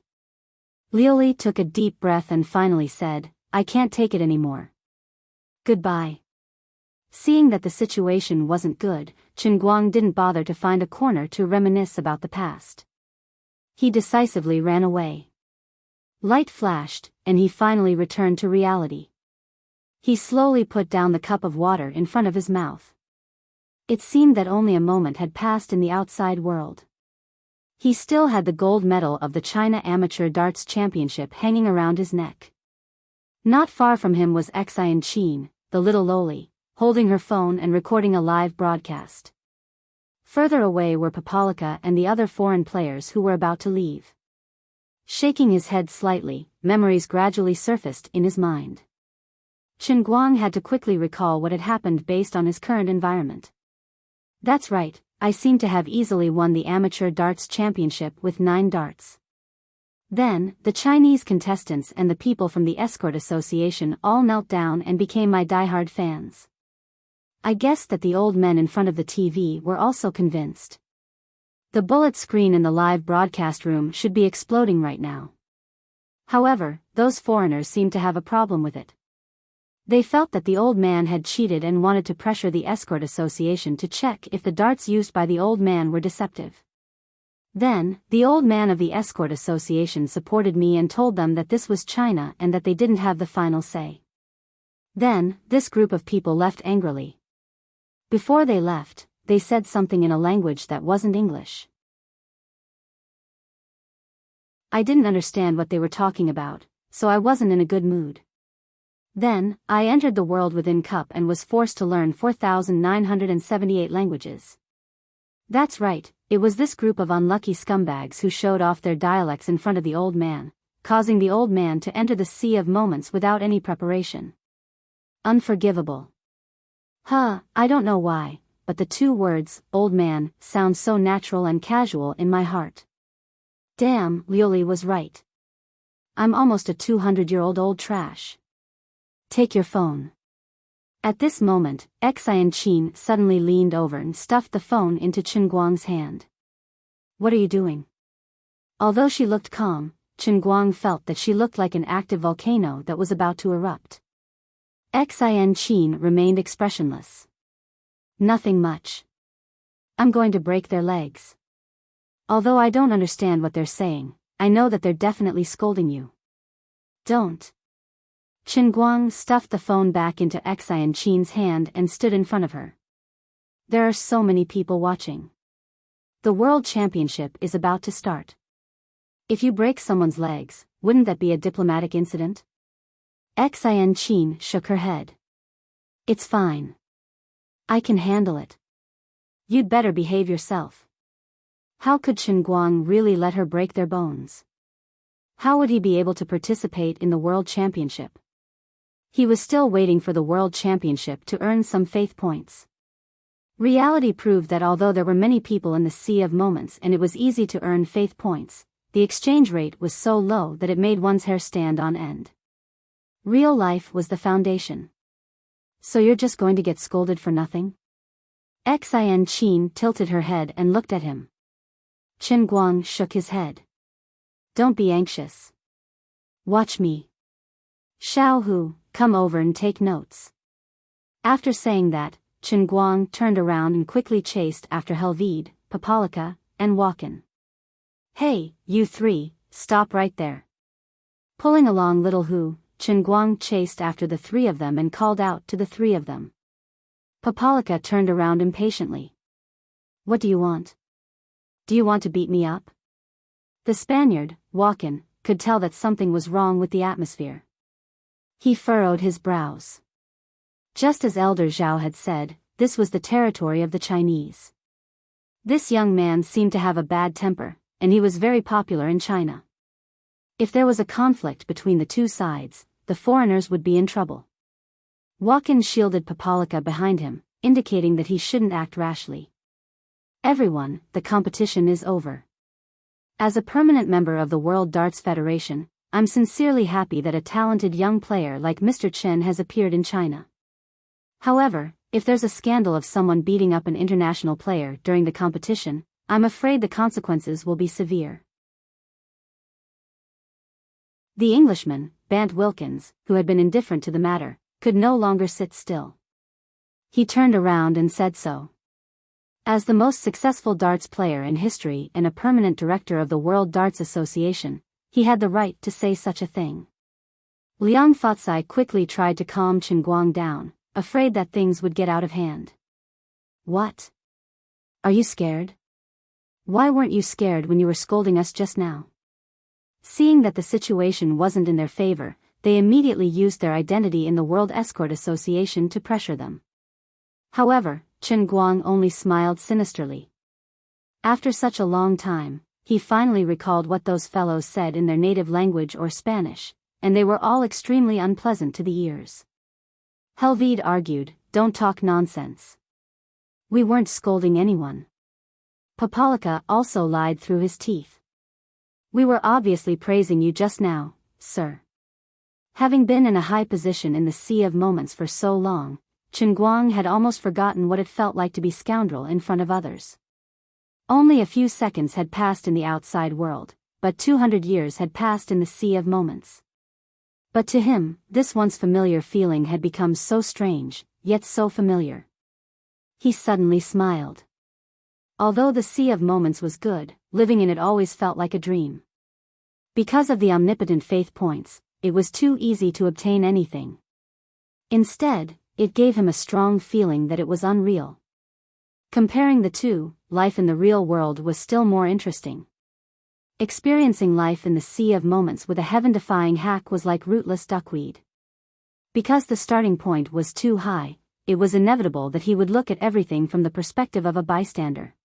Liuli took a deep breath and finally said, I can't take it anymore. Goodbye. Seeing that the situation wasn't good, Chen Guang didn't bother to find a corner to reminisce about the past. He decisively ran away. Light flashed, and he finally returned to reality. He slowly put down the cup of water in front of his mouth. It seemed that only a moment had passed in the outside world. He still had the gold medal of the China Amateur Darts Championship hanging around his neck. Not far from him was Xian Qin, the little loli, holding her phone and recording a live broadcast. Further away were Papalika and the other foreign players who were about to leave. Shaking his head slightly, memories gradually surfaced in his mind. Chen Guang had to quickly recall what had happened based on his current environment. That's right, I seem to have easily won the Amateur Darts Championship with 9 darts. Then, the Chinese contestants and the people from the Escort Association all knelt down and became my diehard fans. I guessed that the old men in front of the TV were also convinced. The bullet screen in the live broadcast room should be exploding right now. However, those foreigners seemed to have a problem with it. They felt that the old man had cheated and wanted to pressure the Escort Association to check if the darts used by the old man were deceptive. Then, the old man of the Escort Association supported me and told them that this was China and that they didn't have the final say. Then, this group of people left angrily. Before they left, they said something in a language that wasn't English. I didn't understand what they were talking about, so I wasn't in a good mood. Then, I entered the world within Cup and was forced to learn 4,978 languages. That's right, it was this group of unlucky scumbags who showed off their dialects in front of the old man, causing the old man to enter the sea of moments without any preparation. Unforgivable. I don't know why, but the 2 words, old man, sound so natural and casual in my heart. Damn, Lioli was right. I'm almost a 200-year-old old trash. Take your phone. At this moment, Enchanting suddenly leaned over and stuffed the phone into Chen Guang's hand. What are you doing? Although she looked calm, Chen Guang felt that she looked like an active volcano that was about to erupt. Enchanting remained expressionless. Nothing much. I'm going to break their legs. Although I don't understand what they're saying, I know that they're definitely scolding you. Don't. Chen Guang stuffed the phone back into Enchanting's hand and stood in front of her. There are so many people watching. The World Championship is about to start. If you break someone's legs, wouldn't that be a diplomatic incident? Enchanting shook her head. It's fine. I can handle it. You'd better behave yourself. How could Chen Guang really let her break their bones? How would he be able to participate in the World Championship? He was still waiting for the World Championship to earn some faith points. Reality proved that although there were many people in the Sea of Moments and it was easy to earn faith points, the exchange rate was so low that it made one's hair stand on end. Real life was the foundation. So you're just going to get scolded for nothing? Enchanting tilted her head and looked at him. Chen Guang shook his head. Don't be anxious. Watch me. Xiao Hu, come over and take notes. After saying that, Chen Guang turned around and quickly chased after Helvide, Papalika, and Walken. Hey, you three, stop right there. Pulling along little Hu, Chen Guang chased after the three of them and called out to the three of them. Papalika turned around impatiently. What do you want? Do you want to beat me up? The Spaniard, Walken, could tell that something was wrong with the atmosphere. He furrowed his brows. Just as Elder Zhao had said, this was the territory of the Chinese. This young man seemed to have a bad temper, and he was very popular in China. If there was a conflict between the two sides, the foreigners would be in trouble. Walken shielded Papalika behind him, indicating that he shouldn't act rashly. Everyone, the competition is over. As a permanent member of the World Darts Federation, I'm sincerely happy that a talented young player like Mr. Chen has appeared in China. However, if there's a scandal of someone beating up an international player during the competition, I'm afraid the consequences will be severe. The Englishman, Bant Wilkins, who had been indifferent to the matter, could no longer sit still. He turned around and said so. As the most successful darts player in history and a permanent director of the World Darts Association, he had the right to say such a thing. Liang Fatsai quickly tried to calm Chen Guang down, afraid that things would get out of hand. What? Are you scared? Why weren't you scared when you were scolding us just now? Seeing that the situation wasn't in their favor, they immediately used their identity in the World Escort Association to pressure them. However, Chen Guang only smiled sinisterly. After such a long time, he finally recalled what those fellows said in their native language or Spanish, and they were all extremely unpleasant to the ears. Helvide argued, "Don't talk nonsense. We weren't scolding anyone." Papalika also lied through his teeth. "We were obviously praising you just now, sir." Having been in a high position in the Sea of Moments for so long, Chen Guang had almost forgotten what it felt like to be scoundrel in front of others. Only a few seconds had passed in the outside world, but 200 years had passed in the Sea of Moments. But to him, this once familiar feeling had become so strange, yet so familiar. He suddenly smiled. Although the Sea of Moments was good, living in it always felt like a dream. Because of the omnipotent faith points, it was too easy to obtain anything. Instead, it gave him a strong feeling that it was unreal. Comparing the two, life in the real world was still more interesting. Experiencing life in the Sea of Moments with a heaven-defying hack was like rootless duckweed. Because the starting point was too high, it was inevitable that he would look at everything from the perspective of a bystander.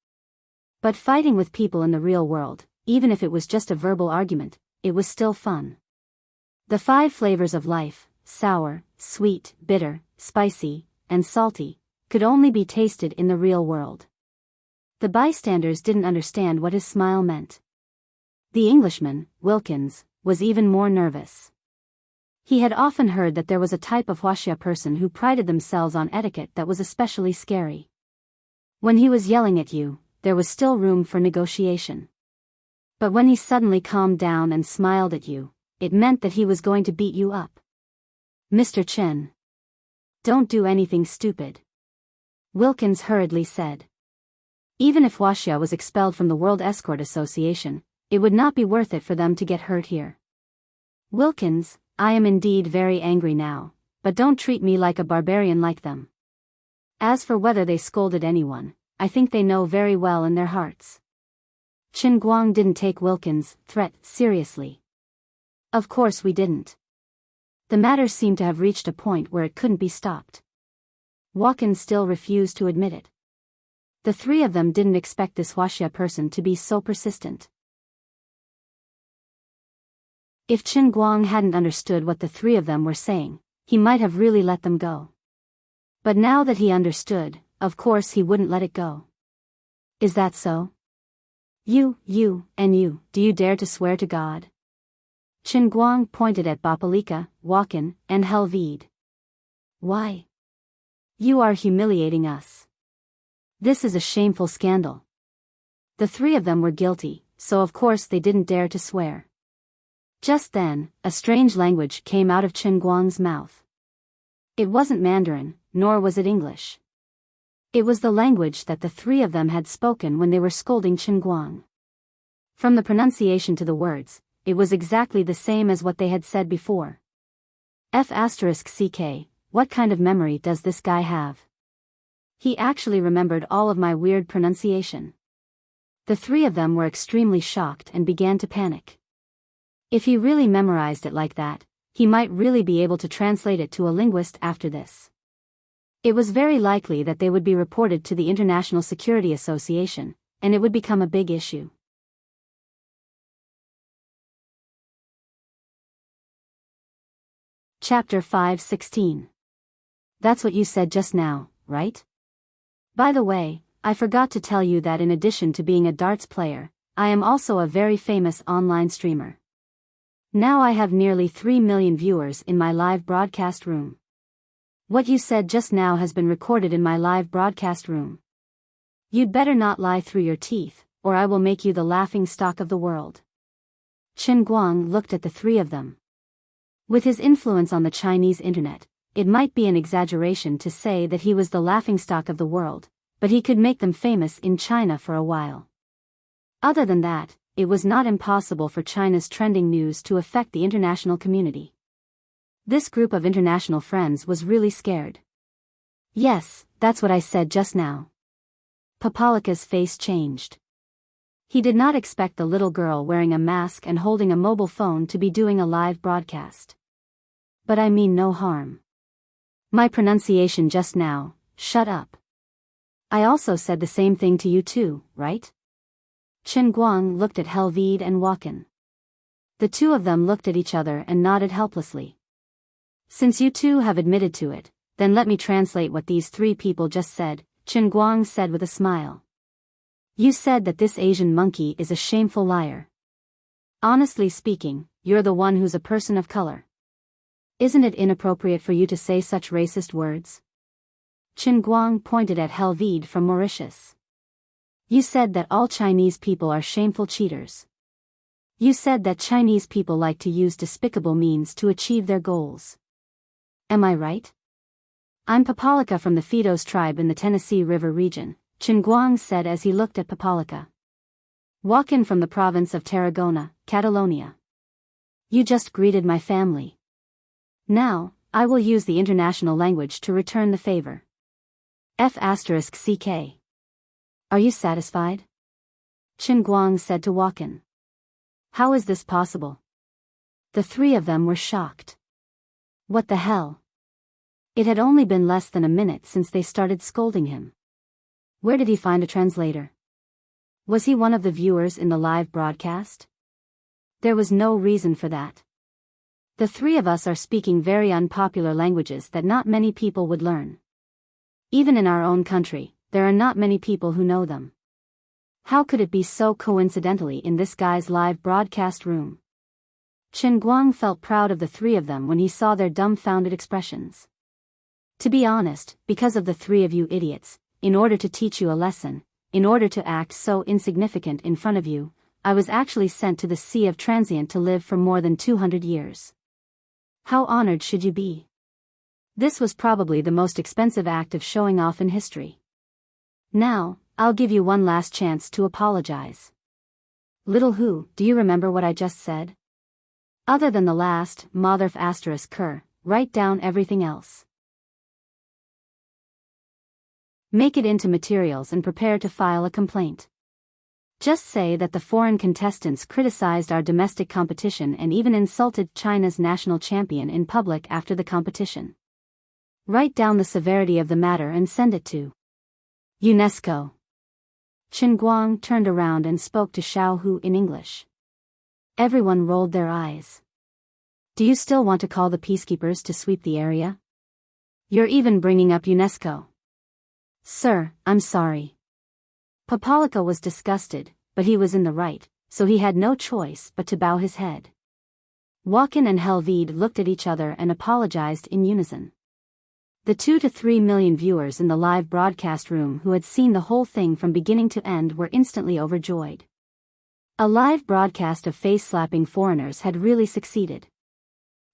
But fighting with people in the real world, even if it was just a verbal argument, it was still fun. The 5 flavors of life, sour, sweet, bitter, spicy, and salty, could only be tasted in the real world. The bystanders didn't understand what his smile meant. The Englishman, Wilkins, was even more nervous. He had often heard that there was a type of Huaxia person who prided themselves on etiquette that was especially scary. When he was yelling at you, there was still room for negotiation. But when he suddenly calmed down and smiled at you, it meant that he was going to beat you up. Mr. Chen. Don't do anything stupid. Wilkins hurriedly said. Even if Huaxia was expelled from the World Escort Association, it would not be worth it for them to get hurt here. Wilkins, I am indeed very angry now, but don't treat me like a barbarian like them. As for whether they scolded anyone, I think they know very well in their hearts. Qin Guang didn't take Wilkins' threat seriously. Of course we didn't. The matter seemed to have reached a point where it couldn't be stopped. Walken still refused to admit it. The three of them didn't expect this Huaxia person to be so persistent. If Qin Guang hadn't understood what the three of them were saying, he might have really let them go. But now that he understood, of course he wouldn't let it go. Is that so? You, and you, do you dare to swear to God? Qin Guang pointed at Bapalika, Walken, and Helvide. Why? You are humiliating us. This is a shameful scandal. The three of them were guilty, so of course they didn't dare to swear. Just then, a strange language came out of Qin Guang's mouth. It wasn't Mandarin, nor was it English. It was the language that the three of them had spoken when they were scolding Qin Guang. From the pronunciation to the words, it was exactly the same as what they had said before. F***ck, what kind of memory does this guy have? He actually remembered all of my weird pronunciation. The three of them were extremely shocked and began to panic. If he really memorized it like that, he might really be able to translate it to a linguist after this. It was very likely that they would be reported to the International Security Association, and it would become a big issue. Chapter 5:16. That's what you said just now, right? By the way, I forgot to tell you that in addition to being a darts player, I am also a very famous online streamer. Now I have nearly 3 million viewers in my live broadcast room. What you said just now has been recorded in my live broadcast room. You'd better not lie through your teeth, or I will make you the laughing stock of the world. Qin Guang looked at the three of them. With his influence on the Chinese internet, it might be an exaggeration to say that he was the laughingstock of the world, but he could make them famous in China for a while. Other than that, it was not impossible for China's trending news to affect the international community. This group of international friends was really scared. Yes, that's what I said just now. Papalika's face changed. He did not expect the little girl wearing a mask and holding a mobile phone to be doing a live broadcast. But I mean no harm. My pronunciation just now, shut up. I also said the same thing to you too, right? Qin Guang looked at Helvide and Walken. The two of them looked at each other and nodded helplessly. Since you two have admitted to it, then let me translate what these three people just said, Qin Guang said with a smile. You said that this Asian monkey is a shameful liar. Honestly speaking, you're the one who's a person of color. Isn't it inappropriate for you to say such racist words? Qin Guang pointed at Helvide from Mauritius. You said that all Chinese people are shameful cheaters. You said that Chinese people like to use despicable means to achieve their goals. Am I right? I'm Papalika from the Fidos tribe in the Tennessee River region, Qin Guang said as he looked at Papalika. Walken from the province of Tarragona, Catalonia. You just greeted my family. Now, I will use the international language to return the favor. F***ck. Are you satisfied? Qin Guang said to Walken. How is this possible? The three of them were shocked. What the hell? It had only been less than a minute since they started scolding him. Where did he find a translator? Was he one of the viewers in the live broadcast? There was no reason for that. The three of us are speaking very unpopular languages that not many people would learn. Even in our own country, there are not many people who know them. How could it be so coincidentally in this guy's live broadcast room? Chen Guang felt proud of the three of them when he saw their dumbfounded expressions. To be honest, because of the three of you idiots, in order to teach you a lesson, in order to act so insignificant in front of you, I was actually sent to the Sea of Transient to live for more than 200 years. How honored should you be? This was probably the most expensive act of showing off in history. Now, I'll give you one last chance to apologize. Little Hu, do you remember what I just said? Other than the last, Motherf asterisk cur, write down everything else. Make it into materials and prepare to file a complaint. Just say that the foreign contestants criticized our domestic competition and even insulted China's national champion in public after the competition. Write down the severity of the matter and send it to UNESCO. Chen Guang turned around and spoke to Xiao Hu in English. Everyone rolled their eyes. Do you still want to call the peacekeepers to sweep the area? You're even bringing up UNESCO. Sir, I'm sorry. Papalika was disgusted, but he was in the right, so he had no choice but to bow his head. Walken and Helvide looked at each other and apologized in unison. The 2 to 3 million viewers in the live broadcast room who had seen the whole thing from beginning to end were instantly overjoyed. A live broadcast of face-slapping foreigners had really succeeded.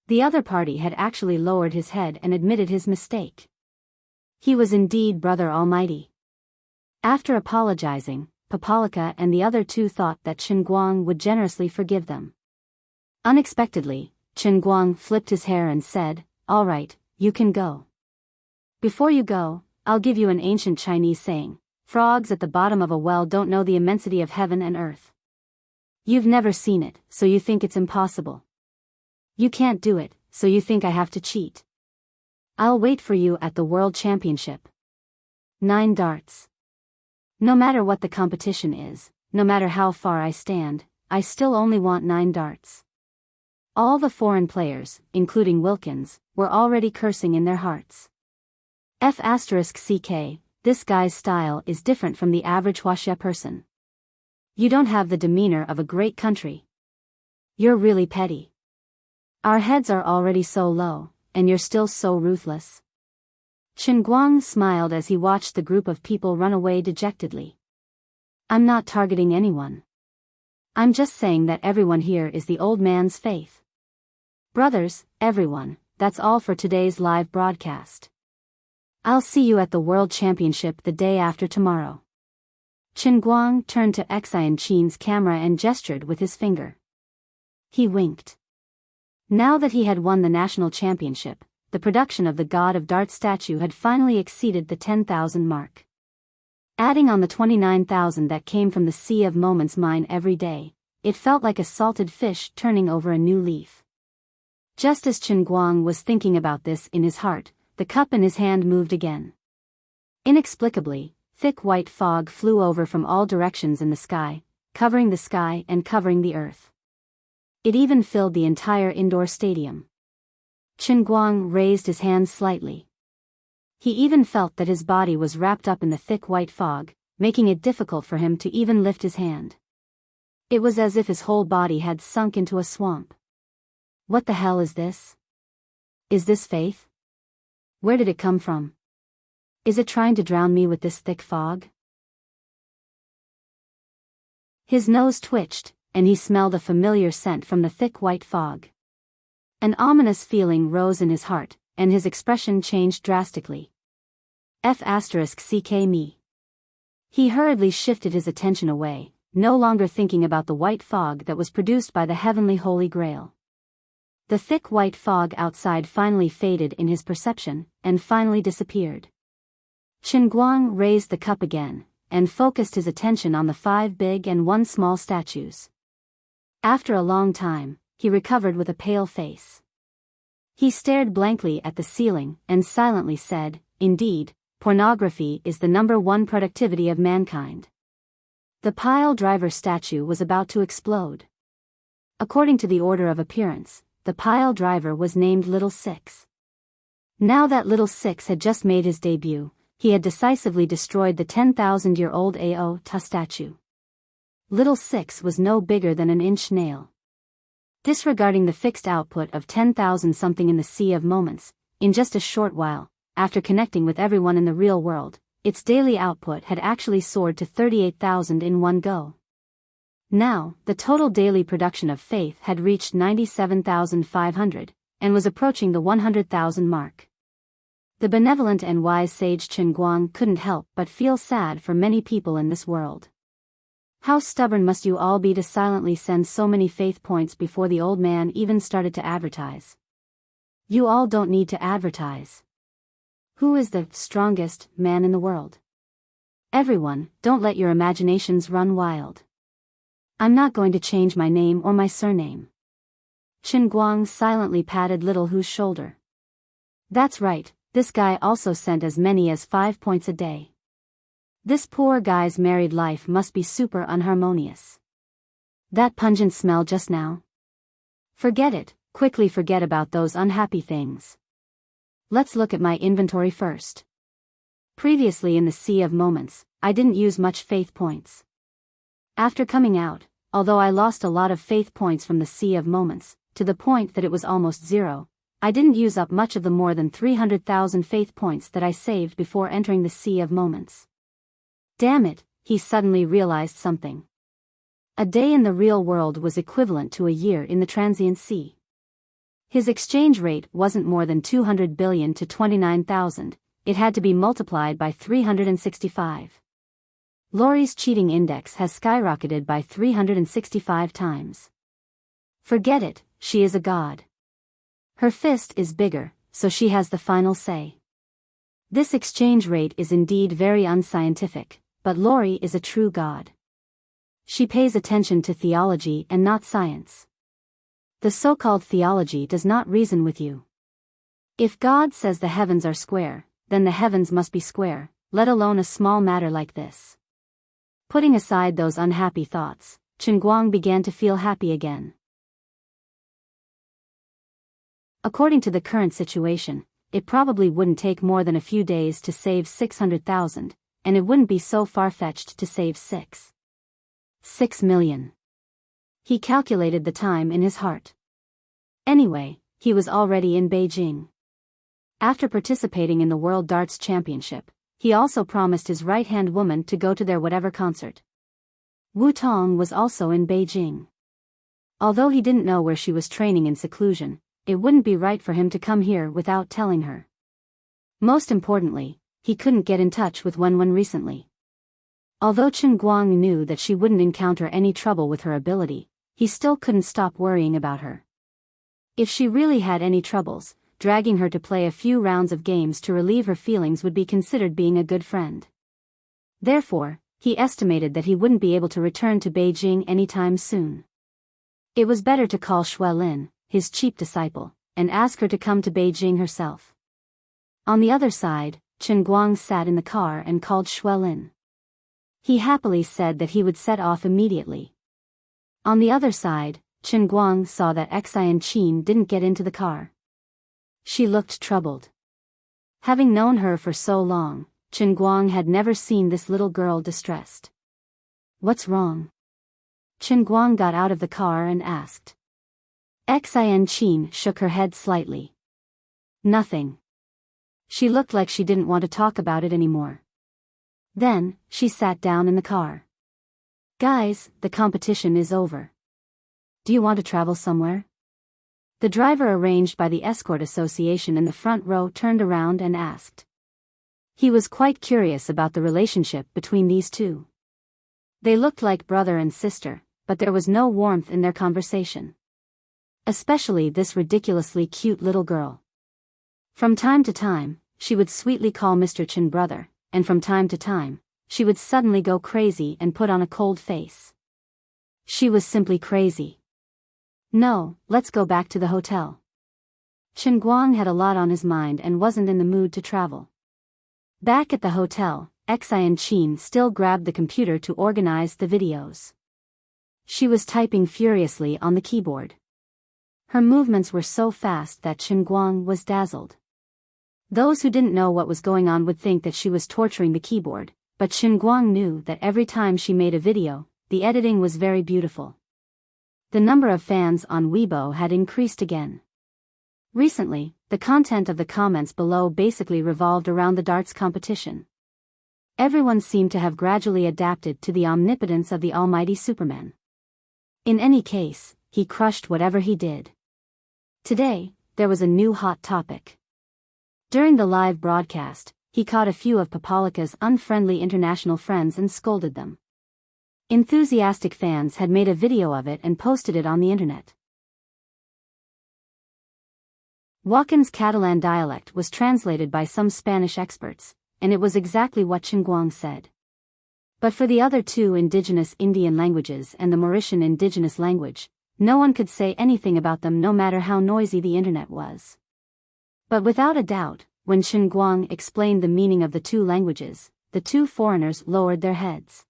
The other party had actually lowered his head and admitted his mistake. He was indeed Brother Almighty. After apologizing, Papalika and the other two thought that Chen Guang would generously forgive them. Unexpectedly, Chen Guang flipped his hair and said, "All right, you can go. Before you go, I'll give you an ancient Chinese saying, frogs at the bottom of a well don't know the immensity of heaven and earth. You've never seen it, so you think it's impossible. You can't do it, so you think I have to cheat. I'll wait for you at the World Championship. 9 darts. No matter what the competition is, no matter how far I stand, I still only want 9 darts." All the foreign players, including Wilkins, were already cursing in their hearts. F***ck, this guy's style is different from the average Huaxia person. You don't have the demeanor of a great country. You're really petty. Our heads are already so low, and you're still so ruthless. Chen Guang smiled as he watched the group of people run away dejectedly. I'm not targeting anyone. I'm just saying that everyone here is the old man's faith. Brothers, everyone, that's all for today's live broadcast. I'll see you at the World Championship the day after tomorrow. Chen Guang turned to Xian Qin's camera and gestured with his finger. He winked. Now that he had won the national championship, the production of the God of Dart statue had finally exceeded the 10,000 mark. Adding on the 29,000 that came from the Sea of Moments mine every day, it felt like a salted fish turning over a new leaf. Just as Chen Guang was thinking about this in his heart, the cup in his hand moved again. Inexplicably, thick white fog flew over from all directions in the sky and covering the earth. It even filled the entire indoor stadium. Chen Guang raised his hand slightly. He even felt that his body was wrapped up in the thick white fog, making it difficult for him to even lift his hand. It was as if his whole body had sunk into a swamp. What the hell is this? Is this faith? Where did it come from? Is it trying to drown me with this thick fog? His nose twitched, and he smelled a familiar scent from the thick white fog. An ominous feeling rose in his heart, and his expression changed drastically. F***ck me. He hurriedly shifted his attention away, no longer thinking about the white fog that was produced by the heavenly Holy Grail. The thick white fog outside finally faded in his perception, and finally disappeared. Chen Guang raised the cup again, and focused his attention on the 5 big and 1 small statues. After a long time, he recovered with a pale face. He stared blankly at the ceiling and silently said, "Indeed, pornography is the #1 productivity of mankind." The pile driver statue was about to explode. According to the order of appearance, the pile driver was named Little Six. Now that Little Six had just made his debut, he had decisively destroyed the 10,000-year-old Ao Ta statue. Little 6 was no bigger than an inch nail. Disregarding the fixed output of 10,000 something in the Sea of Moments, in just a short while, after connecting with everyone in the real world, its daily output had actually soared to 38,000 in one go. Now, the total daily production of faith had reached 97,500, and was approaching the 100,000 mark. The benevolent and wise sage Chen Guang couldn't help but feel sad for many people in this world. How stubborn must you all be to silently send so many faith points before the old man even started to advertise? You all don't need to advertise. Who is the strongest man in the world? Everyone, don't let your imaginations run wild. I'm not going to change my name or my surname. Chen Guang silently patted Little Hu's shoulder. That's right, this guy also sent as many as 5 points a day. This poor guy's married life must be super unharmonious. That pungent smell just now? Forget it, quickly forget about those unhappy things. Let's look at my inventory first. Previously in the Sea of Moments, I didn't use much faith points. After coming out, although I lost a lot of faith points from the Sea of Moments, to the point that it was almost zero, I didn't use up much of the more than 300,000 faith points that I saved before entering the Sea of Moments. Damn it, he suddenly realized something. A day in the real world was equivalent to a year in the transient sea. His exchange rate wasn't more than 200 billion to 29,000, it had to be multiplied by 365. Laurie's cheating index has skyrocketed by 365 times. Forget it, she is a god. Her fist is bigger, so she has the final say. This exchange rate is indeed very unscientific, but Laurie is a true god. She pays attention to theology and not science. The so-called theology does not reason with you. If God says the heavens are square, then the heavens must be square, let alone a small matter like this. Putting aside those unhappy thoughts, Chen Guang began to feel happy again. According to the current situation, it probably wouldn't take more than a few days to save 600,000, and it wouldn't be so far-fetched to save 6 million. He calculated the time in his heart. Anyway, he was already in Beijing. After participating in the World Darts Championship, he also promised his right-hand woman to go to their whatever concert. Wu Tong was also in Beijing. Although he didn't know where she was training in seclusion, it wouldn't be right for him to come here without telling her. Most importantly, he couldn't get in touch with Wenwen recently. Although Chen Guang knew that she wouldn't encounter any trouble with her ability, he still couldn't stop worrying about her. If she really had any troubles, dragging her to play a few rounds of games to relieve her feelings would be considered being a good friend. Therefore, he estimated that he wouldn't be able to return to Beijing anytime soon. It was better to call Shui Lin, his cheap disciple, and ask her to come to Beijing herself. On the other side, Chen Guang sat in the car and called Shui Lin. He happily said that he would set off immediately. On the other side, Chen Guang saw that Enchanting didn't get into the car. She looked troubled. Having known her for so long, Chen Guang had never seen this little girl distressed. What's wrong? Chen Guang got out of the car and asked. Enchanting shook her head slightly. Nothing. She looked like she didn't want to talk about it anymore. Then, she sat down in the car. Guys, the competition is over. Do you want to travel somewhere? The driver arranged by the escort association in the front row turned around and asked. He was quite curious about the relationship between these two. They looked like brother and sister, but there was no warmth in their conversation. Especially this ridiculously cute little girl. From time to time, she would sweetly call Mr. Chen brother, and from time to time, she would suddenly go crazy and put on a cold face. She was simply crazy. No, let's go back to the hotel. Chen Guang had a lot on his mind and wasn't in the mood to travel. Back at the hotel, Enchanting still grabbed the computer to organize the videos. She was typing furiously on the keyboard. Her movements were so fast that Chen Guang was dazzled. Those who didn't know what was going on would think that she was torturing the keyboard, but Chen Guang knew that every time she made a video, the editing was very beautiful. The number of fans on Weibo had increased again. Recently, the content of the comments below basically revolved around the darts competition. Everyone seemed to have gradually adapted to the omnipotence of the almighty Superman. In any case, he crushed whatever he did. Today, there was a new hot topic. During the live broadcast, he caught a few of Papalika's unfriendly international friends and scolded them. Enthusiastic fans had made a video of it and posted it on the internet. Joaquin's Catalan dialect was translated by some Spanish experts, and it was exactly what Chinguang said. But for the other two indigenous Indian languages and the Mauritian indigenous language, no one could say anything about them no matter how noisy the internet was. But without a doubt, when Chinguang explained the meaning of the two languages, the two foreigners lowered their heads.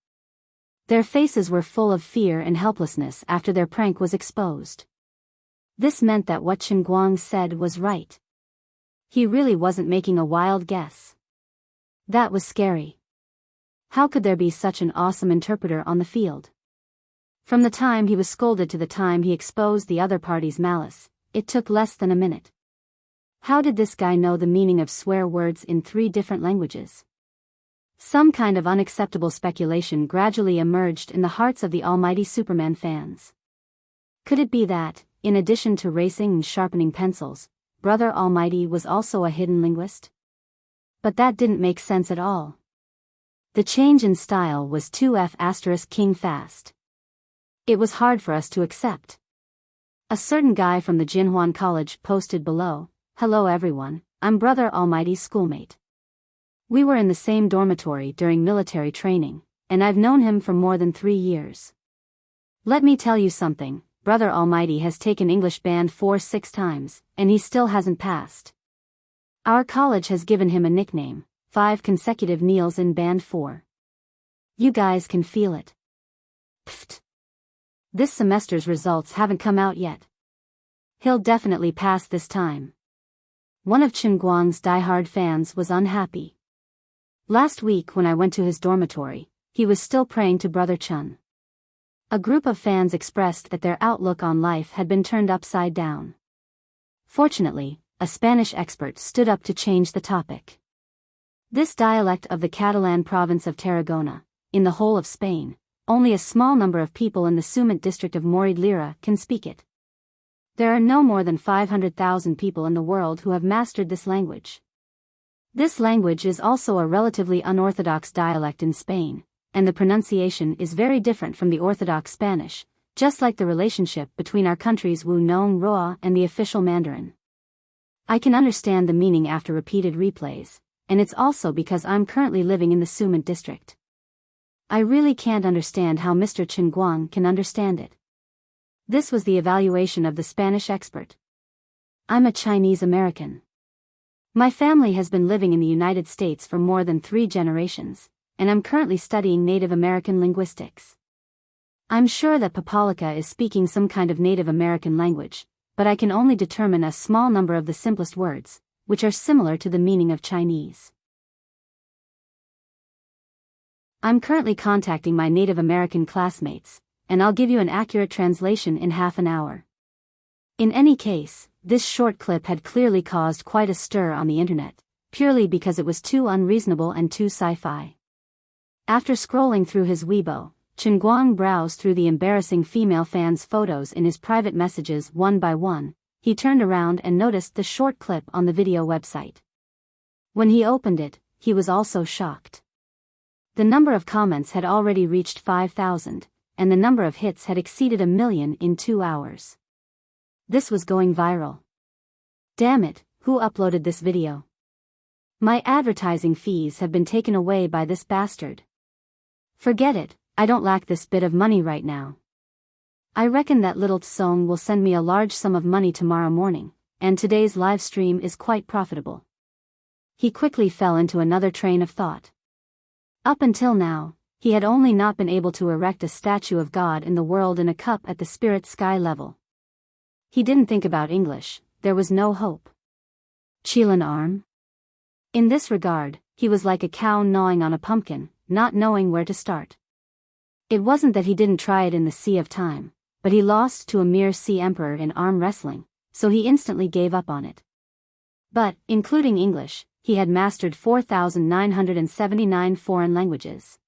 Their faces were full of fear and helplessness after their prank was exposed. This meant that what Chinguang said was right. He really wasn't making a wild guess. That was scary. How could there be such an awesome interpreter on the field? From the time he was scolded to the time he exposed the other party's malice, it took less than a minute. How did this guy know the meaning of swear words in 3 different languages? Some kind of unacceptable speculation gradually emerged in the hearts of the almighty Superman fans. Could it be that, in addition to racing and sharpening pencils, Brother Almighty was also a hidden linguist? But that didn't make sense at all. The change in style was 2F** king fast. It was hard for us to accept. A certain guy from the Jinhuan College posted below, "Hello everyone, I'm Brother Almighty's schoolmate. We were in the same dormitory during military training, and I've known him for more than 3 years. Let me tell you something, Brother Almighty has taken English Band 4-6 times, and he still hasn't passed. Our college has given him a nickname, 5 consecutive kneels in Band 4. You guys can feel it. Pfft. This semester's results haven't come out yet. He'll definitely pass this time." One of Chinguang's diehard fans was unhappy. Last week when I went to his dormitory, he was still praying to Brother Chun. A group of fans expressed that their outlook on life had been turned upside down. Fortunately, a Spanish expert stood up to change the topic. This dialect of the Catalan province of Tarragona, in the whole of Spain, only a small number of people in the Sumat district of Morid-Lira can speak it. There are no more than 500,000 people in the world who have mastered this language. This language is also a relatively unorthodox dialect in Spain, and the pronunciation is very different from the orthodox Spanish, just like the relationship between our countries Wu Nong Roa and the official Mandarin. I can understand the meaning after repeated replays, and it's also because I'm currently living in the Sumat district. I really can't understand how Mr. Chinguang can understand it. This was the evaluation of the Spanish expert. I'm a Chinese American. My family has been living in the United States for more than 3 generations, and I'm currently studying Native American linguistics. I'm sure that Papalika is speaking some kind of Native American language, but I can only determine a small number of the simplest words, which are similar to the meaning of Chinese. I'm currently contacting my Native American classmates, and I'll give you an accurate translation in half an hour. In any case, this short clip had clearly caused quite a stir on the internet, purely because it was too unreasonable and too sci-fi. After scrolling through his Weibo, Chinguang browsed through the embarrassing female fans' photos in his private messages one by one. He turned around and noticed the short clip on the video website. When he opened it, he was also shocked. The number of comments had already reached 5,000, and the number of hits had exceeded 1 million in 2 hours. This was going viral. Damn it, who uploaded this video? My advertising fees have been taken away by this bastard. Forget it, I don't lack this bit of money right now. I reckon that little Tsong will send me a large sum of money tomorrow morning, and today's live stream is quite profitable. He quickly fell into another train of thought. Up until now, he had only not been able to erect a statue of God in the world in a cup at the spirit sky level. He didn't think about English, there was no hope. Chilan arm? In this regard, he was like a cow gnawing on a pumpkin, not knowing where to start. It wasn't that he didn't try it in the Sea of Time, but he lost to a mere sea emperor in arm wrestling, so he instantly gave up on it. But, including English, he had mastered 4,979 foreign languages.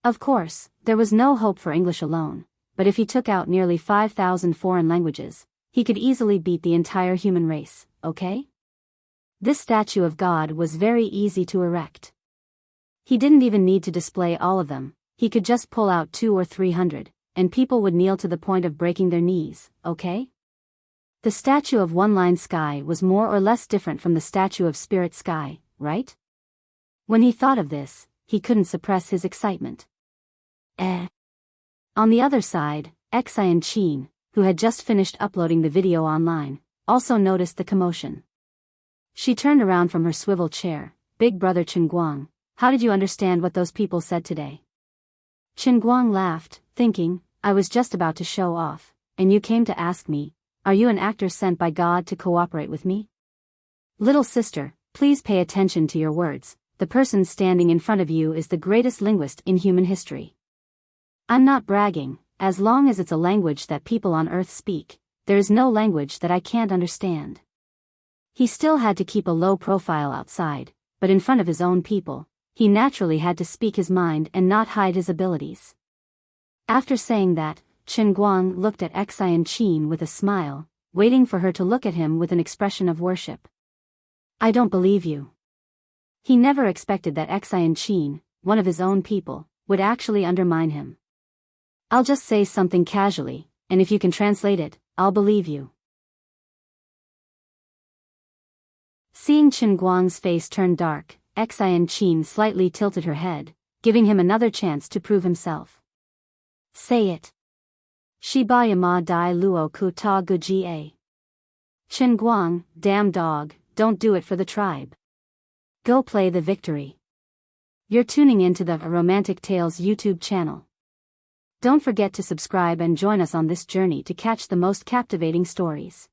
Of course, there was no hope for English alone, but if he took out nearly 5,000 foreign languages, he could easily beat the entire human race, okay? This statue of God was very easy to erect. He didn't even need to display all of them, he could just pull out 200 or 300, and people would kneel to the point of breaking their knees, okay? The statue of One-Line Sky was more or less different from the statue of Spirit Sky, right? When he thought of this, he couldn't suppress his excitement. On the other side, Enchanting, who had just finished uploading the video online, also noticed the commotion. She turned around from her swivel chair. Big brother Guang, how did you understand what those people said today? Guang laughed, thinking, I was just about to show off, and you came to ask me, are you an actor sent by God to cooperate with me? Little sister, please pay attention to your words. The person standing in front of you is the greatest linguist in human history. I'm not bragging, as long as it's a language that people on Earth speak, there is no language that I can't understand. He still had to keep a low profile outside, but in front of his own people, he naturally had to speak his mind and not hide his abilities. After saying that, Guang looked at Enchanting with a smile, waiting for her to look at him with an expression of worship. I don't believe you. He never expected that Enchanting, one of his own people, would actually undermine him. I'll just say something casually, and if you can translate it, I'll believe you. Seeing Guang's face turn dark, Enchanting slightly tilted her head, giving him another chance to prove himself. Say it. Shiba yama dai luo ku ta gu jie. Guang, damn dog, don't do it for the tribe. Go play the victory. You're tuning into the Romantic Tales YouTube channel. Don't forget to subscribe and join us on this journey to catch the most captivating stories.